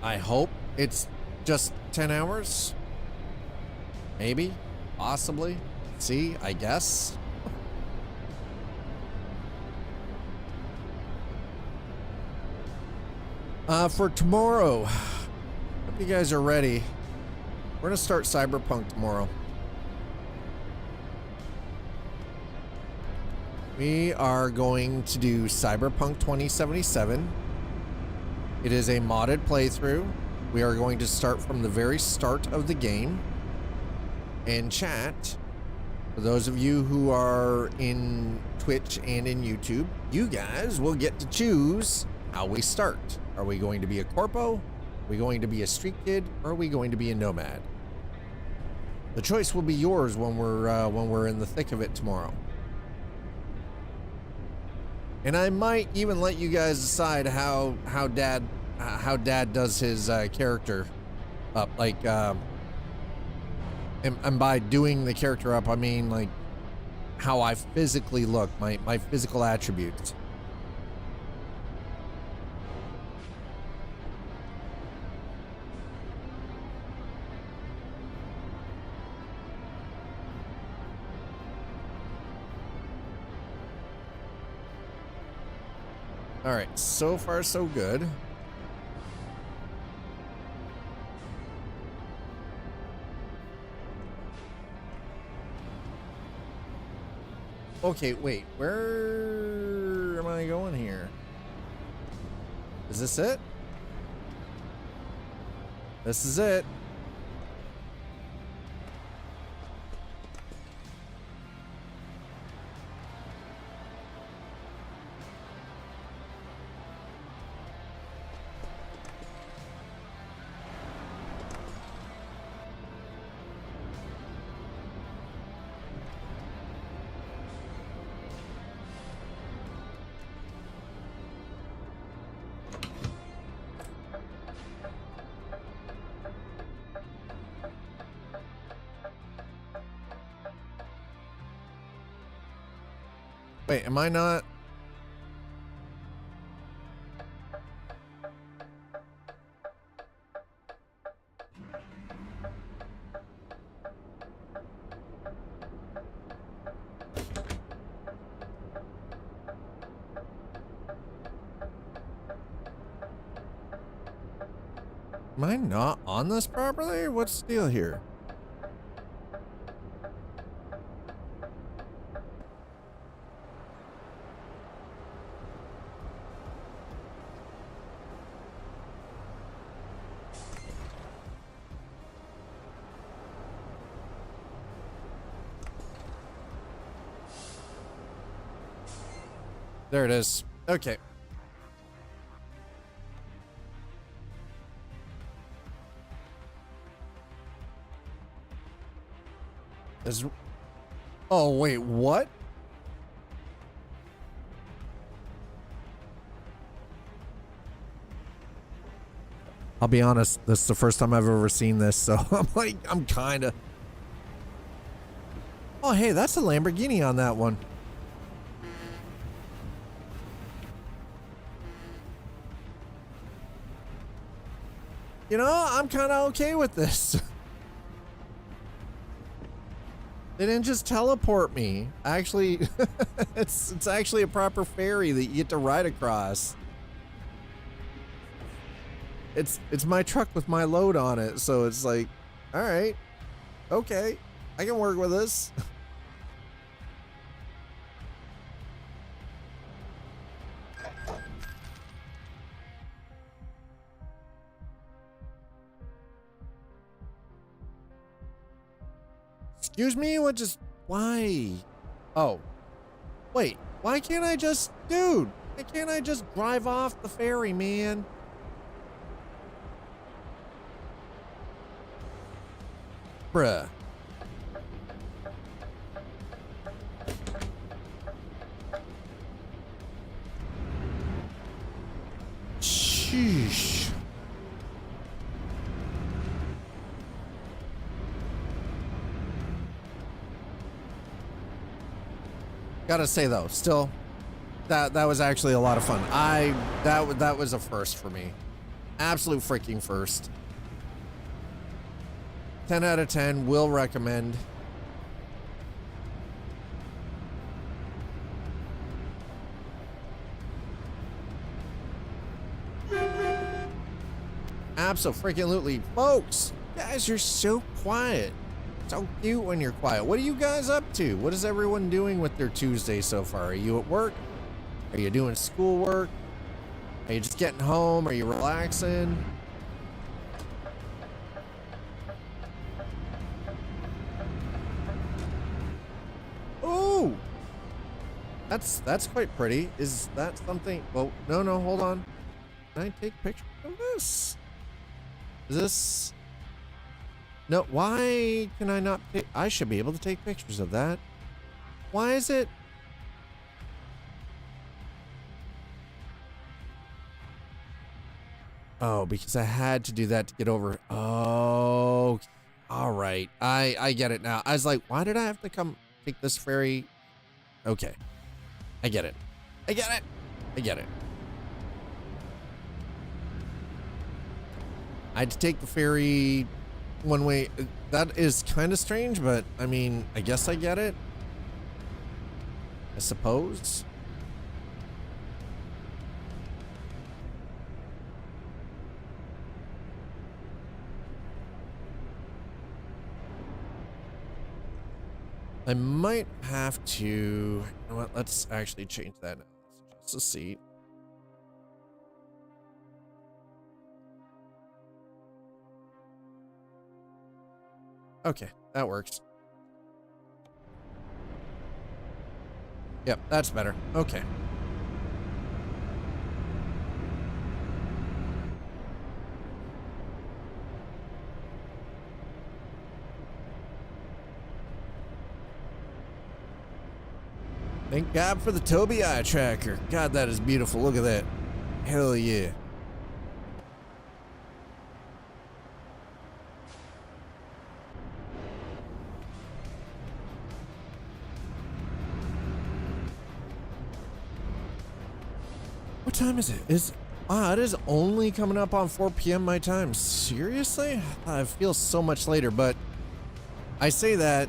I hope it's just 10 hours. Maybe, possibly. See, I guess. For tomorrow, hope you guys are ready. We're going to start Cyberpunk tomorrow. We are going to do Cyberpunk 2077. It is a modded playthrough. We are going to start from the very start of the game. And chat, for those of you who are in Twitch and in YouTube, you guys will get to choose how we start. Are we going to be a corpo? Are we going to be a street kid? Or are we going to be a nomad? The choice will be yours when we're in the thick of it tomorrow. And I might even let you guys decide how dad does his character up. Like, and by doing the character up, I mean like how I physically look, my physical attributes. All right, so far so good. Okay, wait, where am I going here? Is this it? This is it. Wait, am I not? Am I not on this properly? What's the deal here? There it is. Okay. Is... Oh, wait, what? I'll be honest, this is the first time I've ever seen this, so I'm kind of... Oh, hey, that's a Lamborghini on that one. You know, I'm kind of okay with this. They didn't just teleport me. Actually, it's actually a proper ferry that you get to ride across. It's my truck with my load on it, so it's like, all right, okay, I can work with this. Excuse me, what just, why? Oh, wait, why can't I just, dude, why can't I just drive off the ferry, man? Bruh. Sheesh. Gotta say though, still, that was actually a lot of fun. That was a first for me. Absolute freaking first. 10 out of 10, will recommend. Absolutely. Folks, guys, you're so quiet. So cute when you're quiet. What are you guys up to? What is everyone doing with their Tuesday so far? Are you at work? Are you doing schoolwork? Are you just getting home? Are you relaxing? Ooh! That's quite pretty. Is that something? Well, no, hold on. Can I take pictures of this? Is this... No, why can I not pick? I should be able to take pictures of that. Why is it? Oh, because I had to do that to get over. Oh, all right. I get it now. I was like, why did I have to come take this ferry? Okay. I get it. I get it. I get it. I had to take the ferry one way. That is kind of strange, but I mean, I guess I get it. I suppose. I might have to, you know what, let's actually change that now. Let's adjust the seat. Okay, that works. Yep, that's better. Okay. Thank God for the Tobii eye tracker. God, that is beautiful. Look at that. Hell yeah. What time is it? It is only coming up on 4 p.m. my time. Seriously? I feel so much later, but I say that,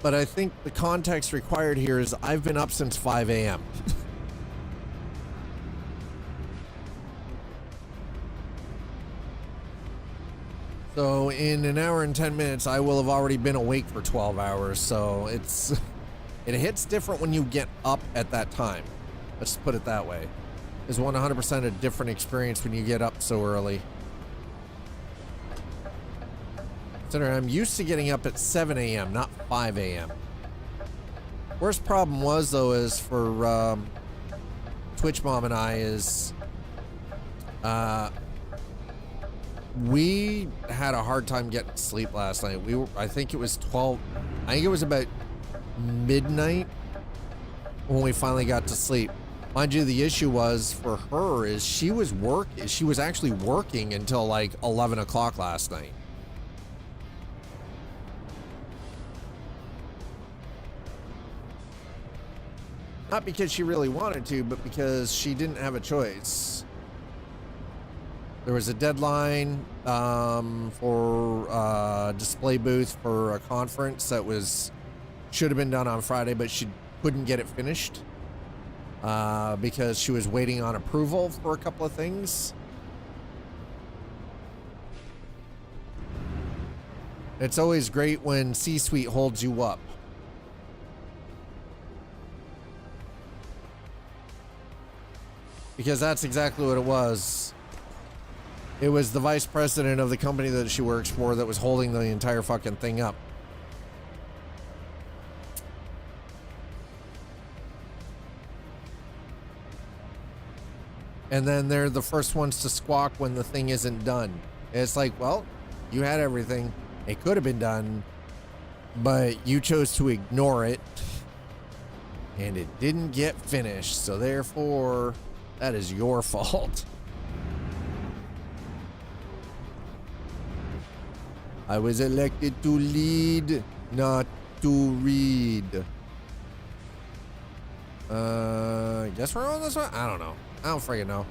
but I think the context required here is I've been up since 5 a.m. So in an hour and 10 minutes, I will have already been awake for 12 hours. So it hits different when you get up at that time. Let's put it that way. It's 100% a different experience when you get up so early. Consider I'm used to getting up at 7 a.m., not 5 a.m. Worst problem was, though, is for Twitch Mom and I is we had a hard time getting to sleep last night. I think it was about midnight when we finally got to sleep. Mind you, the issue was for her is she was actually working until like 11 o'clock last night. Not because she really wanted to, but because she didn't have a choice. There was a deadline for a display booth for a conference that should have been done on Friday, but she couldn't get it finished because she was waiting on approval for a couple of things. It's always great when C-Suite holds you up. Because that's exactly what it was. It was the vice president of the company that she works for that was holding the entire fucking thing up. And then they're the first ones to squawk when the thing isn't done. It's like, well, you had everything. It could have been done, but you chose to ignore it. And it didn't get finished. So therefore, that is your fault. I was elected to lead, not to read. Guess we're going this way? I don't know. I don't freaking know.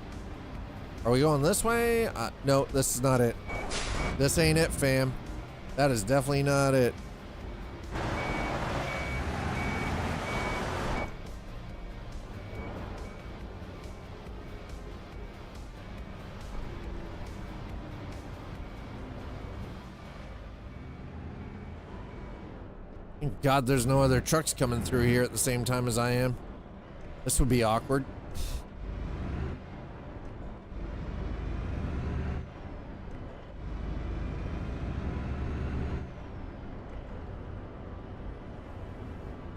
Are we going this way? No, this is not it. This ain't it, fam. That is definitely not it. Thank God there's no other trucks coming through here at the same time as I am. This would be awkward.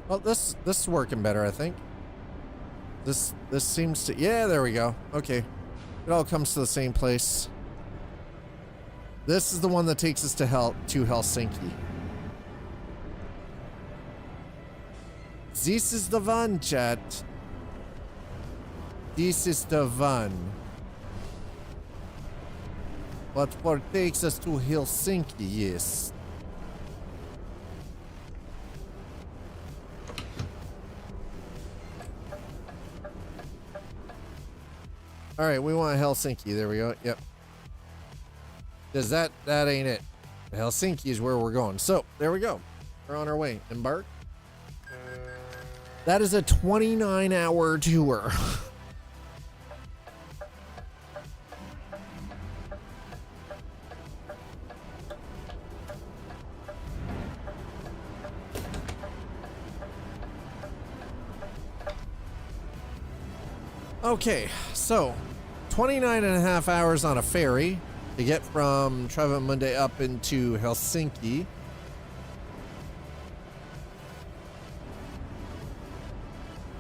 Well, this is working better, I think. This seems to, yeah, there we go. Okay. It all comes to the same place. This is the one that takes us to Helsinki. This is the one, chat. This is the one. What takes us to Helsinki, yes. All right, we want Helsinki. There we go. Yep. Because that ain't it. Helsinki is where we're going. So there we go. We're on our way. Embark. That is a 29-hour tour. Okay, so 29 and a half hours on a ferry to get from Travemünde up into Helsinki.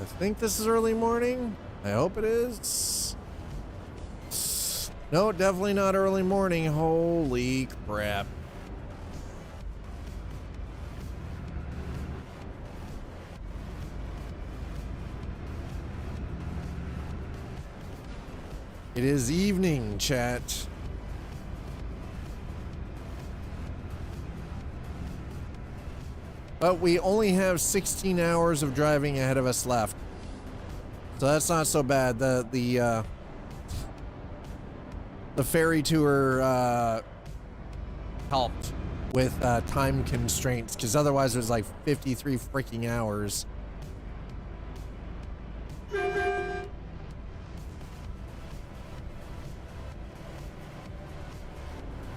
I think this is early morning. I hope it is. No, definitely not early morning. Holy crap. It is evening, chat. But we only have 16 hours of driving ahead of us left. So that's not so bad. The ferry tour helped with time constraints, because otherwise it was like 53 freaking hours.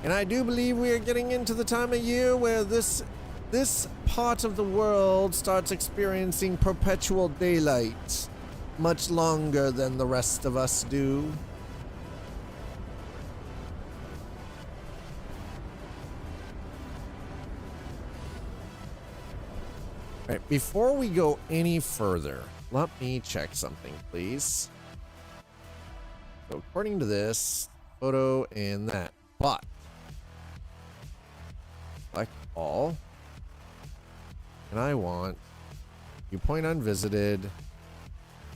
And I do believe we are getting into the time of year where this part of the world starts experiencing perpetual daylight much longer than the rest of us do. All right, before we go any further, let me check something, please. So according to this photo and that, but select all, and I want viewpoint unvisited,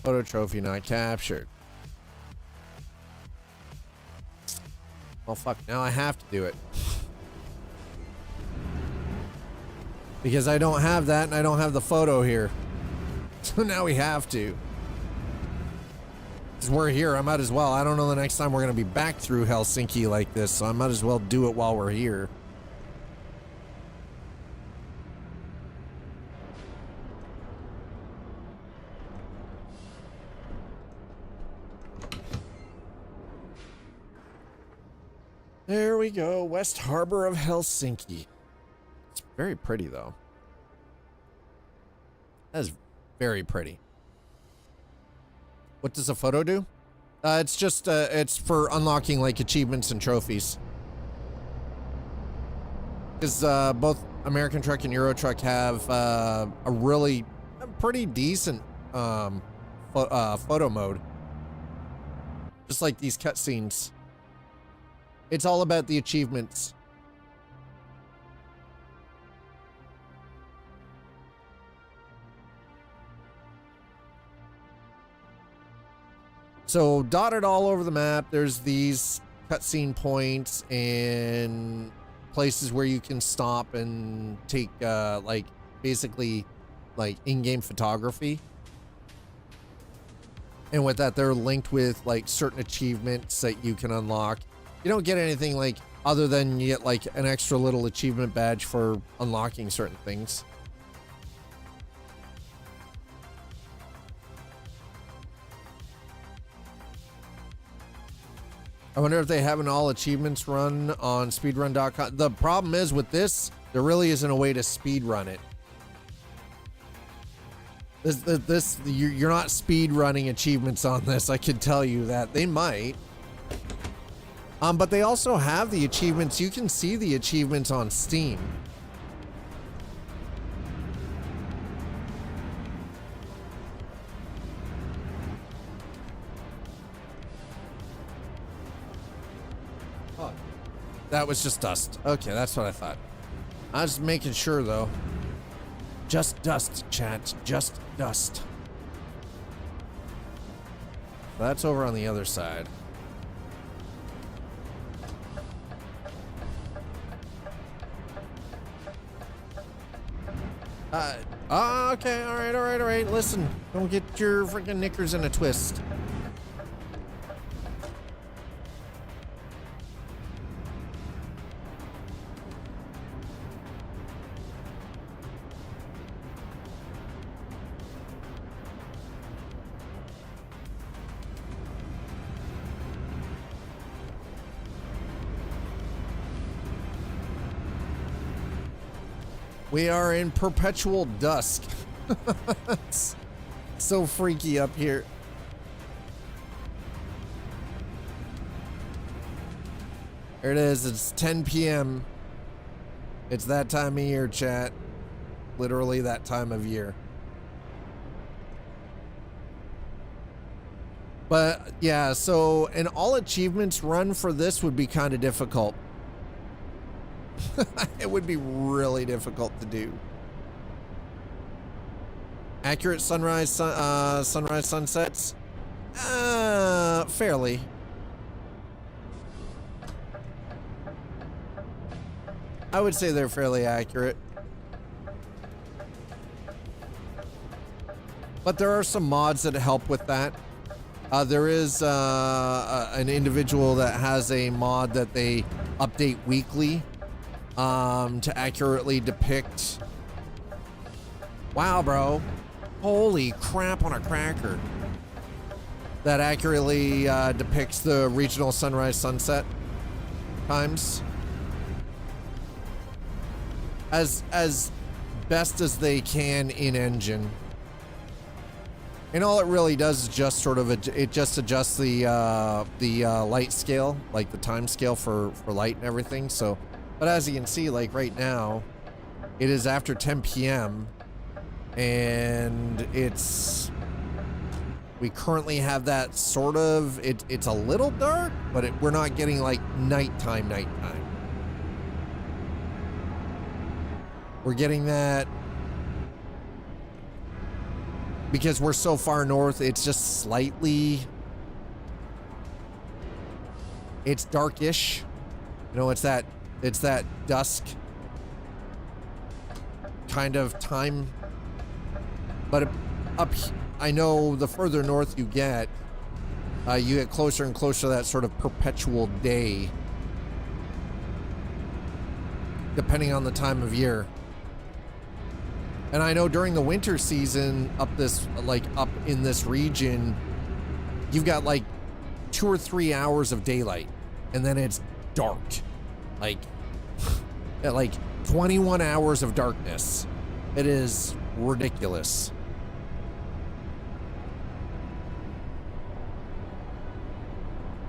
photo trophy not captured. Well, fuck, now I have to do it. Because I don't have that and I don't have the photo here. So now we have to. Because we're here, I might as well. I don't know the next time we're going to be back through Helsinki like this, so I might as well do it while we're here. There we go, West Harbor of Helsinki. It's very pretty, though. That is very pretty. What does a photo do? It's just, it's for unlocking, like, achievements and trophies. Because, both American Truck and Euro Truck have, a pretty decent, photo mode. Just like these cutscenes. It's all about the achievements. So dotted all over the map, there's these cutscene points and places where you can stop and take, like, basically, like, in-game photography. And with that, they're linked with, like, certain achievements that you can unlock. You don't get anything, like, other than you get, like, an extra little achievement badge for unlocking certain things. I wonder if they have an all achievements run on speedrun.com. The problem is with this, there really isn't a way to speedrun it. You're not speedrunning achievements on this. I can tell you that. They might. But they also have the achievements. You can see the achievements on Steam. Oh, that was just dust. Okay, that's what I thought. I was making sure, though. Just dust, chat. Just dust. That's over on the other side. Okay, all right. Listen, don't get your freaking knickers in a twist. We are in perpetual dusk. It's so freaky up here. There it is. It's 10 p.m. It's that time of year, chat. Literally that time of year. But yeah, so an all achievements run for this would be kind of difficult. It would be really difficult to do. Accurate sunrise, sunrise sunsets? Fairly. I would say they're fairly accurate. But there are some mods that help with that. There is an individual that has a mod that they update weekly to accurately depict. Wow, bro. Holy crap on a cracker. That accurately depicts the regional sunrise sunset times. As best as they can in engine. And all it really does is just sort of, it just adjusts the light scale, like the time scale for light and everything. So, but as you can see, like right now, it is after 10 p.m. and we currently have that sort of, it's a little dark, but we're not getting like nighttime. We're getting that because we're so far north, it's just slightly, it's darkish. You know, it's that dusk kind of time. But I know the further north you get closer and closer to that sort of perpetual day, depending on the time of year. And I know during the winter season up in this region, you've got like 2 or 3 hours of daylight and then it's dark. Like 21 hours of darkness. It is ridiculous.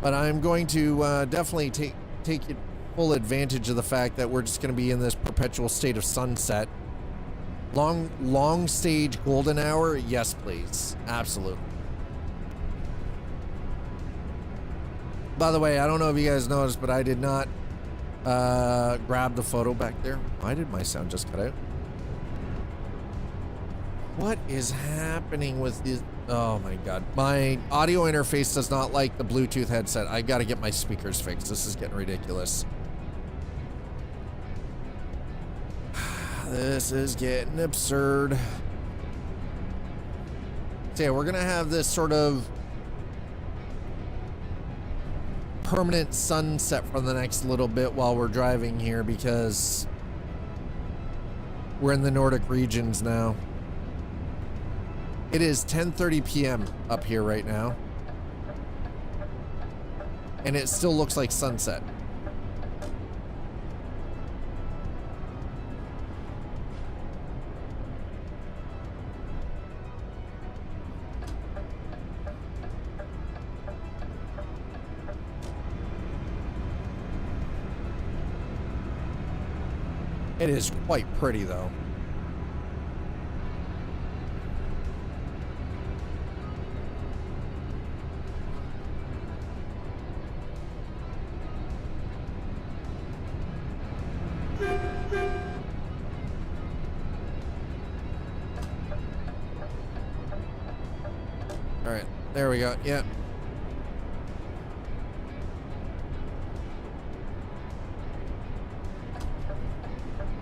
But I'm going to definitely take full advantage of the fact that we're just going to be in this perpetual state of sunset. Long stage golden hour, yes please, absolutely. By the way, I don't know if you guys noticed, but I did not grab the photo back there. Why did my sound just cut out? What is happening with this? Oh my god, my audio interface does not like the Bluetooth headset. I gotta get my speakers fixed. This is getting ridiculous. This is getting absurd. So yeah, we're gonna have this sort of permanent sunset for the next little bit while we're driving here because we're in the Nordic regions now. It is 10:30 p.m. up here right now, and it still looks like sunset. It is quite pretty though. All right, there we go. Yep.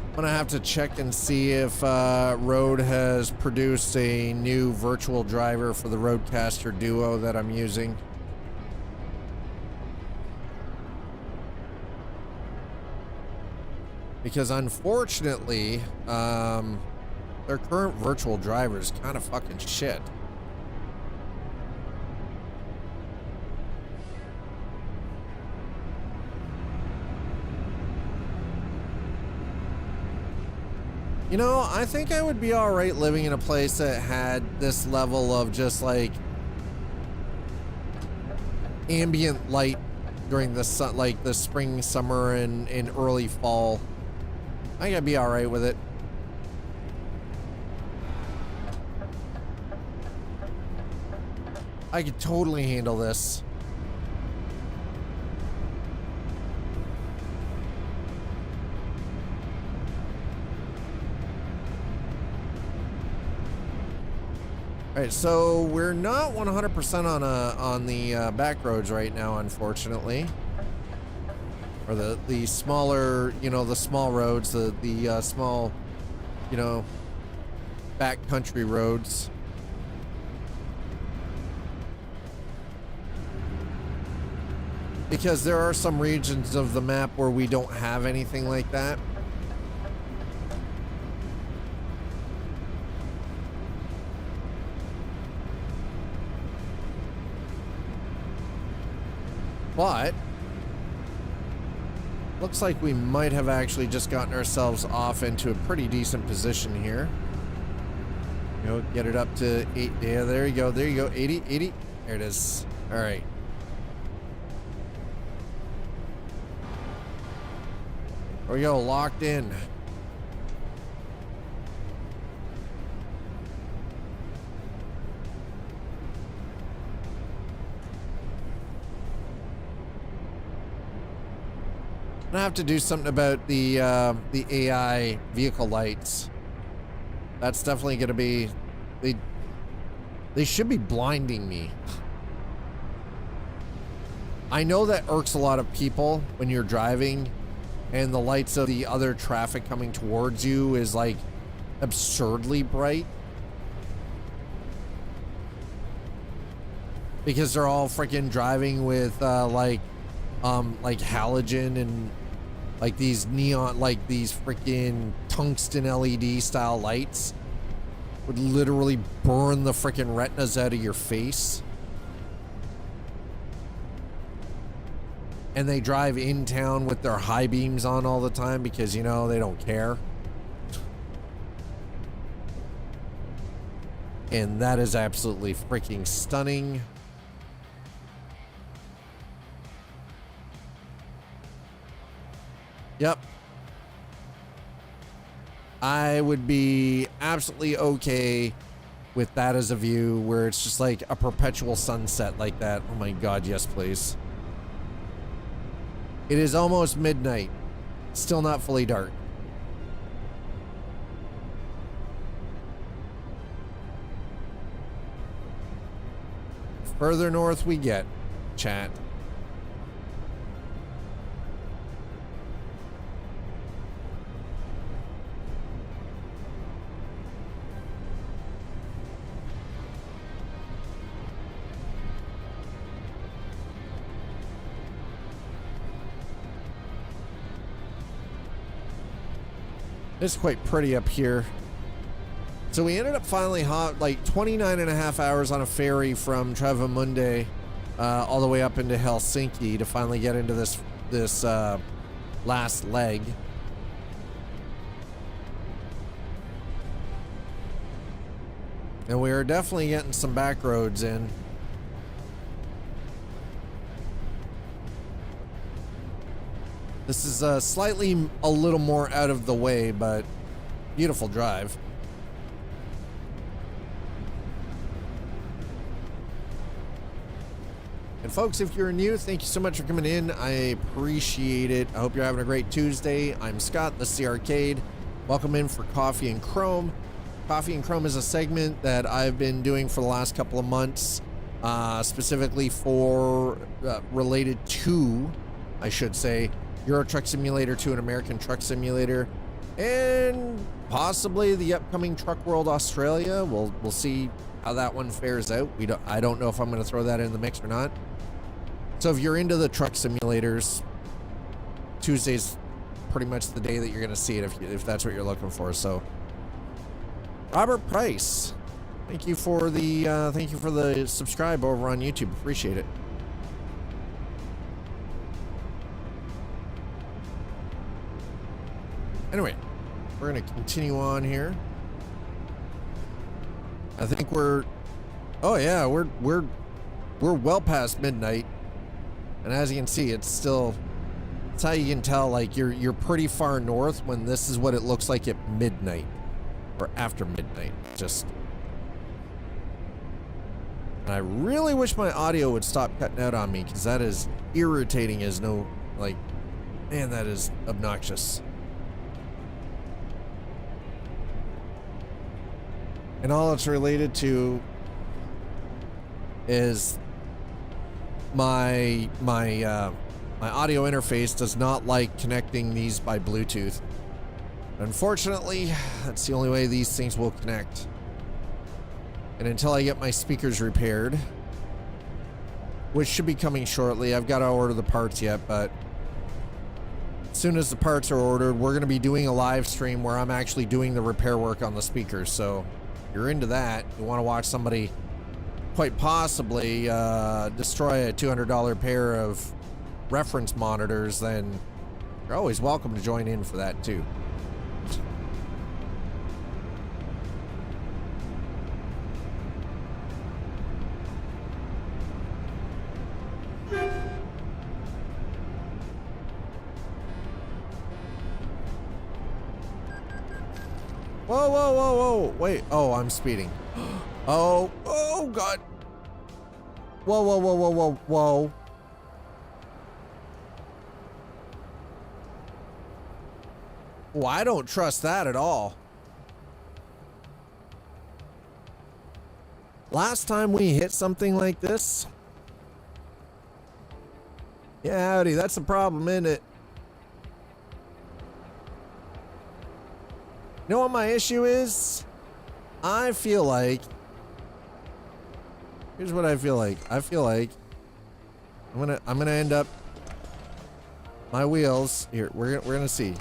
I'm gonna have to check and see if Rode has produced a new virtual driver for the Rodecaster Duo that I'm using. Because unfortunately, their current virtual driver is kind of fucking shit. You know, I think I would be all right living in a place that had this level of just like ambient light during the like the spring, summer, and early fall. I think I'd be all right with it. I could totally handle this. All right, so we're not 100% on the back roads right now, unfortunately, or the smaller, you know, the small roads, the small, you know, back country roads. Because there are some regions of the map where we don't have anything like that. But looks like we might have actually just gotten ourselves off into a pretty decent position here. You know, get it up to 8. Yeah, there you go. There you go. 80, 80. There it is. All right. There we go. Locked in. I have to do something about the AI vehicle lights. That's definitely going to be, they should be blinding me. I know that irks a lot of people when you're driving and the lights of the other traffic coming towards you is like absurdly bright. Because they're all freaking driving with like halogen and like these neon, like these freaking tungsten LED style lights would literally burn the freaking retinas out of your face. And they drive in town with their high beams on all the time because, you know, they don't care. And that is absolutely freaking stunning. Yep. I would be absolutely okay with that as a view where it's just like a perpetual sunset like that. Oh my God, yes, please. It is almost midnight. Still not fully dark. Further north we get, chat. It's quite pretty up here. So we ended up finally like 29 and a half hours on a ferry from Travemünde all the way up into Helsinki to finally get into this last leg. And we are definitely getting some back roads in. This is slightly a little more out of the way, but beautiful drive. And folks, if you're new, thank you so much for coming in. I appreciate it. I hope you're having a great Tuesday. I'm Scott, this is the Arcade. Welcome in for Coffee and Chrome. Coffee and Chrome is a segment that I've been doing for the last couple of months, specifically for related to, I should say, Euro Truck Simulator 2 and American Truck Simulator, and possibly the upcoming Truck World Australia. We'll see how that one fares out. I don't know if I'm going to throw that in the mix or not. So if you're into the truck simulators, Tuesday's pretty much the day that you're going to see it if that's what you're looking for. So Robert Price, thank you for the subscribe over on YouTube. Appreciate it. Anyway, we're going to continue on here. I think we're well past midnight. And as you can see, it's still, that's how you can tell, like, you're pretty far north when this is what it looks like at midnight. Or after midnight, just. And I really wish my audio would stop cutting out on me, because that is irritating as no, like, man, that is obnoxious. And all it's related to is my audio interface does not like connecting these by Bluetooth. Unfortunately, that's the only way these things will connect. And until I get my speakers repaired, which should be coming shortly, I've got to order the parts yet, but as soon as the parts are ordered, we're going to be doing a live stream where I'm actually doing the repair work on the speakers. So if you're into that, you want to watch somebody quite possibly destroy a $200 pair of reference monitors, then you're always welcome to join in for that too. Whoa, whoa, whoa, whoa, wait, oh, I'm speeding. Oh, oh, God. Whoa, whoa, whoa, whoa, whoa, whoa. Oh, I don't trust that at all. Last time we hit something like this. Yeah, howdy, that's the problem, isn't it? You know what my issue is? I feel like, here's what I feel like. I feel like I'm gonna end up, my wheels here. We're gonna see.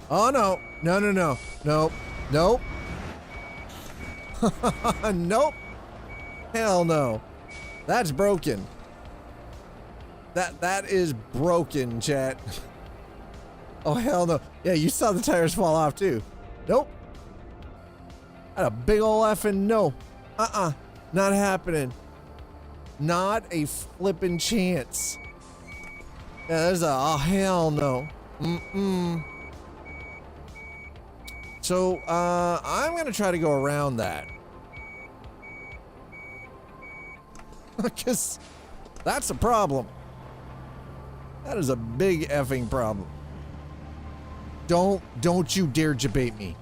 Oh no, no, no, no, nope, nope, nope, hell no, that's broken. That is broken, chat. Oh hell no. Yeah, you saw the tires fall off too. Nope. Had a big ol' effing no. Not happening. Not a flippin' chance. Yeah, there's a oh hell no. So I'm gonna try to go around that. Because that's a problem. That is a big effing problem. Don't you dare debate me.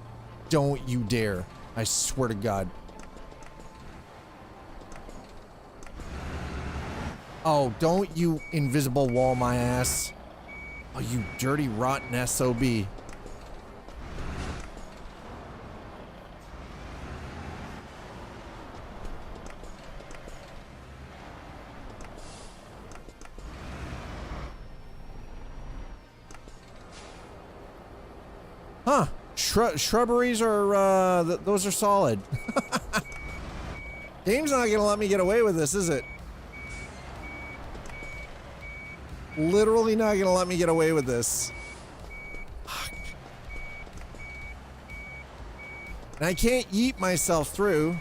Don't you dare. I swear to God. Oh, don't you invisible wall my ass. Oh, you dirty, rotten SOB. Huh. Shrubberies are, those are solid. Game's not gonna let me get away with this, is it? Literally not gonna let me get away with this. Fuck. And I can't yeet myself through.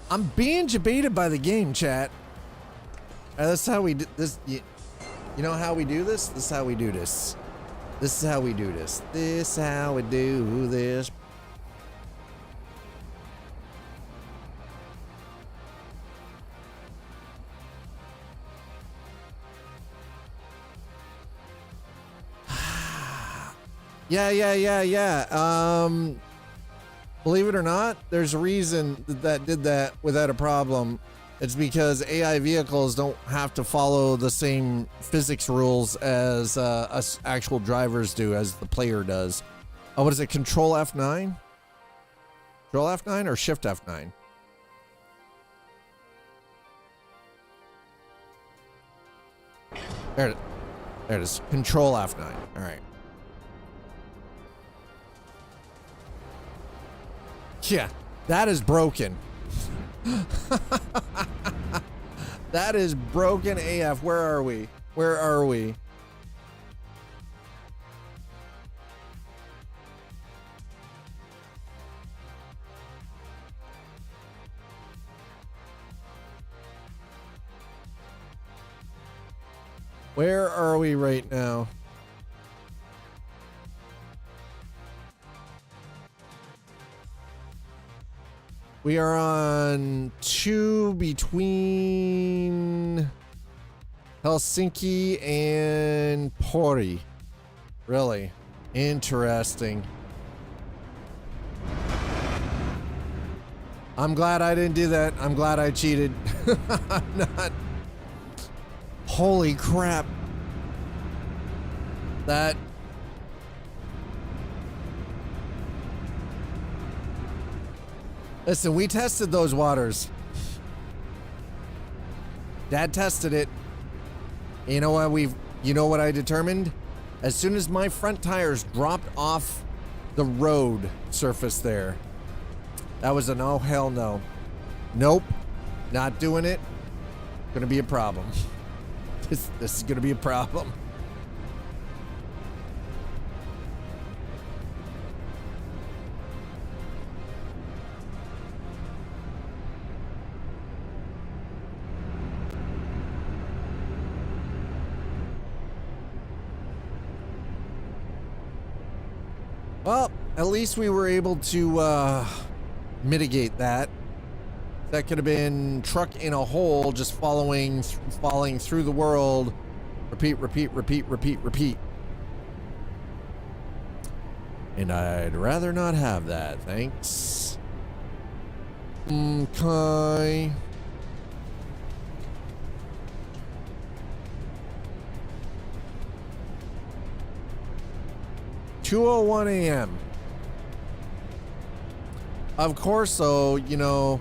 I'm being debated by the game, chat. That's how we do this. You know how we do this? This is how we do this. This is how we do this. This is how we do this. Yeah. Believe it or not, there's a reason that did that without a problem. It's because AI vehicles don't have to follow the same physics rules as us actual drivers do, as the player does. Oh, what is it? Control F9? Control F9 or Shift F9? There it is. Control F9. All right. Yeah, that is broken. That is broken AF. Where are we? Where are we? Where are we right now? We are on 2 between Helsinki and Pori. Really interesting. I'm glad I didn't do that. I'm glad I cheated. I'm not. Holy crap. That. Listen, we tested those waters. Dad tested it. You know what I determined? As soon as my front tires dropped off the road surface there, that was an oh hell no. Nope. Not doing it. Gonna be a problem. This is gonna be a problem. Well, at least we were able to mitigate that. That could have been truck in a hole, just falling through the world. Repeat, repeat, repeat, repeat, repeat. And I'd rather not have that, thanks. Okay. (2:01 a.m.) Of course, though, you know,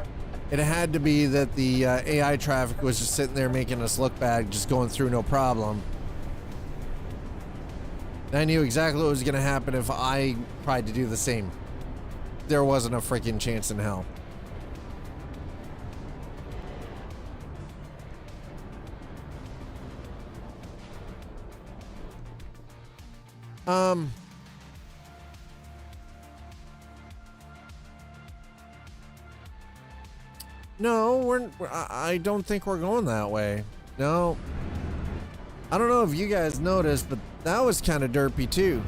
it had to be that the AI traffic was just sitting there making us look bad, just going through no problem. I knew exactly what was going to happen if I tried to do the same. There wasn't a freaking chance in hell. No, I don't think we're going that way. No. I don't know if you guys noticed, but that was kind of derpy too.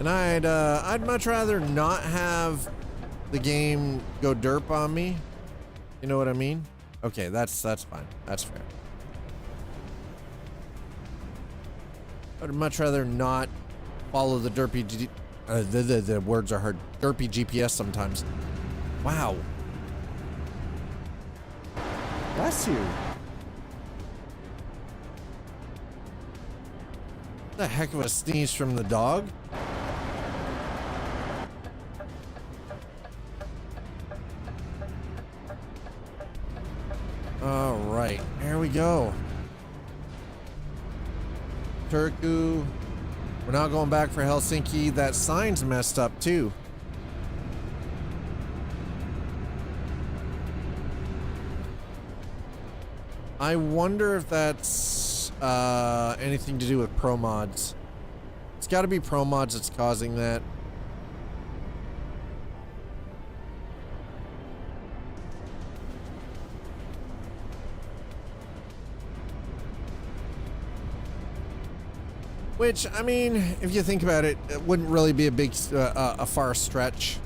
And I'd much rather not have the game go derp on me. You know what I mean? Okay, that's fine. That's fair. I'd much rather not follow the derpy the words are hard. Derpy GPS sometimes. Wow. Bless you. The heck of a sneeze from the dog. All right, here we go. Turku. We're not going back for Helsinki. That sign's messed up too. I wonder if that's anything to do with pro mods. It's got to be pro mods that's causing that. Which, I mean, if you think about it, it wouldn't really be a far stretch.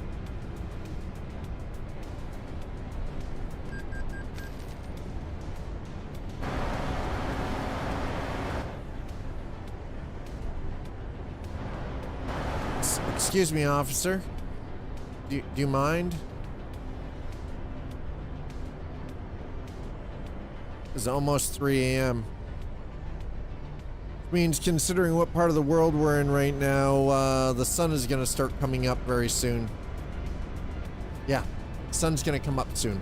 Excuse me, officer. Do you mind? It's almost 3 a.m. Means considering what part of the world we're in right now, the sun is going to start coming up very soon. Yeah, sun's going to come up soon.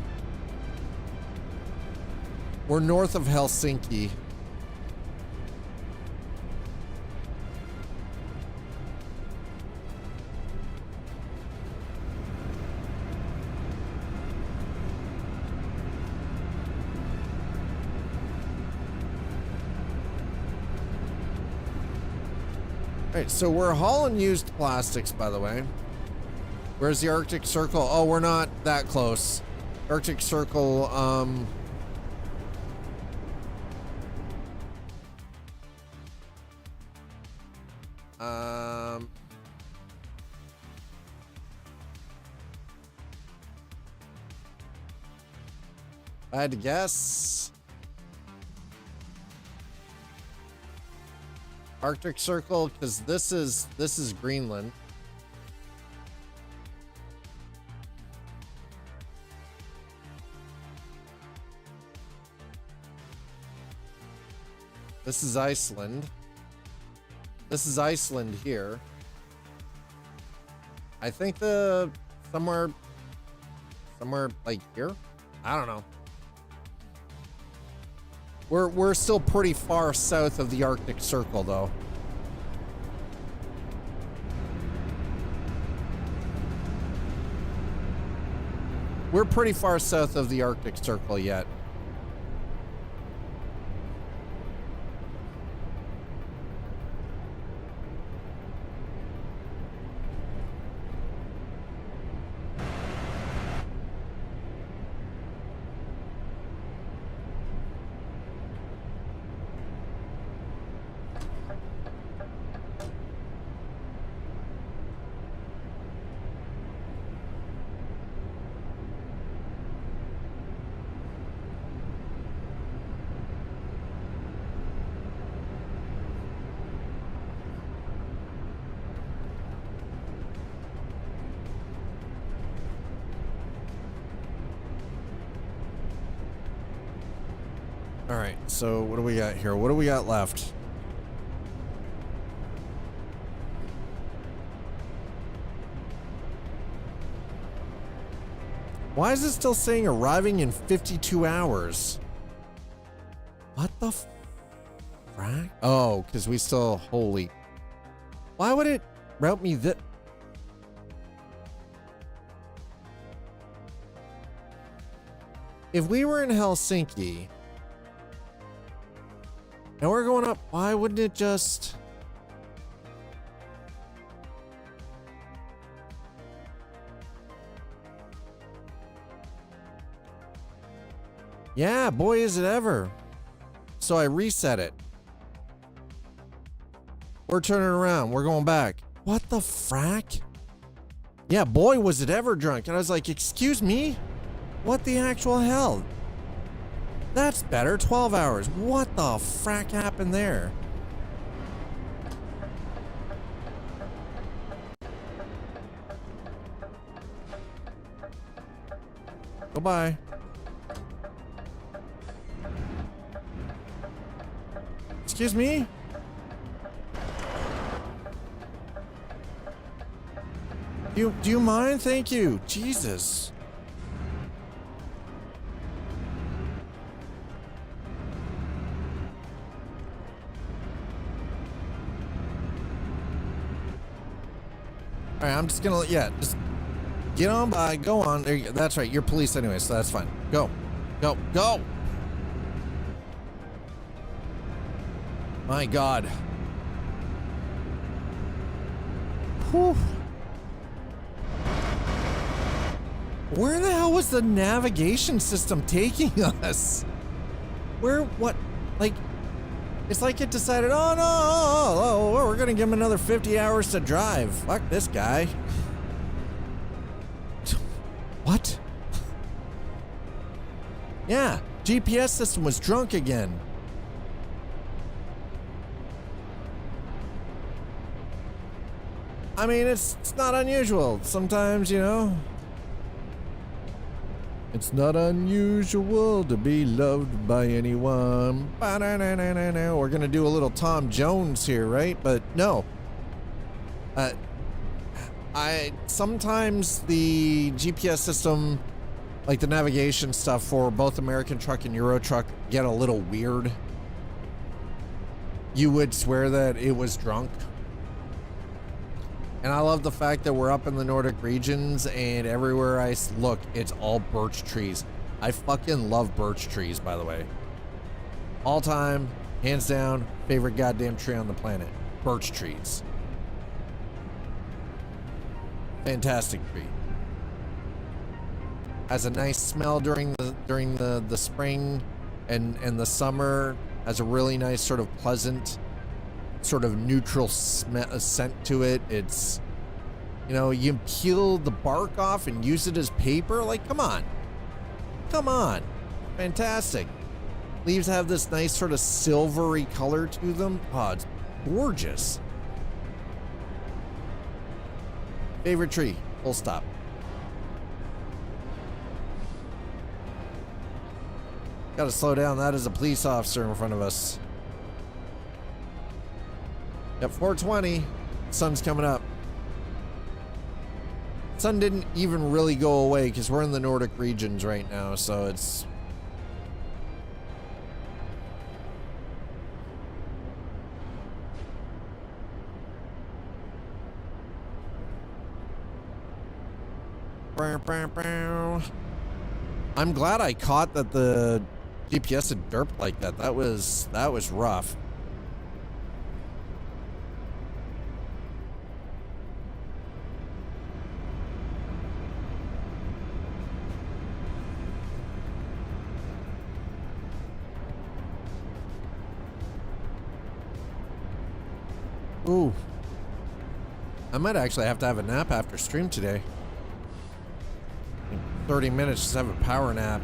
We're north of Helsinki. Alright, so we're hauling used plastics, by the way. Where's the Arctic Circle? Oh, we're not that close. Arctic Circle, I had to guess. Arctic Circle, because this is Greenland. This is Iceland. This is Iceland here. I think somewhere like here. I don't know. We're still pretty far south of the Arctic Circle, though. We're pretty far south of the Arctic Circle yet. All right, so what do we got here? What do we got left? Why is it still saying arriving in 52 hours? What the frack? Oh, because we still, holy. Why would it route me that? If we were in Helsinki, and we're going up, why wouldn't it just... Yeah, boy, is it ever. So I reset it. We're turning around. We're going back. What the frack? Yeah, boy, was it ever drunk. And I was like, excuse me? What the actual hell? That's better. 12 hours. What the frack happened there? Goodbye. Excuse me? Do you mind? Thank you. Jesus. All right, I'm just gonna, just get on by, go on. There you go. That's right, you're police anyway, so that's fine. Go, go, go. My God. Whew. Where the hell was the navigation system taking us? What, like, it's like it decided, oh no, oh, we're gonna give him another 50 hours to drive. Fuck this guy. What? Yeah, GPS system was drunk again. I mean, it's not unusual. Sometimes, you know, it's not unusual to be loved by anyone. We're gonna do a little Tom Jones here, right? But no. Sometimes the GPS system, like the navigation stuff for both American Truck and Euro Truck, get a little weird. You would swear that it was drunk. And I love the fact that we're up in the Nordic regions and everywhere I look, it's all birch trees. I fucking love birch trees, by the way. All time, hands down, favorite goddamn tree on the planet. Birch trees. Fantastic tree. Has a nice smell during the spring and the summer. Has a really nice sort of pleasant, sort of neutral scent to it. It's, you know, you peel the bark off and use it as paper. Like, come on. Come on. Fantastic. Leaves have this nice sort of silvery color to them. Oh, it's gorgeous. Favorite tree. Full stop. Gotta slow down. That is a police officer in front of us. Yep, 420. Sun's coming up. Sun didn't even really go away because we're in the Nordic regions right now, so it's... I'm glad I caught that the GPS had derped like that. That was rough. Ooh. I might actually have to have a nap after stream today. 30 minutes, just have a power nap.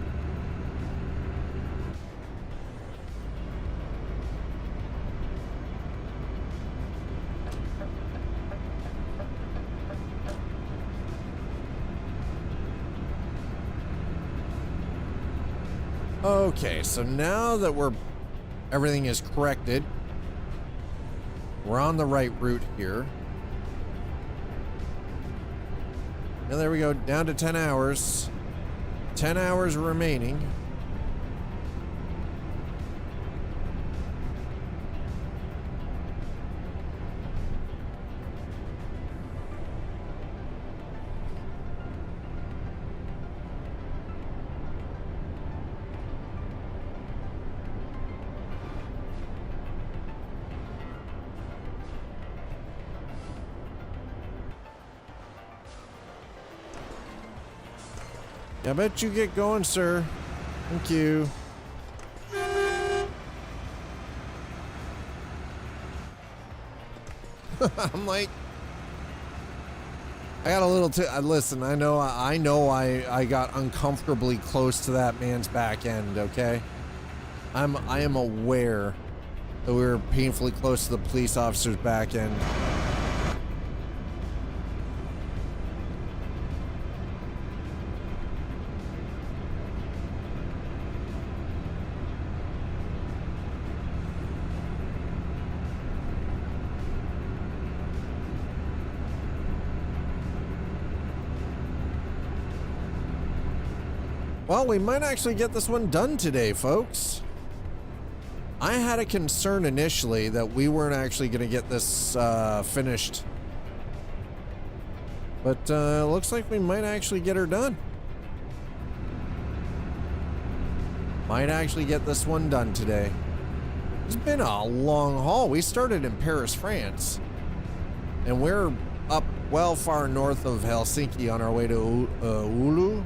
Okay, so now that everything is corrected, we're on the right route here. And there we go, down to 10 hours. 10 hours remaining. I bet you get going, sir. Thank you. I'm like, I got a little too. Listen, I know I got uncomfortably close to that man's back end. Okay, I am aware that we were painfully close to the police officer's back end. Well, we might actually get this one done today, folks. I had a concern initially that we weren't actually going to get this finished. But looks like we might actually get her done. Might actually get this one done today. It's been a long haul. We started in Paris, France. And we're up well far north of Helsinki on our way to Oulu.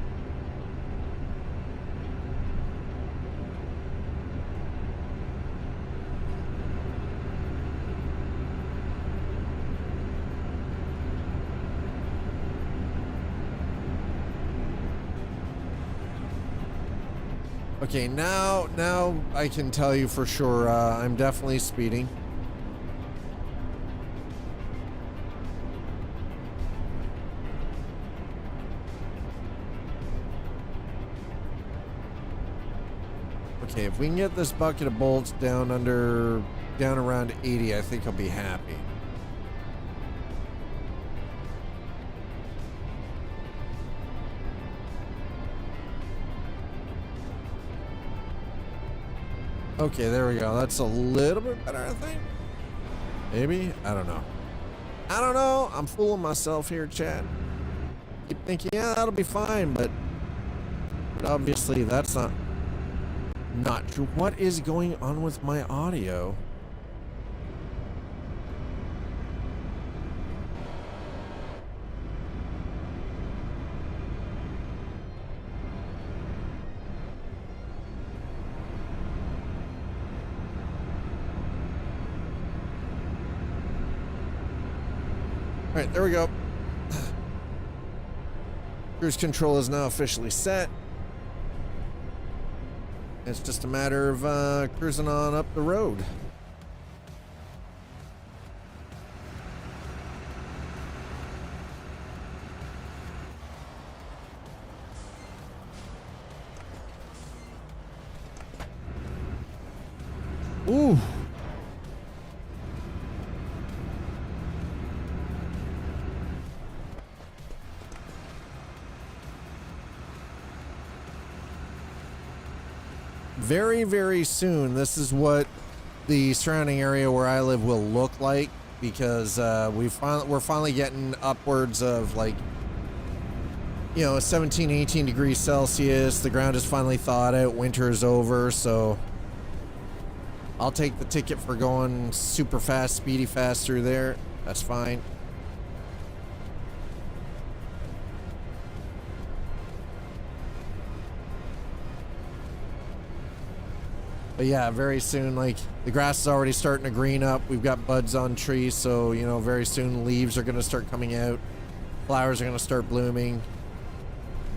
Okay, now I can tell you for sure, I'm definitely speeding. Okay, if we can get this bucket of bolts down around 80, I think I'll be happy. Okay, there we go. That's a little bit better, I think. Maybe? I don't know. I don't know. I'm fooling myself here, chat. Keep thinking, yeah, that'll be fine, but obviously that's not true. What is going on with my audio? All right, there we go. Cruise control is now officially set. It's just a matter of cruising on up the road. Ooh. Very, very soon, this is what the surrounding area where I live will look like, because we're finally getting upwards of, like, you know, 17, 18 degrees Celsius. The ground is finally thawed out. Winter is over, so I'll take the ticket for going super fast, speedy fast through there. That's fine. But yeah, very soon, like, the grass is already starting to green up. We've got buds on trees, so, you know, very soon leaves are going to start coming out. Flowers are going to start blooming.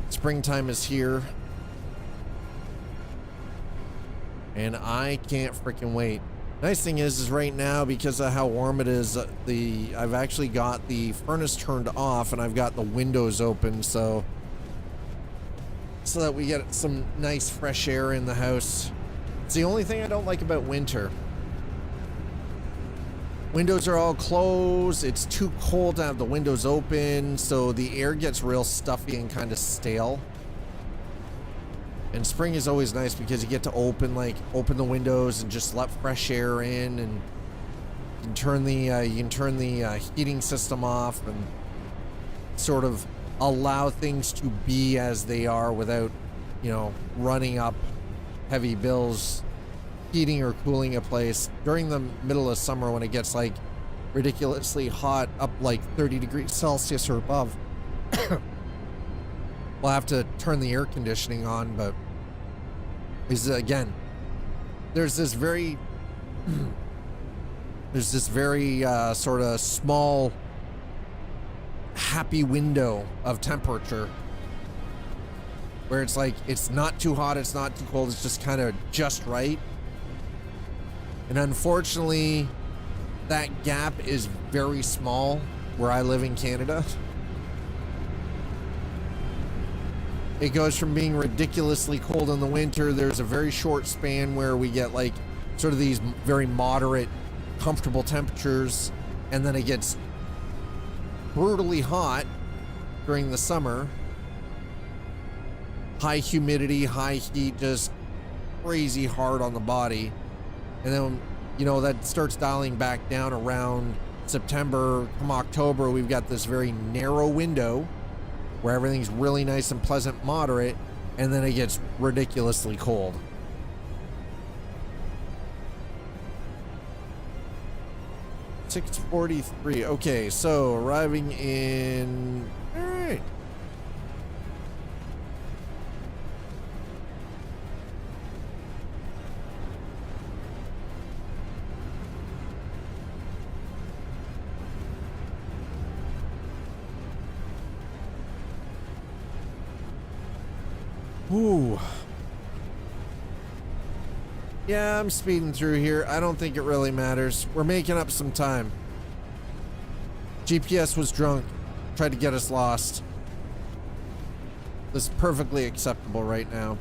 Springtime is here. And I can't freaking wait. Nice thing is right now, because of how warm it is, I've actually got the furnace turned off and I've got the windows open, so that we get some nice fresh air in the house. It's the only thing I don't like about winter. Windows are all closed. It's too cold to have the windows open, so the air gets real stuffy and kind of stale. And spring is always nice because you get to open the windows and just let fresh air in, and you can turn the heating system off and sort of allow things to be as they are without, you know, running up heavy bills heating or cooling a place. During the middle of summer, when it gets like ridiculously hot, up like 30 degrees Celsius or above, we'll have to turn the air conditioning on. But is again, there's this very sort of small happy window of temperature where it's like, it's not too hot, it's not too cold, it's just kind of just right. And unfortunately, that gap is very small where I live in Canada. It goes from being ridiculously cold in the winter. There's a very short span where we get like sort of these very moderate, comfortable temperatures, and then it gets brutally hot during the summer. High humidity, high heat, just crazy hard on the body. And then, you know, that starts dialing back down around September. Come October, we've got this very narrow window where everything's really nice and pleasant, moderate, and then it gets ridiculously cold. $6:43. Okay, so arriving in... All right. Ooh. Yeah, I'm speeding through here. I don't think it really matters. We're making up some time. GPS was drunk. Tried to get us lost. This is perfectly acceptable right now.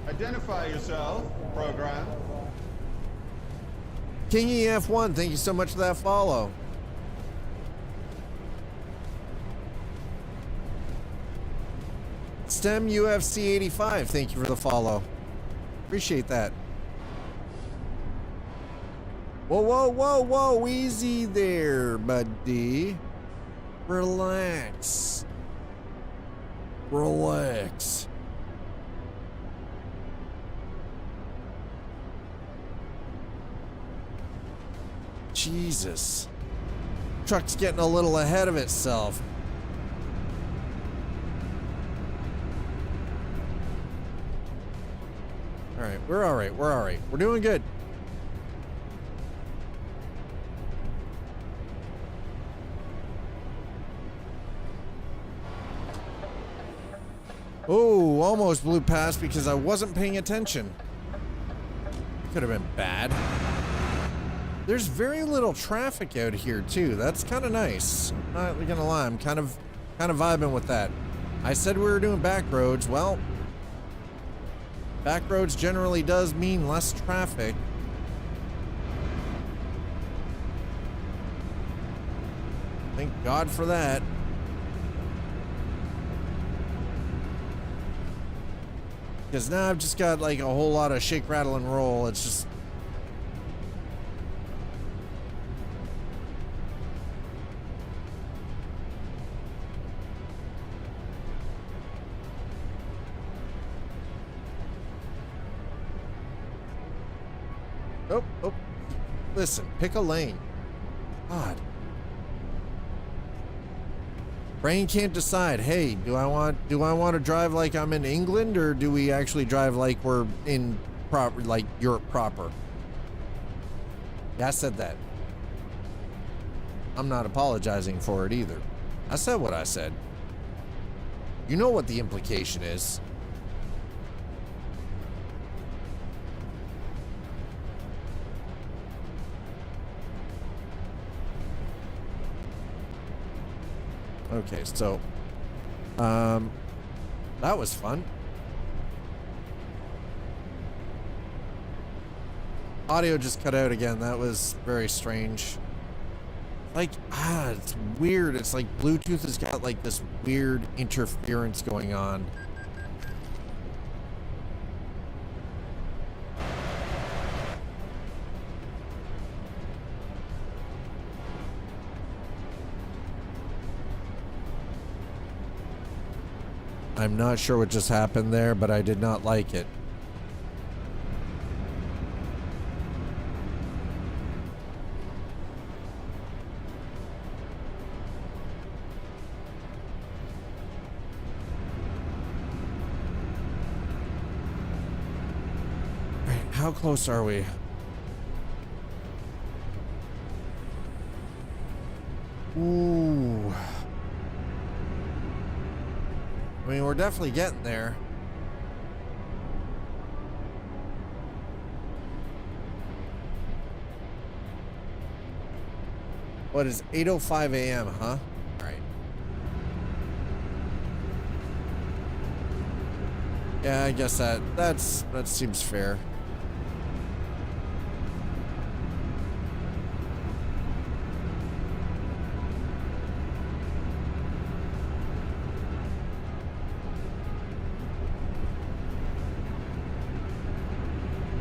Identify yourself, program. King EF1, thank you so much for that follow. Stem UFC 85, thank you for the follow. Appreciate that. Whoa, whoa, whoa, whoa, easy there, buddy. Relax. Relax. Jesus. Truck's getting a little ahead of itself. All right, we're all right. We're all right. We're doing good. Oh, almost blew past because I wasn't paying attention. It could have been bad. There's very little traffic out here too. That's kind of nice. I'm not gonna lie. I'm kind of vibing with that. I said we were doing back roads. Well, back roads generally does mean less traffic. Thank God for that. Because now I've just got like a whole lot of shake, rattle, and roll. It's just... Oh, oh. Listen, pick a lane. God. Brain can't decide. Hey, do I want to drive like I'm in England, or do we actually drive like we're in like Europe proper? Yeah, I said that. I'm not apologizing for it either. I said what I said. You know what the implication is. Okay, so, that was fun. Audio just cut out again. That was very strange. Like, it's weird. It's like Bluetooth has got like this weird interference going on. I'm not sure what just happened there, but I did not like it. Right, how close are we? Ooh. I mean, we're definitely getting there. What is 8:05 a.m., huh? All right. Yeah, I guess that seems fair.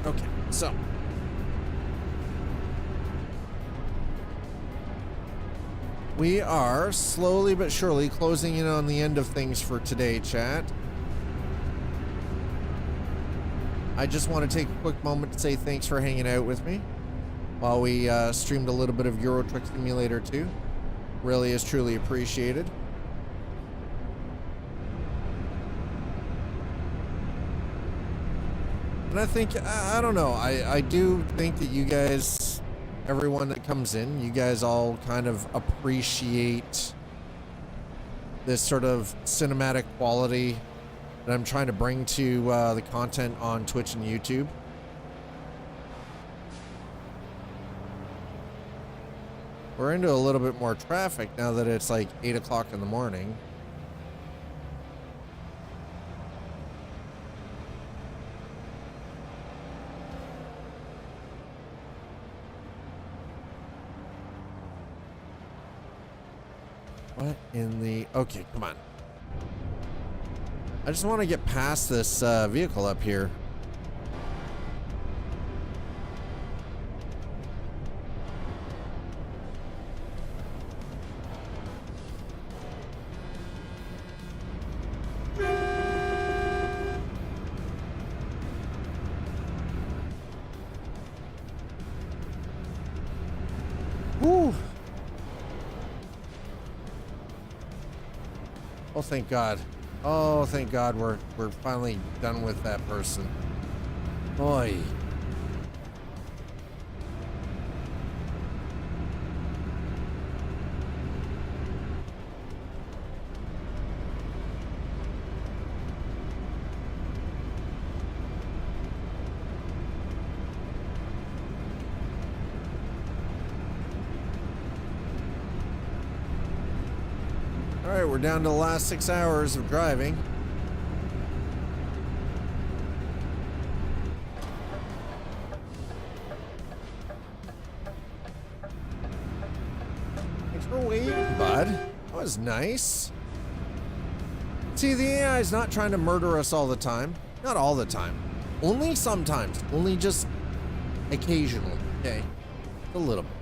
Okay, so we are slowly but surely closing in on the end of things for today, chat. I just want to take a quick moment to say thanks for hanging out with me while we streamed a little bit of Euro Truck Simulator 2. Really is truly appreciated. And I think, I don't know, I do think that you guys, everyone that comes in, you guys all kind of appreciate this sort of cinematic quality that I'm trying to bring to the content on Twitch and YouTube. We're into a little bit more traffic now that it's like 8 o'clock in the morning. What in the... Okay, come on. I just want to get past this vehicle up here. Woo! Oh, thank God. Oh, thank God we're finally done with that person. Oi. All right, we're down to the last 6 hours of driving. Thanks for waiting, bud. That was nice. See, the AI is not trying to murder us all the time. Not all the time. Only sometimes. Only just occasionally, okay? A little bit.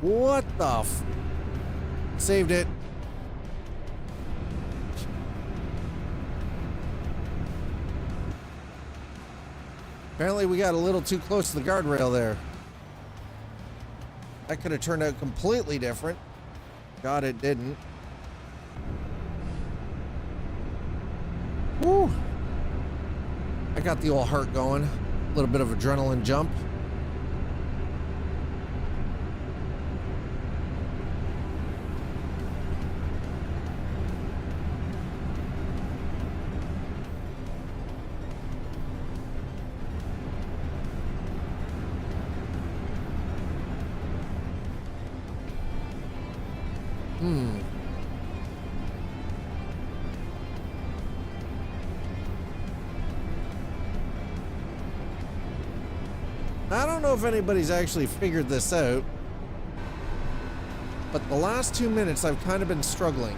What the f... Saved it. Apparently we got a little too close to the guardrail there. That could have turned out completely different. God, it didn't. Woo! I got the old heart going. A little bit of adrenaline jump. I don't know if anybody's actually figured this out, but the last 2 minutes I've kind of been struggling.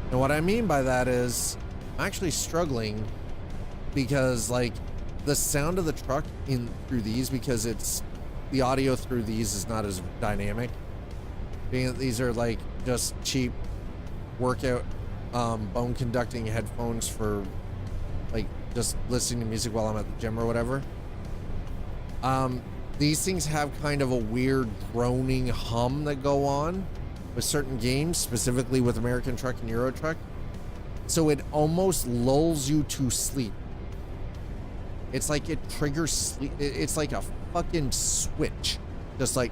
And what I mean by that is I'm actually struggling because like the sound of the truck in through these, because it's the audio through these is not as dynamic, being that these are like just cheap workout bone conducting headphones for like just listening to music while I'm at the gym or whatever. These things have kind of a weird groaning hum that go on with certain games, specifically with American Truck and Euro Truck. So it almost lulls you to sleep. It's like it triggers sleep. It's like a fucking switch. Just like,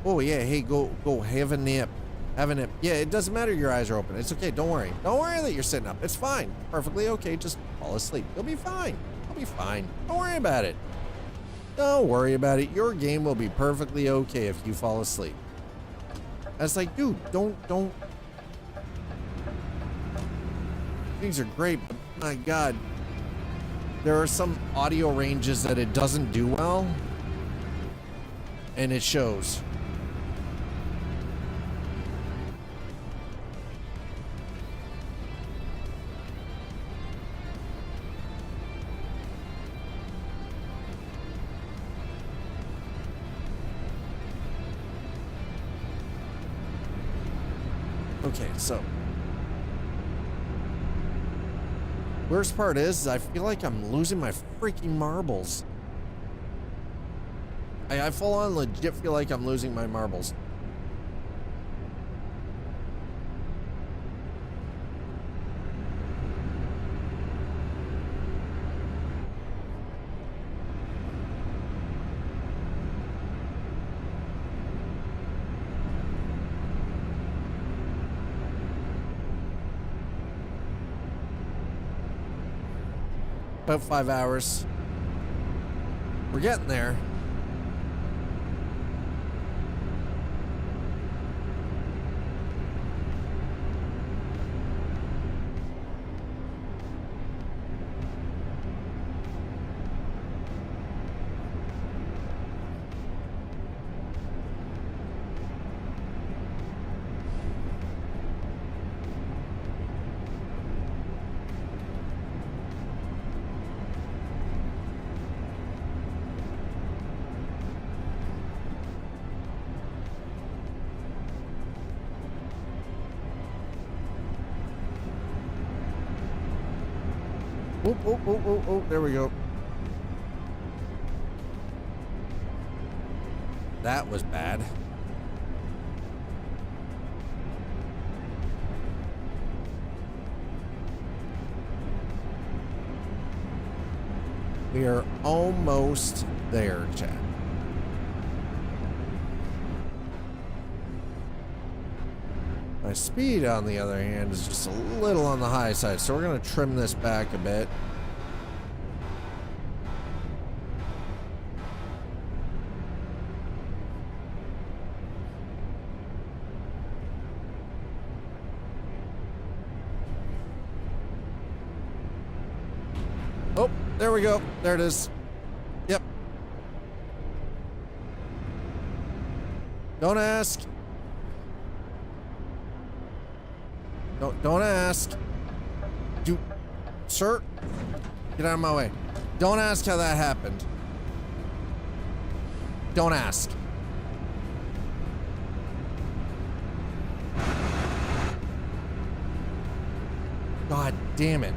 oh yeah, hey, go have a nap. Have a nap. Yeah, it doesn't matter your eyes are open. It's okay, don't worry. Don't worry that you're sitting up. It's fine. Perfectly okay, just fall asleep. You'll be fine. You'll be fine. Don't worry about it. Don't worry about it. Your game will be perfectly okay if you fall asleep. It's like, dude, don't. Things are great, but my God. There are some audio ranges that it doesn't do well, and it shows. Okay, so worst part is I feel like I'm losing my freaking marbles. I full on legit feel like I'm losing my marbles. About 5 hours. We're getting there. Oh, oh, oh, oh, oh, there we go. That was bad. We are almost there, chat. My speed, on the other hand, is just a little on the high side, so we're going to trim this back a bit. Oh, there we go. There it is. Yep. Don't ask. Don't ask. Sir, get out of my way. Don't ask how that happened. Don't ask. God damn it.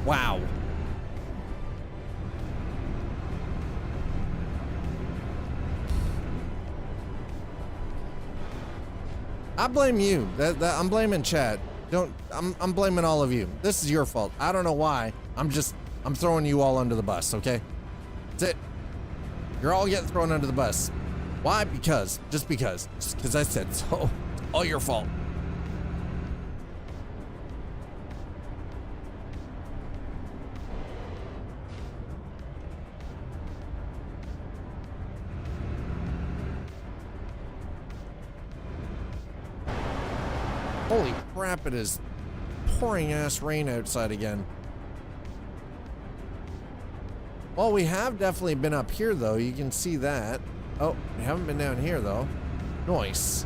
Wow. I blame you. I'm blaming chat. I'm blaming all of you. This is your fault. I don't know why. I'm throwing you all under the bus, okay? That's it. You're all getting thrown under the bus. Why? Because. Just because I said so. All your fault. Holy crap, it is pouring ass rain outside again. Well, we have definitely been up here, though. You can see that. Oh, we haven't been down here, though. Nice.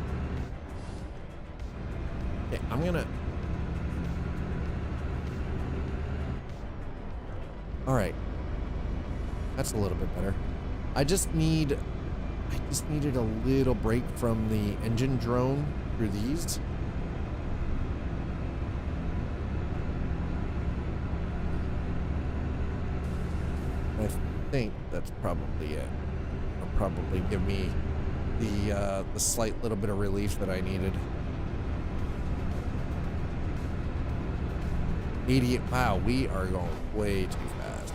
Okay, I'm gonna... All right. That's a little bit better. I just needed a little break from the engine drone through these. I think that's probably it. It'll probably give me the slight little bit of relief that I needed. 88. Wow, we are going way too fast.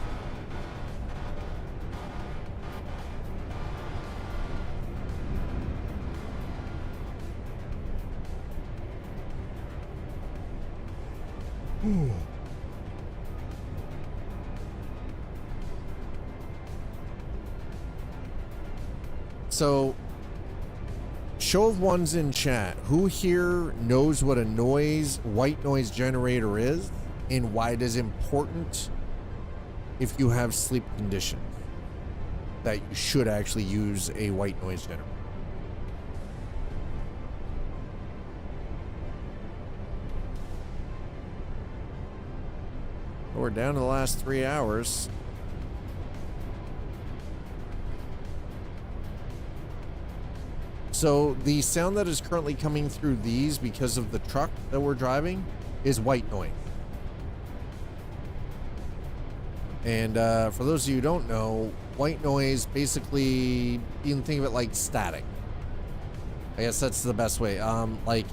Ooh. So, show of ones in chat. Who here knows what a white noise generator is and why it is important if you have sleep conditions that you should actually use a white noise generator? We're down to the last 3 hours. So the sound that is currently coming through these because of the truck that we're driving is white noise. And for those of you who don't know, white noise, basically, you can think of it like static. I guess that's the best way. Like,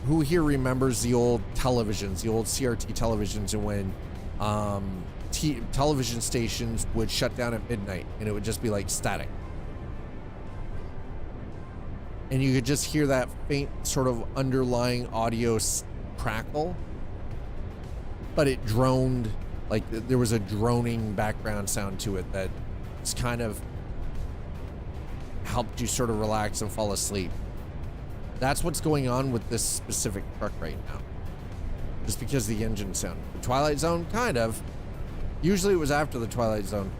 who here remembers the old televisions, the old CRT televisions, and when television stations would shut down at midnight and it would just be like static? And you could just hear that faint sort of underlying audio crackle, but it droned, like there was a droning background sound to it that just kind of helped you sort of relax and fall asleep. That's what's going on with this specific truck right now. Just because the engine sound. The Twilight Zone, kind of. Usually it was after the Twilight Zone.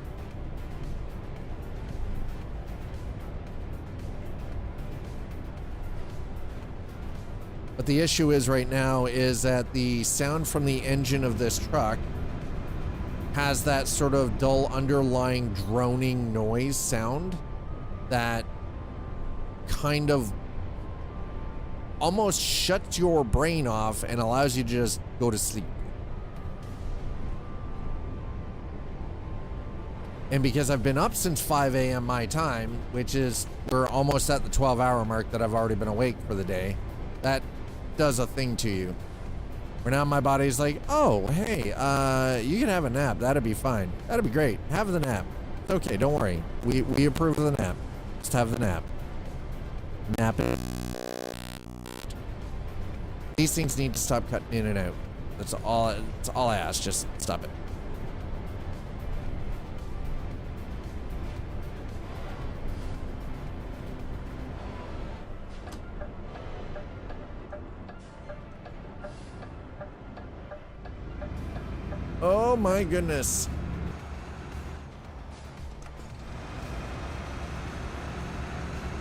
But the issue is right now is that the sound from the engine of this truck has that sort of dull underlying droning noise sound that kind of almost shuts your brain off and allows you to just go to sleep. And because I've been up since 5 a.m. my time, which is, we're almost at the 12-hour mark that I've already been awake for the day, that does a thing to you. Where now my body's like, oh, hey, you can have a nap. That'd be fine. That'd be great. Have the nap. It's okay, don't worry. We approve of the nap. Just have the nap. Nap it. These things need to stop cutting in and out. That's all I ask. Just stop it. Oh my goodness.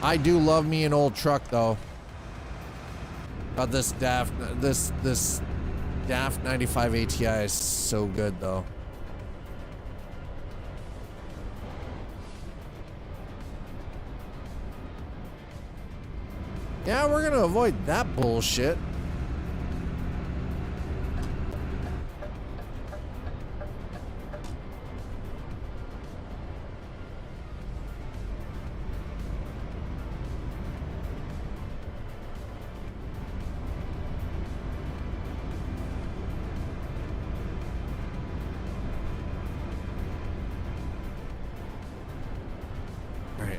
I do love me an old truck though. But this DAF 95 ATI is so good though. Yeah, we're gonna avoid that bullshit.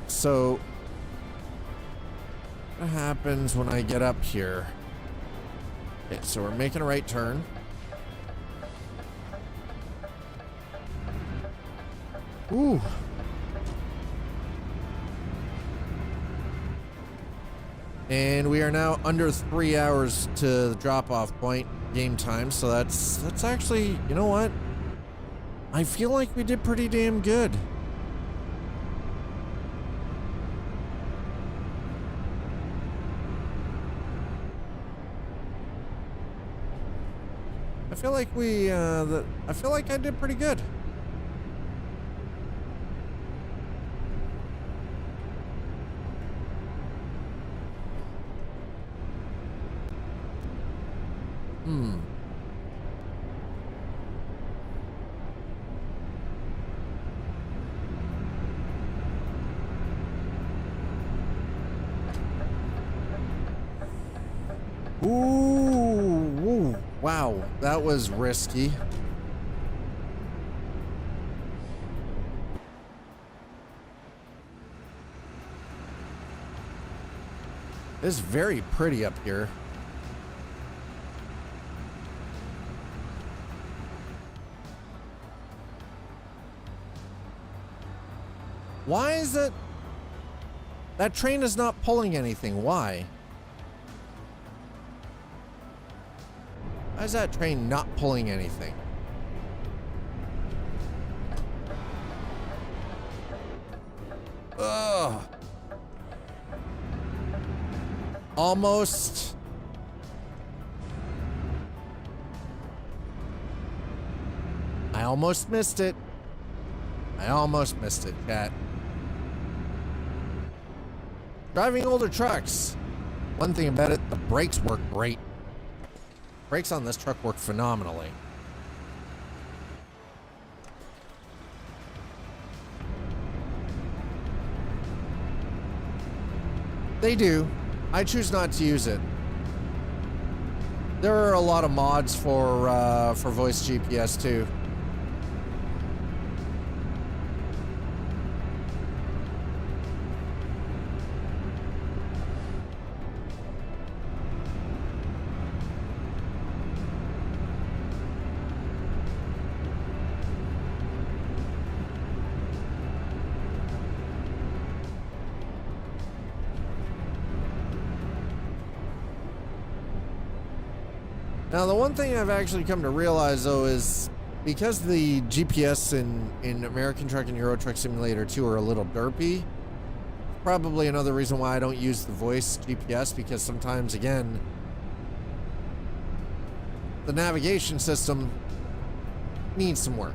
So, what happens when I get up here? Okay, so we're making a right turn. Ooh. And we are now under 3 hours to the drop-off point game time, so that's actually, you know what? I feel like we did pretty damn good. I feel like I feel like I did pretty good. Ooh, wow, that was risky. It's very pretty up here. Why is it that train is not pulling anything? Why? Why is that train not pulling anything? Ugh. Almost. I almost missed it. I almost missed it, chat. Driving older trucks. One thing about it, the brakes work great. Brakes on this truck work phenomenally. They do. I choose not to use it. There are a lot of mods for voice GPS too. Now, the one thing I've actually come to realize, though, is because the GPS in American Truck and Euro Truck Simulator 2 are a little derpy, probably another reason why I don't use the voice GPS, because sometimes, again, the navigation system needs some work.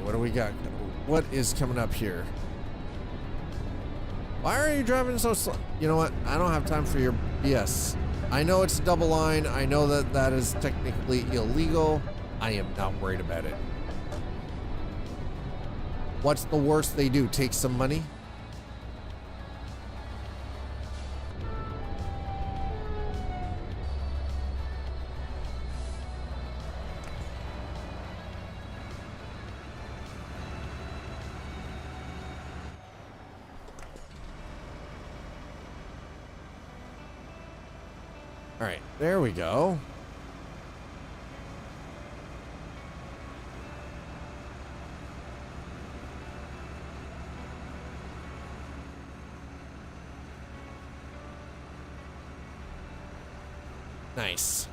what do we got? What is coming up here? Why are you driving so slow? You know what? I don't have time for your BS. I know it's a double line. I know that that is technically illegal. I am not worried about it. What's the worst they do? Take some money? All right, there we go. Nice.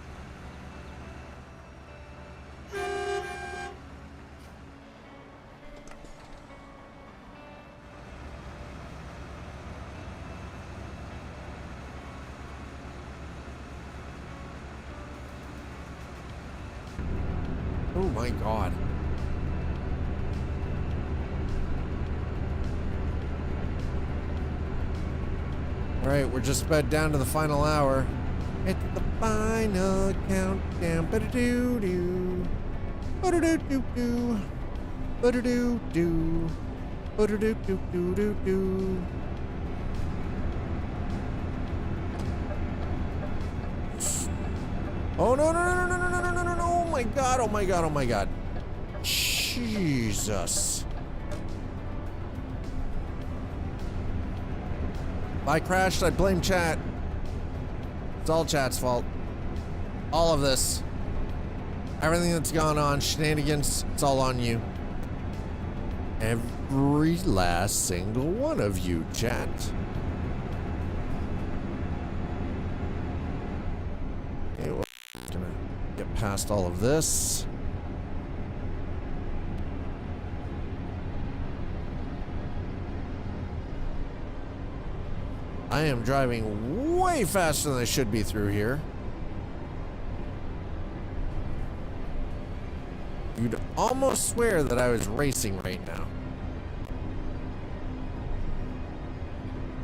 Oh my God. All right, we're just about down to the final hour. It's the final countdown. Ba-da-doo-doo. Ba-da-doo-doo-doo. Ba-da-doo-doo. Ba-da-doo-doo-doo-doo-doo. Oh no no no no no no no no no no! Oh my God! Oh my God! Oh my God! Jesus! If I crashed, I blame chat. It's all chat's fault. All of this, everything that's gone on, shenanigans, it's all on you. Every last single one of you, chat. Okay, well, gonna get past all of this. I am driving way faster than I should be through here. You'd almost swear that I was racing right now.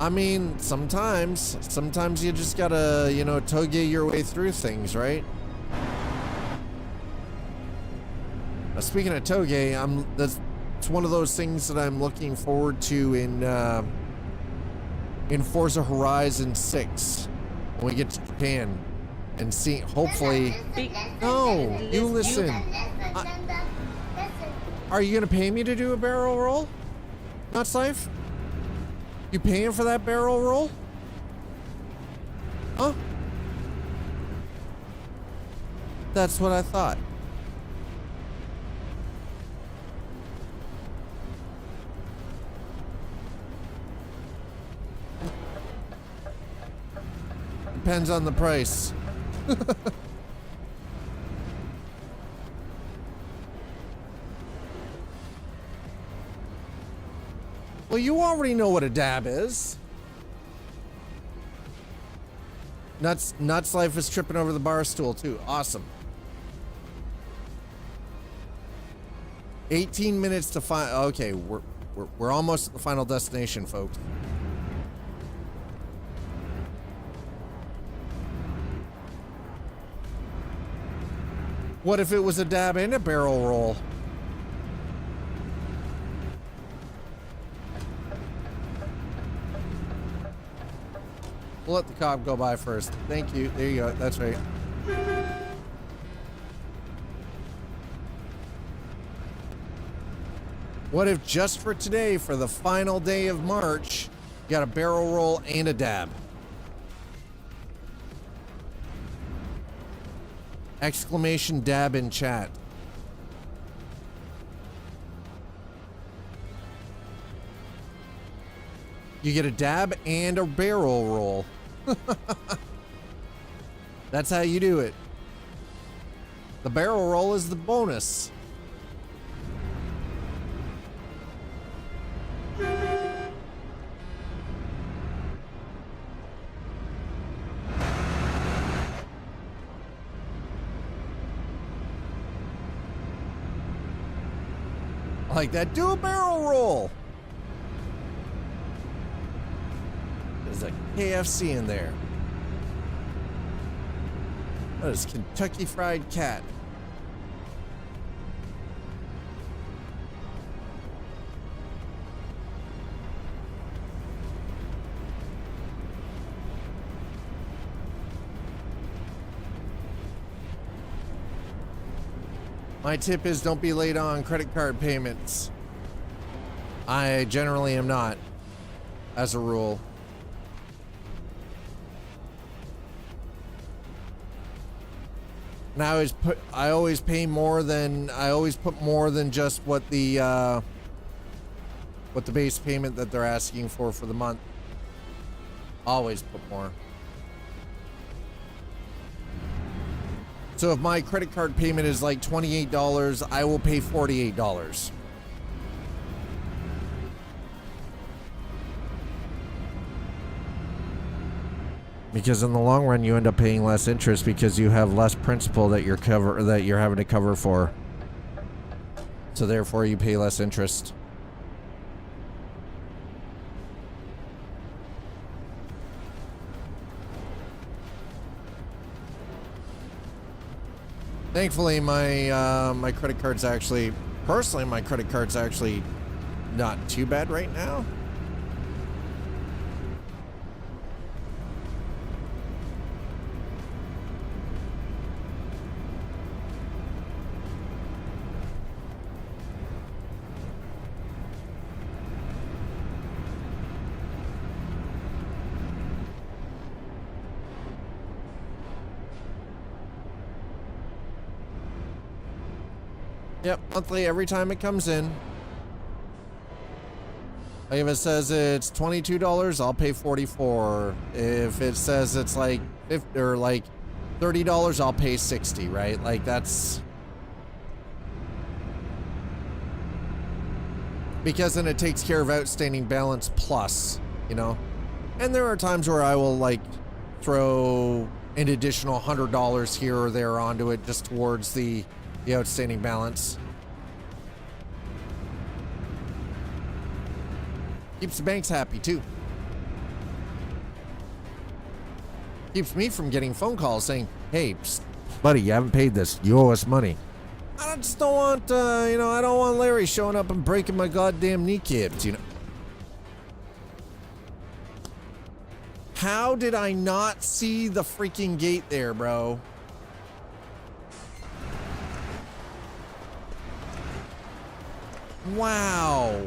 I mean, sometimes you just gotta, you know, toge your way through things, right? Speaking of toge, it's one of those things that I'm looking forward to in Forza Horizon 6 when we get to Japan and see, hopefully. No, you listen. Are you gonna pay me to do a barrel roll? Not life? You paying for that barrel roll? Huh? That's what I thought. Depends on the price. Well, you already know what a dab is. Nuts Life is tripping over the bar stool too. Awesome. 18 minutes to find. Okay, we're almost at the final destination, folks. What if it was a dab and a barrel roll? We'll let the cop go by first. Thank you. There you go. That's right. What if just for today, for the final day of March, you got a barrel roll and a dab? Exclamation dab in chat. You get a dab and a barrel roll. That's how you do it. The barrel roll is the bonus. like that. Do a barrel roll. There's a KFC in there. That is Kentucky Fried Cat. My tip is don't be late on credit card payments. I generally am not, as a rule. And I always put more than just what the base payment that they're asking for the month. Always put more. So if my credit card payment is like $28, I will pay $48. Because in the long run, you end up paying less interest because you have less principal that you're having to cover for. So therefore, you pay less interest. Thankfully, my credit card's actually, personally, my credit card's actually not too bad right now. Yep, monthly every time it comes in. Like if it says it's $22, I'll pay $44. If it says it's like $50 or like $30, I'll pay $60, right? Like that's because then it takes care of outstanding balance plus, you know. And there are times where I will like throw an additional $100 here or there onto it just towards the outstanding balance. Keeps the banks happy too. Keeps me from getting phone calls saying, hey, psst, buddy, you haven't paid this. You owe us money. I just don't want, I don't want Larry showing up and breaking my goddamn kneecaps, you know. How did I not see the freaking gate there, bro? Wow.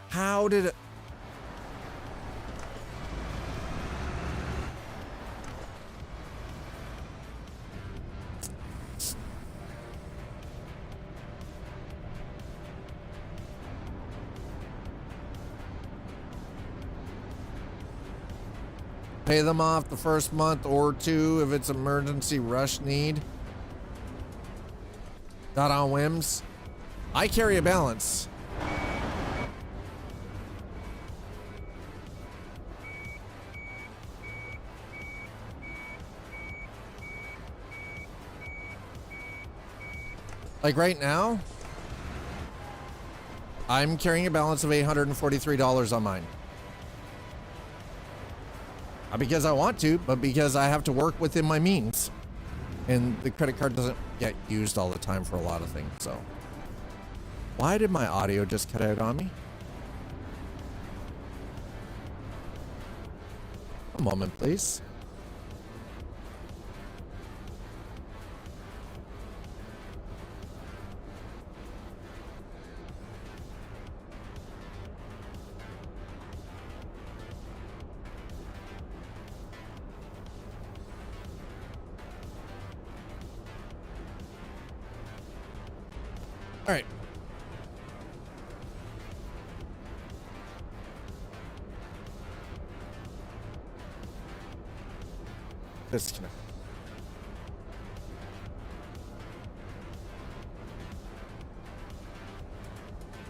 How did it? Pay them off the first month or two if it's emergency rush need. Not on whims. I carry a balance. Like right now, I'm carrying a balance of $843 on mine. Not because I want to, but because I have to work within my means. And the credit card doesn't get used all the time for a lot of things, so. Why did my audio just cut out on me? A moment, please. All right. Disconnect.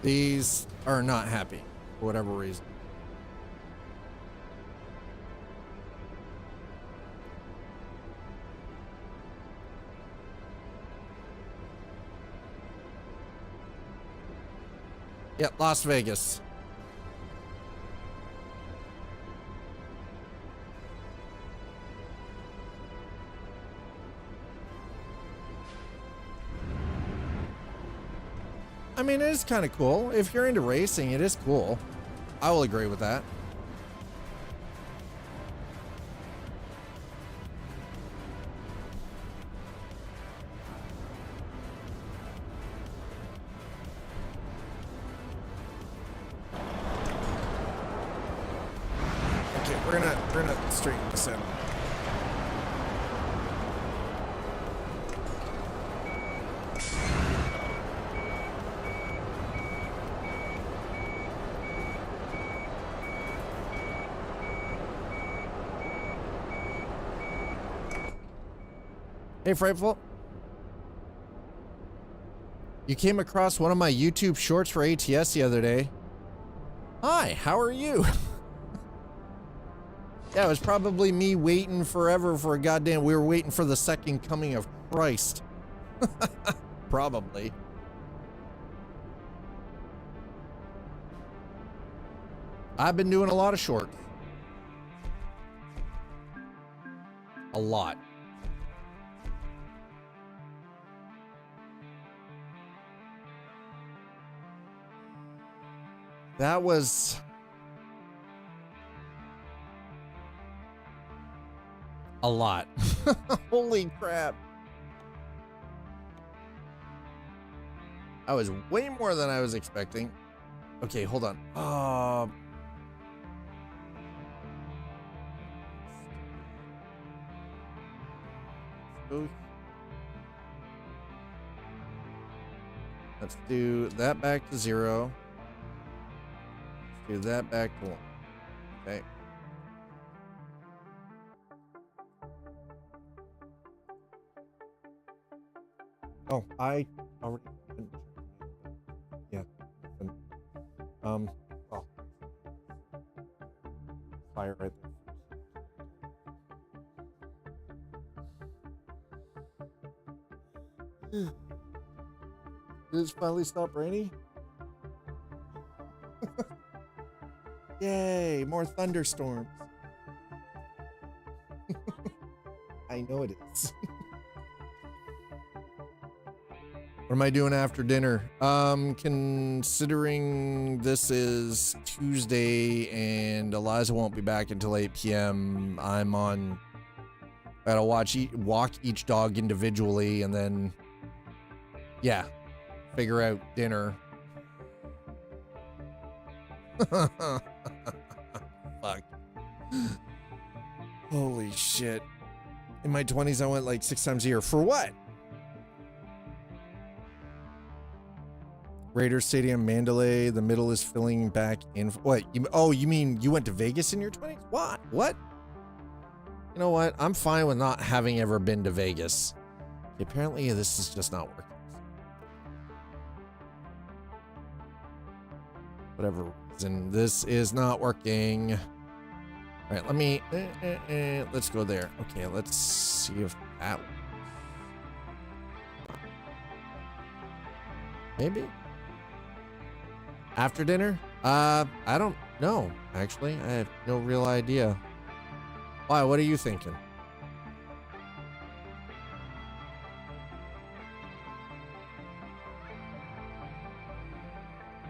These are not happy for whatever reason. Yeah, Las Vegas. I mean, it is kind of cool. If you're into racing, it is cool. I will agree with that. Okay, we're gonna straighten this in. Hey, Frightful. You came across one of my YouTube shorts for ATS the other day. Hi, how are you? Yeah, it was probably me waiting forever for a goddamn... We were waiting for the second coming of Christ. Probably. I've been doing a lot of shorts. A lot. That was a lot. Holy crap. That was way more than I was expecting. Okay, hold on. Let's do that back to 0. Do that back to 1. Okay. Oh, I already. Yeah. Oh. Fire right there. Did it finally stop raining? Yay, more thunderstorms. I know it is. What am I doing after dinner? Considering this is Tuesday and Eliza won't be back until 8 p.m., I gotta walk each dog individually and then, yeah, figure out dinner. Fuck. Holy shit. In my 20s, I went like 6 times a year. For what? Raiders Stadium, Mandalay. The middle is filling back in. What? You mean you went to Vegas in your 20s? What? What? You know what? I'm fine with not having ever been to Vegas. Apparently, this is just not working. Whatever reason, this is not working. All right, let me, let's go there. Okay, let's see if that works. Maybe? After dinner? I don't know, actually. I have no real idea. Why, what are you thinking?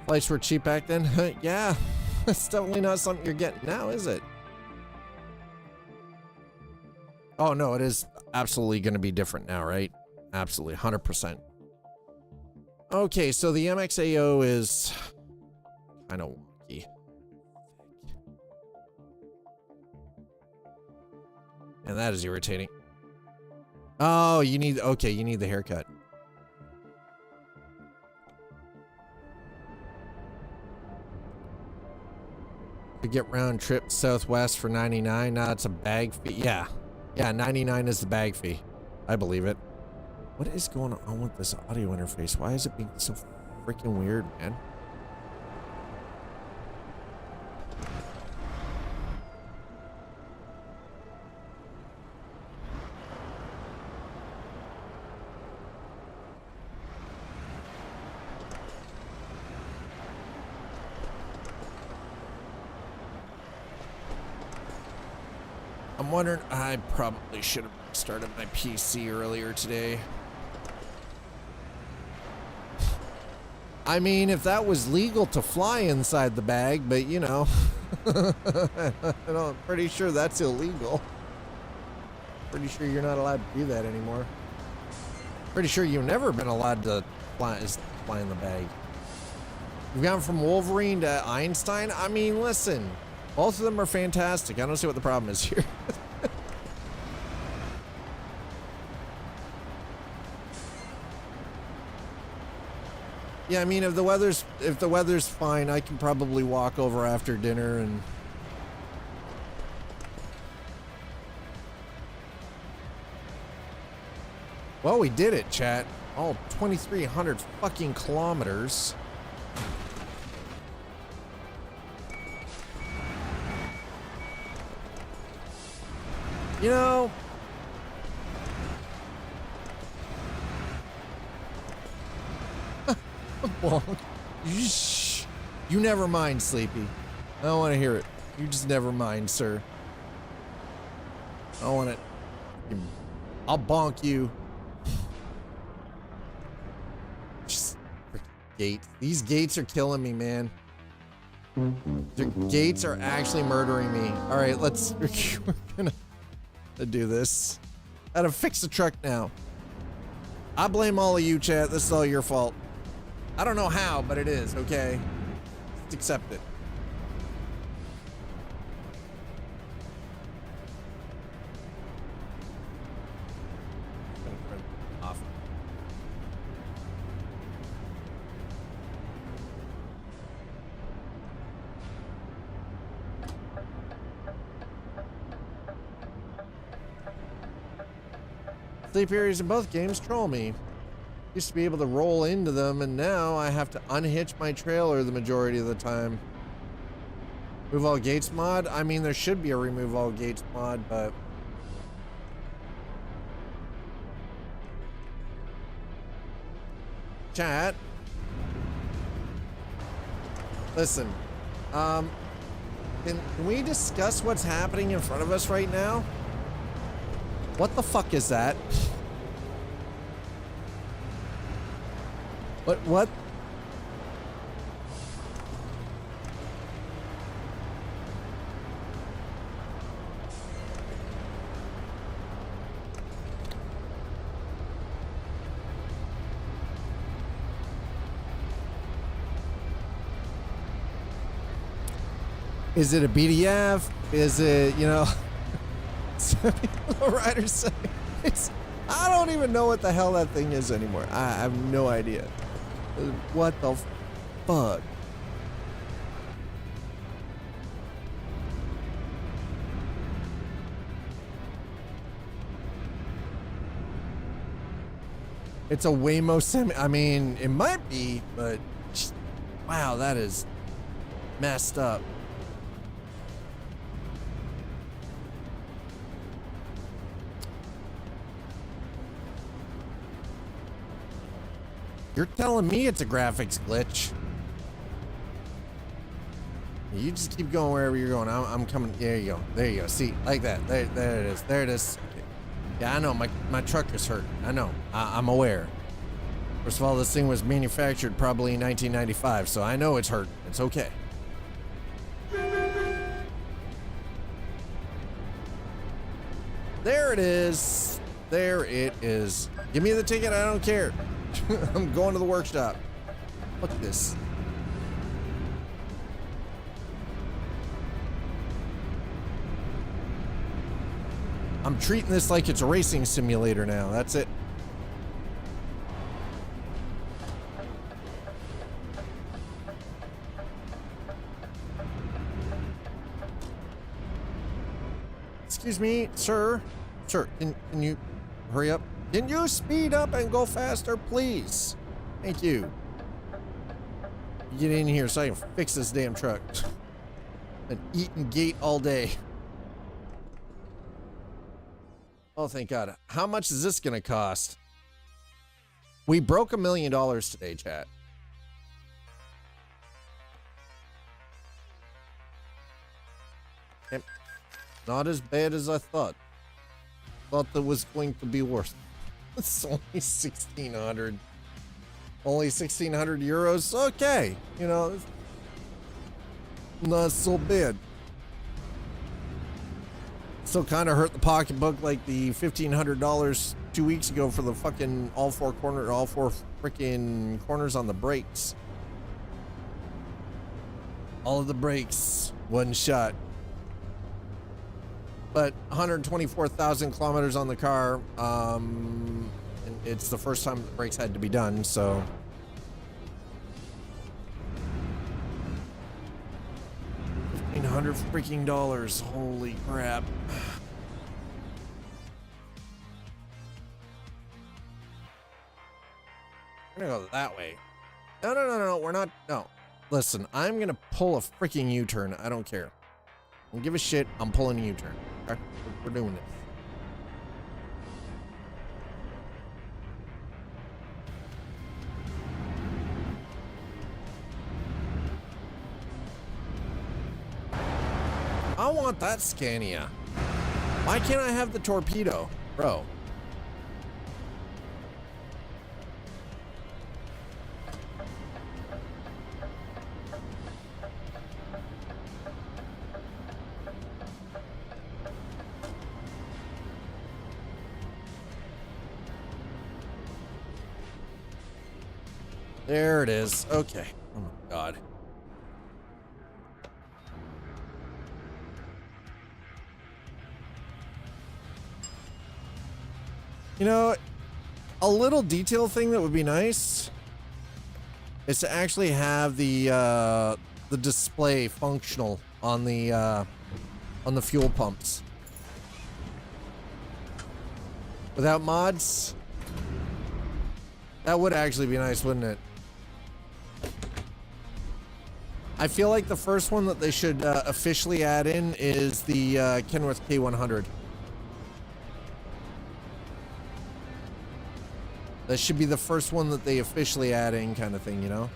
Flights were cheap back then? Yeah, it's definitely not something you're getting now, is it? Oh, no, it is absolutely going to be different now, right? Absolutely, 100%. Okay, so the MXAO is kind of wonky. And that is irritating. Oh, you need the haircut. To get round trip Southwest for 99. Now it's a bag fee. Yeah, 99 is the bag fee. I believe it. What is going on with this audio interface? Why is it being so freaking weird, man? I'm wondering, I probably should have started my PC earlier today. I mean, if that was legal to fly inside the bag, but you know, I'm pretty sure that's illegal. Pretty sure you're not allowed to do that anymore. Pretty sure you've never been allowed to fly in the bag. We've gone from Wolverine to Einstein. I mean, listen, both of them are fantastic. I don't see what the problem is here. Yeah, I mean, if the weather's fine, I can probably walk over after dinner and well, we did it, chat. All 2,300 fucking kilometers. You know, well, you never mind, Sleepy. I don't want to hear it. You just never mind, sir. I don't want it. I'll bonk you. Just gates. These gates are killing me, man. The gates are actually murdering me. All right, we're gonna do this. Gotta fix the truck now. I blame all of you, chat. This is all your fault. I don't know how, but it is, okay? Just accept it. Off. Sleep areas in both games troll me. Used to be able to roll into them, and now I have to unhitch my trailer the majority of the time. Remove all gates mod? I mean, there should be a remove all gates mod, but chat, listen, can we discuss what's happening in front of us right now? What the fuck is that? What? Is it a BDF? Is it, you know, some people, writers say it's, I don't even know what the hell that thing is anymore. I have no idea. What the fuck? It's a Waymo semi. I mean, it might be, but wow, that is messed up. You're telling me it's a graphics glitch. You just keep going wherever you're going. I'm coming. There you go. There you go. See, like that. There it is. There it is. Okay. Yeah, I know. My truck is hurt. I know. I'm aware. First of all, this thing was manufactured probably in 1995, so I know it's hurt. It's okay. There it is. There it is. Give me the ticket. I don't care. I'm going to the workshop. Look at this. I'm treating this like it's a racing simulator now. That's it. Excuse me, sir. Sir, can you hurry up? Can you speed up and go faster, please? Thank you. Get in here so I can fix this damn truck. Been eating gate all day. Oh, thank God. How much is this gonna cost? We broke $1 million today, chat. Okay. Not as bad as I thought. Thought that was going to be worse. It's only 1,600. Only 1,600 euros. Okay, you know, not so bad. Still kind of hurt the pocketbook like the $1,500 2 weeks ago for the fucking all four freaking corners on the brakes. All of the brakes, one shot. But 124,000 kilometers on the car. And it's the first time the brakes had to be done, so. $1,500 freaking dollars. Holy crap. We're gonna go that way. No, we're not. No. Listen, I'm gonna pull a freaking U-turn. I don't care. I don't give a shit. I'm pulling a U-turn. Okay? We're doing this. I want that Scania. Why can't I have the torpedo? Bro. There it is. Okay. Oh my God. You know, a little detail thing that would be nice is to actually have the display functional on the fuel pumps. Without mods, that would actually be nice, wouldn't it? I feel like the first one that they should officially add in is the Kenworth K100. That should be the first one that they officially add in, kind of thing, you know?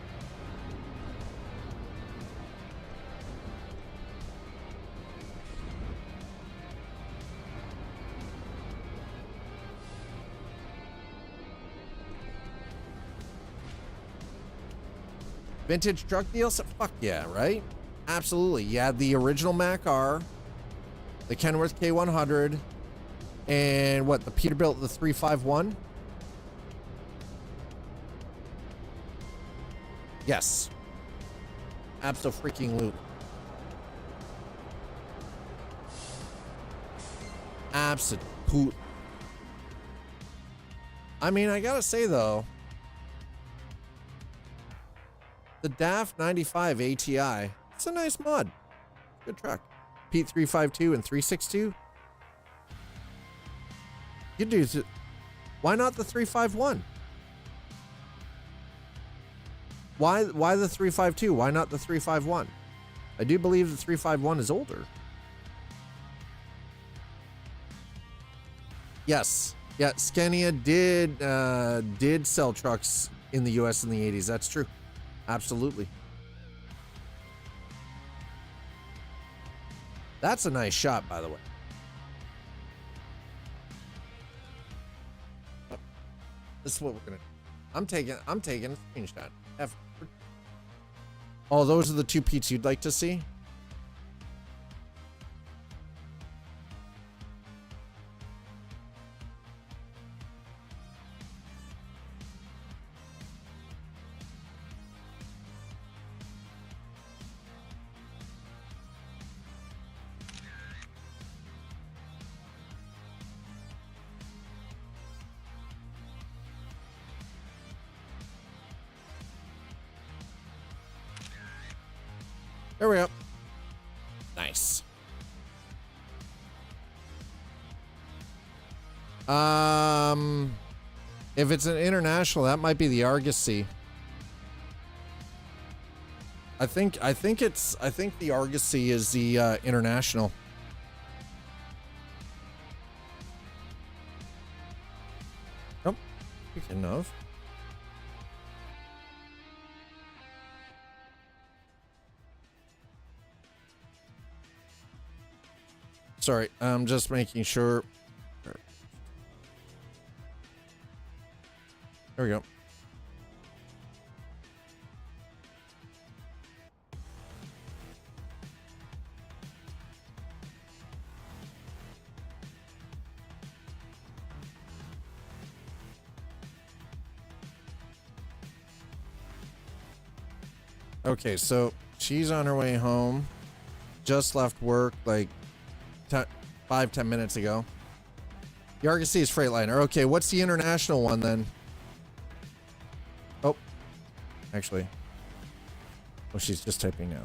Vintage truck deals? Fuck yeah, right? Absolutely. You had the original Mac R, the Kenworth K100, and what, the Peterbilt, the 351? Yes. Abso-freaking-lute. Absolute. I mean, I gotta say though, the DAF 95 ATI, it's a nice mod. Good truck. Pete 352 and 362. You do. Why not the 351? Why the 352? Why not the 351? I do believe the 351 is older. Yes. Yeah, Scania did sell trucks in the US in the 80s. That's true. Absolutely. That's a nice shot, by the way. Oh, this is what we're gonna do. I'm taking a screenshot. Oh, those are the two Pete's you'd like to see? There we go. Nice. If it's an international, that might be the Argosy. I think the Argosy is the international. Oh, speaking of. Sorry, I'm just making sure. There we go. Okay, so she's on her way home. Just left work like 5-10 minutes ago. The Argosy is Freightliner. Okay, what's the international one then? Oh, actually. Oh, she's just typing now.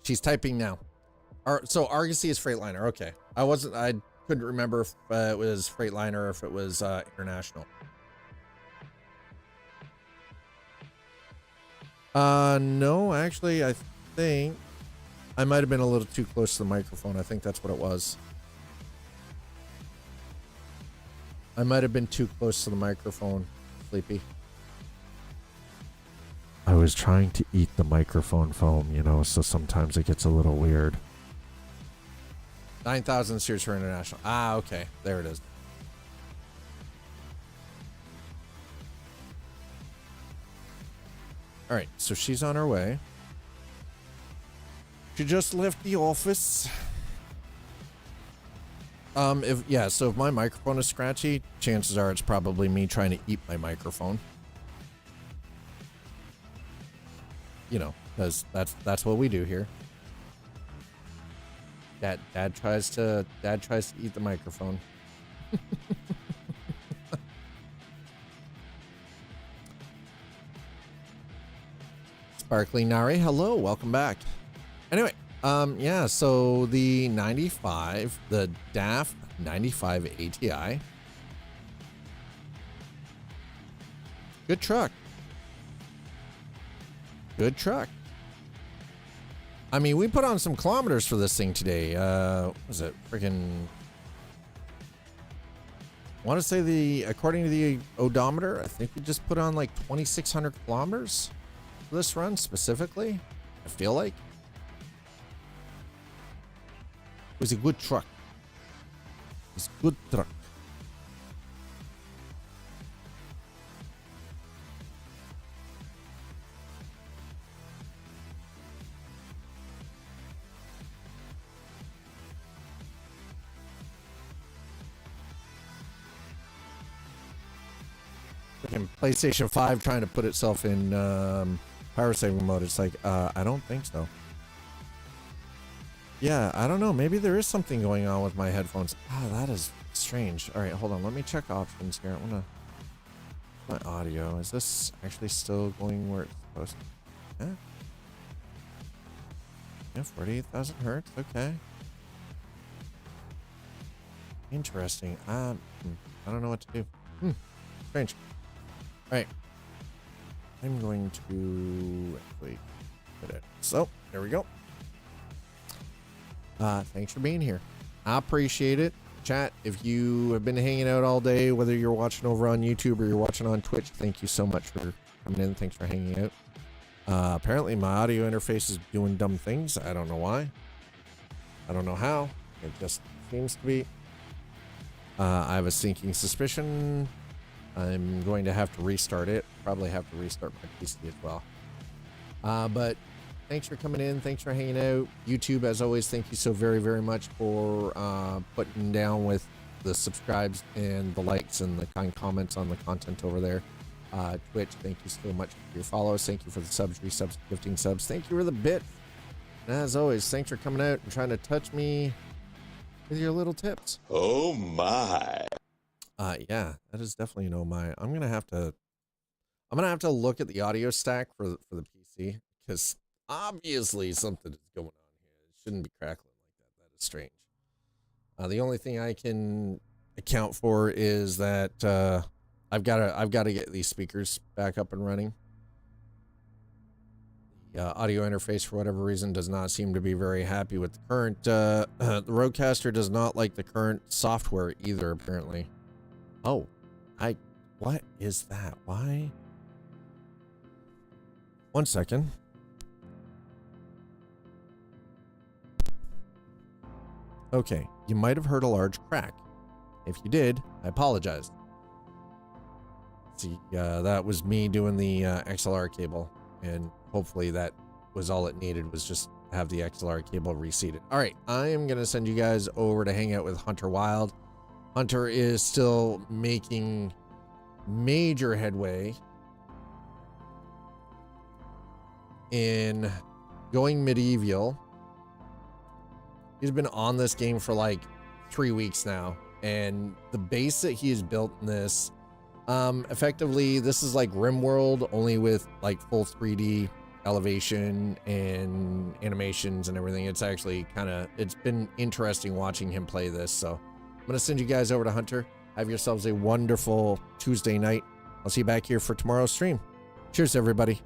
She's typing now. So Argosy is Freightliner. Okay, I couldn't remember if it was Freightliner or if it was international. No, actually, I think I might have been a little too close to the microphone. I think that's what it was. I might have been too close to the microphone, Sleepy. I was trying to eat the microphone foam, you know, so sometimes it gets a little weird. 9,000 series for international. Ah, okay. There it is. All right, so she's on her way. She just left the office. So if my microphone is scratchy, chances are it's probably me trying to eat my microphone. You know, because that's what we do here. Dad tries to eat the microphone. Sparkly Nari, hello, welcome back. Anyway, yeah, so the DAF 95 ATI. Good truck. Good truck. I mean, we put on some kilometers for this thing today. What was it? Freaking. I want to say according to the odometer, I think we just put on like 2,600 kilometers for this run specifically. I feel like. It was a good truck. It's a good truck. PlayStation 5 trying to put itself in power saving mode. It's like, I don't think so. Yeah, I don't know. Maybe there is something going on with my headphones. That is strange. All right, hold on. Let me check options here. I want to... My audio. Is this actually still going where it's supposed to? Yeah. Yeah, 48,000 hertz. Okay. Interesting. I don't know what to do. Strange. All right. I'm going to wait. So there we go. Thanks for being here. I appreciate it. Chat, if you have been hanging out all day, whether you're watching over on YouTube or you're watching on Twitch, thank you so much for coming in. Thanks for hanging out. Apparently my audio interface is doing dumb things. I don't know why. I don't know how. It just seems to be. I have a sinking suspicion I'm going to have to restart it. Probably have to restart my PC as well. But thanks for coming in. Thanks for hanging out. YouTube, as always, thank you so very, very much for putting down with the subscribes and the likes and the kind comments on the content over there. Twitch, thank you so much for your follows. Thank you for the subs, resubs, gifting subs. Thank you for the bit. And as always, thanks for coming out and trying to touch me with your little tips. Oh my. Yeah, that is definitely an oh my. I'm gonna have to look at the audio stack for the PC, because obviously something is going on here. It shouldn't be crackling like that. That is strange. The only thing I can account for is that I've got to get these speakers back up and running. The audio interface, for whatever reason, does not seem to be very happy with the current. The Rodecaster does not like the current software either, apparently. Oh, what is that? Why? One second. Okay, you might have heard a large crack. If you did, I apologize. See, that was me doing the XLR cable, and hopefully that was all it needed, was just have the XLR cable reseated. All right, I am going to send you guys over to hang out with Hunter Wild. Hunter is still making major headway in going medieval. He's been on this game for like 3 weeks now, and the base that he has built in this, effectively, this is like RimWorld, only with like full 3D elevation and animations and everything. It's actually it's been interesting watching him play this. So I'm going to send you guys over to Hunter. Have yourselves a wonderful Tuesday night. I'll see you back here for tomorrow's stream. Cheers, everybody.